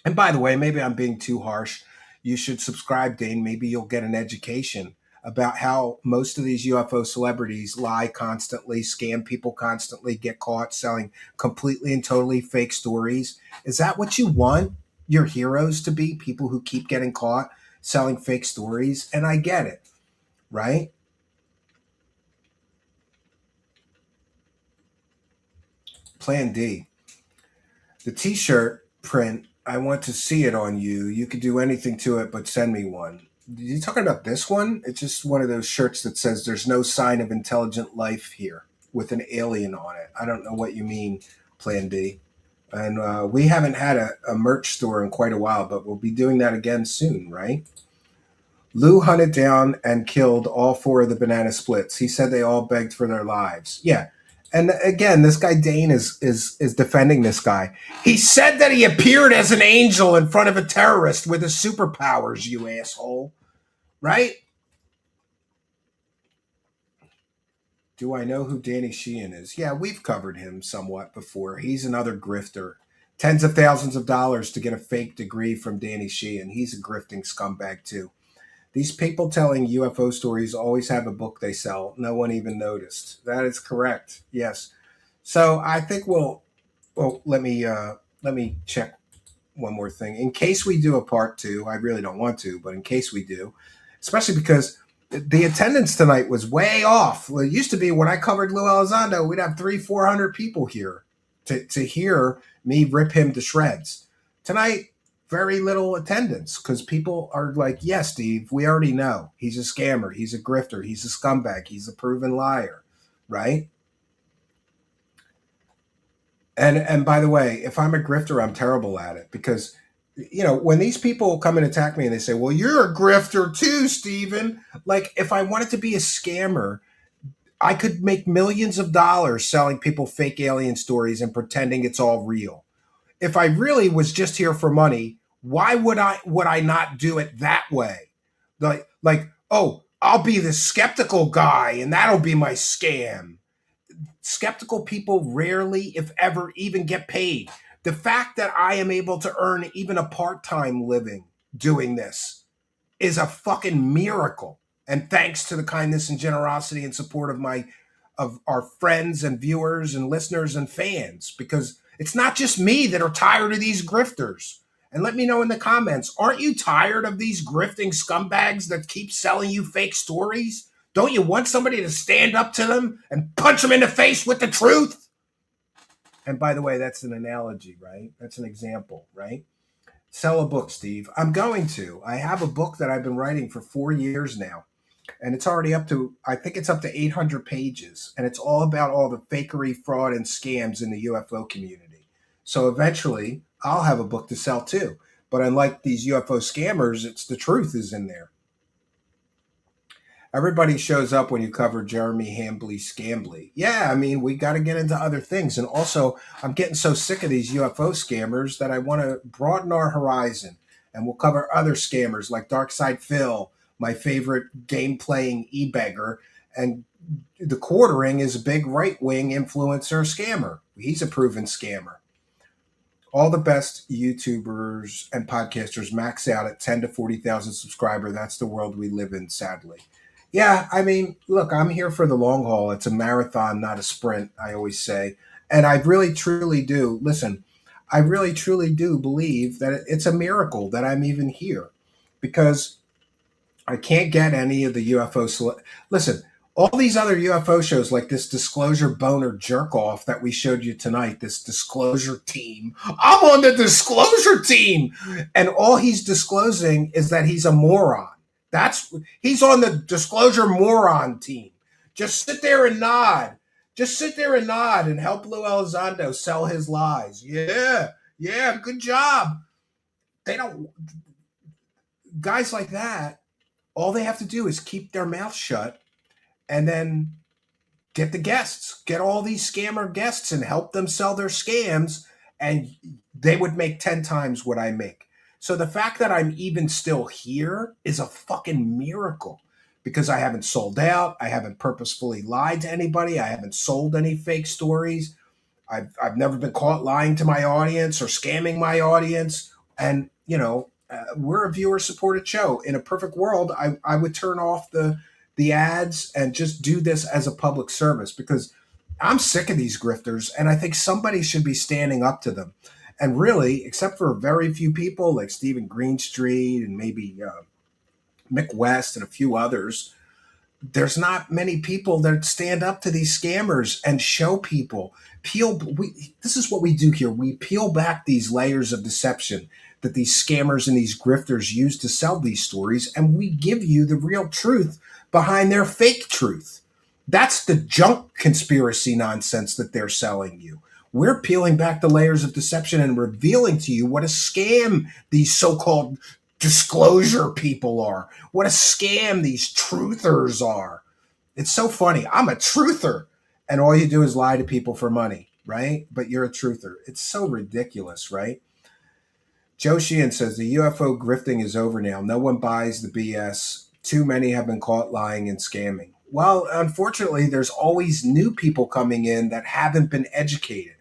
And by the way, maybe I'm being too harsh. You should subscribe, Dane. Maybe you'll get an education about how most of these UFO celebrities lie constantly, scam people constantly, get caught selling completely and totally fake stories. Is that what you want your heroes to be? People who keep getting caught selling fake stories? And I get it, right? Plan D. The t-shirt print, I want to see it on you. You could do anything to it, but send me one. Are you talking about this one? It's just one of those shirts that says there's no sign of intelligent life here with an alien on it. I don't know what you mean, Plan D. And we haven't had a merch store in quite a while, but we'll be doing that again soon, right? Lue hunted down and killed all 4 of the banana splits. He said they all begged for their lives. Yeah. And again, this guy Dane is defending this guy. He said that he appeared as an angel in front of a terrorist with his superpowers, you asshole. Right? Do I know who Danny Sheehan is? Yeah, we've covered him somewhat before. He's another grifter. Tens of thousands of dollars to get a fake degree from Danny Sheehan. He's a grifting scumbag too. These people telling UFO stories always have a book they sell. No one even noticed. That is correct. Yes. So I think let me check one more thing. In case we do a part 2, I really don't want to, but in case we do, especially because the attendance tonight was way off. Well, it used to be when I covered Lue Elizondo, we'd have 300-400 people here to hear me rip him to shreds. Tonight, very little attendance because people are like, yeah, Steve, we already know. He's a scammer. He's a grifter. He's a scumbag. He's a proven liar, right? And by the way, if I'm a grifter, I'm terrible at it because, you know, when these people come and attack me and they say, well, you're a grifter too, Steven. Like, if I wanted to be a scammer, I could make millions of dollars selling people fake alien stories and pretending it's all real. If I really was just here for money, why would I not do it that way? Like, oh, I'll be the skeptical guy and that'll be my scam. Skeptical people rarely, if ever, even get paid. The fact that I am able to earn even a part-time living doing this is a fucking miracle. And thanks to the kindness and generosity and support of my of our friends and viewers and listeners and fans, because it's not just me that are tired of these grifters. And let me know in the comments, aren't you tired of these grifting scumbags that keep selling you fake stories? Don't you want somebody to stand up to them and punch them in the face with the truth? And by the way, that's an analogy, right? That's an example, right? Sell a book, Steve. I'm going to. I have a book that I've been writing for 4 years now. And it's already up to, I think it's up to 800 pages. And it's all about all the fakery, fraud, and scams in the UFO community. So eventually, I'll have a book to sell too. But unlike these UFO scammers, it's the truth is in there. Everybody shows up when you cover Jeremy Hambly Scambly. Yeah, I mean, we got to get into other things. And also, I'm getting so sick of these UFO scammers that I want to broaden our horizon. And we'll cover other scammers like Darkside Phil, my favorite game-playing e-beggar. And the Quartering is a big right-wing influencer scammer. He's a proven scammer. All the best YouTubers and podcasters max out at 10 to 40,000 subscribers. That's the world we live in, sadly. Yeah, I mean, look, I'm here for the long haul. It's a marathon, not a sprint, I always say. And I really, truly do. Listen, I really, truly do believe that it's a miracle that I'm even here, because I can't get any of the UFO. Listen, all these other UFO shows like this Disclosure Boner Jerk-Off that we showed you tonight, this Disclosure team. I'm on the Disclosure team. And all he's disclosing is that he's a moron. He's on the Disclosure moron team. Just sit there and nod. Just sit there and nod and help Lue Elizondo sell his lies. Yeah, good job. Guys like that, all they have to do is keep their mouth shut and then get the guests, get all these scammer guests and help them sell their scams, and they would make 10 times what I make. So the fact that I'm even still here is a fucking miracle, because I haven't sold out. I haven't purposefully lied to anybody. I haven't sold any fake stories. I've never been caught lying to my audience or scamming my audience. And, you know, we're a viewer-supported show. In a perfect world, I would turn off the ads and just do this as a public service, because I'm sick of these grifters, and I think somebody should be standing up to them. And really, except for very few people like Stephen Greenstreet and maybe Mick West and a few others, there's not many people that stand up to these scammers and show people. This is what we do here. We peel back these layers of deception that these scammers and these grifters use to sell these stories, and we give you the real truth behind their fake truth. That's the junk conspiracy nonsense that they're selling you. We're peeling back the layers of deception and revealing to you what a scam these so-called disclosure people are, what a scam these truthers are. It's so funny. I'm a truther, and all you do is lie to people for money, right? But you're a truther. It's so ridiculous, right? Joe Sheehan says the UFO grifting is over now. No one buys the BS. Too many have been caught lying and scamming. Well, unfortunately, there's always new people coming in that haven't been educated.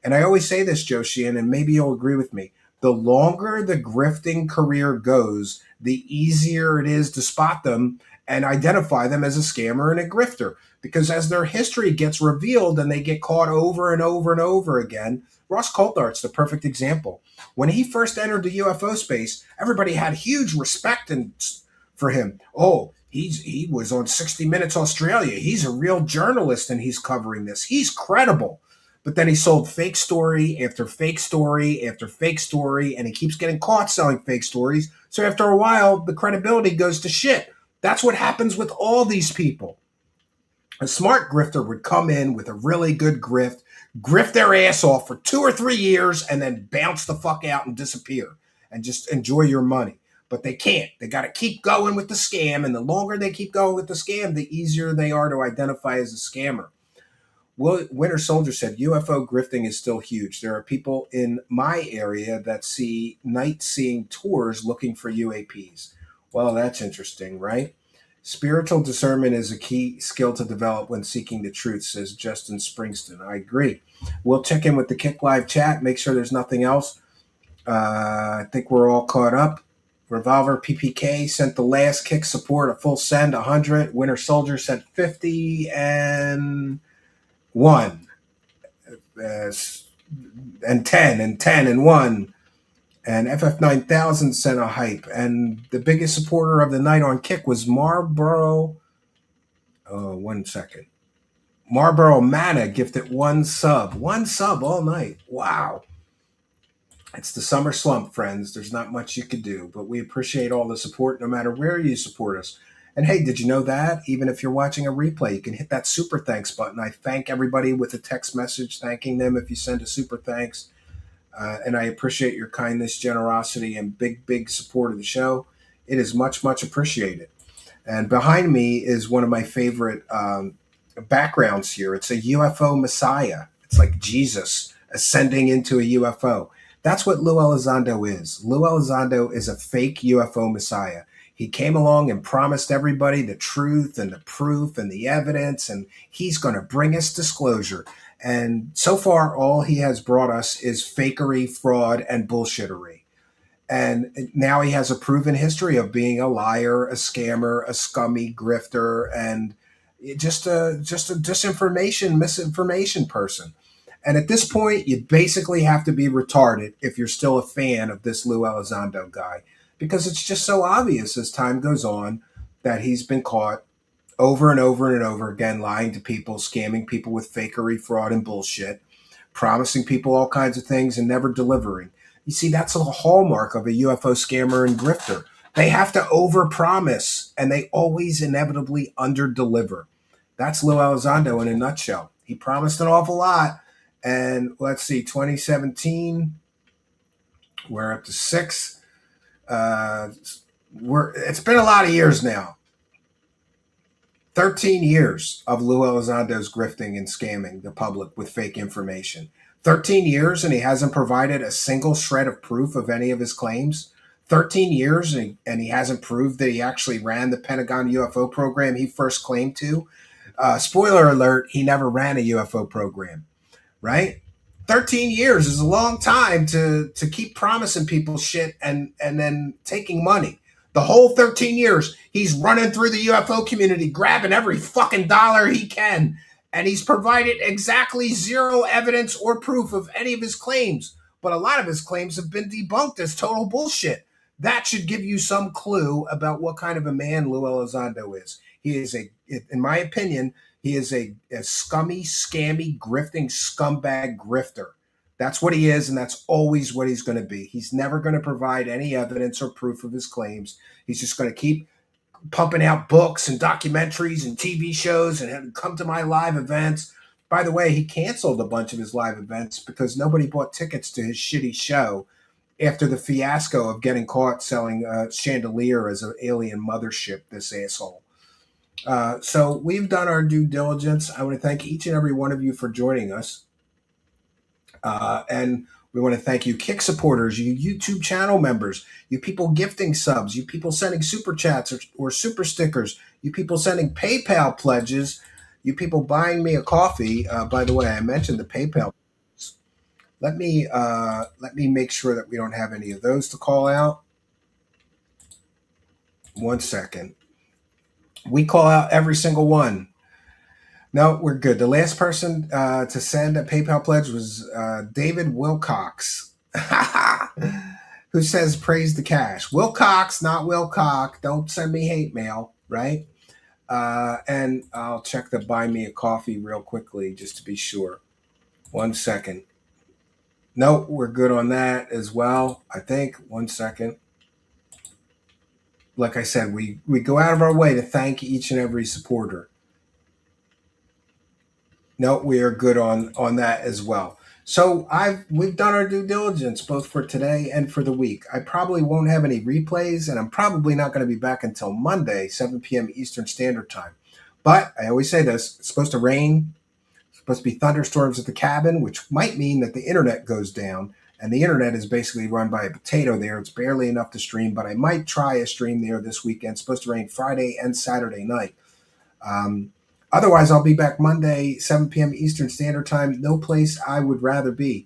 And I always say this, Joe Sheehan, and maybe you'll agree with me. The longer the grifting career goes, the easier it is to spot them and identify them as a scammer and a grifter. Because as their history gets revealed and they get caught over and over and over again, Ross Coulthart's the perfect example. When he first entered the UFO space, everybody had huge respect for him. Oh, he was on 60 Minutes Australia. He's a real journalist and he's covering this. He's credible. But then he sold fake story after fake story after fake story, and he keeps getting caught selling fake stories. So after a while, the credibility goes to shit. That's what happens with all these people. A smart grifter would come in with a really good grift their ass off for 2 or 3 years, and then bounce the fuck out and disappear and just enjoy your money. But they can't. They got to keep going with the scam, and the longer they keep going with the scam, the easier they are to identify as a scammer. Winter Soldier said, UFO grifting is still huge. There are people in my area that see night-seeing tours looking for UAPs. Well, that's interesting, right? Spiritual discernment is a key skill to develop when seeking the truth, says Justin Springston. I agree. We'll check in with the Kick Live chat, make sure there's nothing else. I think we're all caught up. Revolver PPK sent the last kick support a full send 100. Winter Soldier sent 50 and 1. And 10 and 10 and 1. And FF9000 sent a hype. And the biggest supporter of the night on Kick was Marlboro. 1 second. Marlboro Mana gifted 1 sub. 1 sub all night. Wow. It's the summer slump, friends. There's not much you could do, but we appreciate all the support no matter where you support us. And hey, did you know that? Even if you're watching a replay, you can hit that super thanks button. I thank everybody with a text message thanking them if you send a super thanks. And I appreciate your kindness, generosity, and big support of the show. It is much, much appreciated. And behind me is one of my favorite backgrounds here. It's a UFO Messiah. It's like Jesus ascending into a UFO. That's what Lue Elizondo is. Lue Elizondo is a fake UFO Messiah. He came along and promised everybody the truth and the proof and the evidence, and he's going to bring us disclosure. And so far, all he has brought us is fakery, fraud, and bullshittery. And now he has a proven history of being a liar, a scammer, a scummy grifter, and just a misinformation person. And at this point, you basically have to be retarded if you're still a fan of this Lue Elizondo guy, because it's just so obvious as time goes on that he's been caught over and over and over again, lying to people, scamming people with fakery, fraud, and bullshit, promising people all kinds of things and never delivering. You see, that's a hallmark of a UFO scammer and grifter. They have to overpromise, and they always inevitably underdeliver. That's Lue Elizondo in a nutshell. He promised an awful lot. And let's see, 2017, we're up to 6. It's been a lot of years now. 13 years of Lue Elizondo's grifting and scamming the public with fake information. 13 years, and he hasn't provided a single shred of proof of any of his claims. 13 years, and he hasn't proved that he actually ran the Pentagon UFO program he first claimed to. Spoiler alert, he never ran a UFO program. Right? 13 years is a long time to keep promising people shit and then taking money. The whole 13 years, he's running through the UFO community, grabbing every fucking dollar he can. And he's provided exactly zero evidence or proof of any of his claims. But a lot of his claims have been debunked as total bullshit. That should give you some clue about what kind of a man Lue Elizondo is. He is in my opinion, he is a scummy, scammy, grifting scumbag grifter. That's what he is, and that's always what he's going to be. He's never going to provide any evidence or proof of his claims. He's just going to keep pumping out books and documentaries and TV shows and come to my live events. By the way, he canceled a bunch of his live events because nobody bought tickets to his shitty show after the fiasco of getting caught selling a chandelier as an alien mothership, this asshole. So we've done our due diligence. I want to thank each and every one of you for joining us. And we want to thank you Kick supporters, you YouTube channel members, you people gifting subs, you people sending super chats or super stickers, you people sending PayPal pledges, you people buying me a coffee. By the way, I mentioned the PayPal. Let me make sure that we don't have any of those to call out. 1 second. We call out every single one. No, we're good. The last person to send a PayPal pledge was David Wilcox, who says, praise the cash. Wilcox, not Wilcock. Don't send me hate mail, right? And I'll check the buy me a coffee real quickly just to be sure. 1 second. No, we're good on that as well, I think. 1 second. Like I said, we go out of our way to thank each and every supporter. No, we are good on that as well. So we've done our due diligence both for today and for the week. I probably won't have any replays, and I'm probably not going to be back until Monday, 7 p.m. Eastern Standard Time. But I always say this, it's supposed to rain, it's supposed to be thunderstorms at the cabin, which might mean that the internet goes down. And the internet is basically run by a potato there. It's barely enough to stream, but I might try a stream there this weekend. It's supposed to rain Friday and Saturday night. Otherwise, I'll be back Monday, 7 p.m. Eastern Standard Time. No place I would rather be.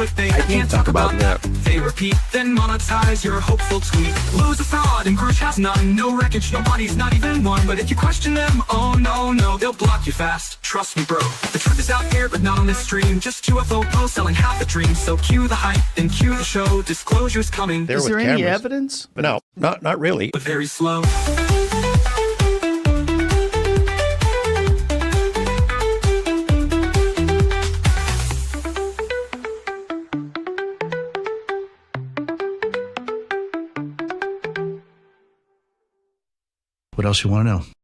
clickbait. I can't talk about that. They repeat, then monetize your hopeful tweet. Lue's a fraud and Grush has none. No wreckage, nobody's not even one. But if you question them, oh no, they'll block you fast. Trust me, bro. The truth is out here, but not on this stream. Just UFO posts selling half the dream. So cue the hype and cue the show. Disclosure's coming. Is there any evidence? No, not really. But very slow. What else you want to know?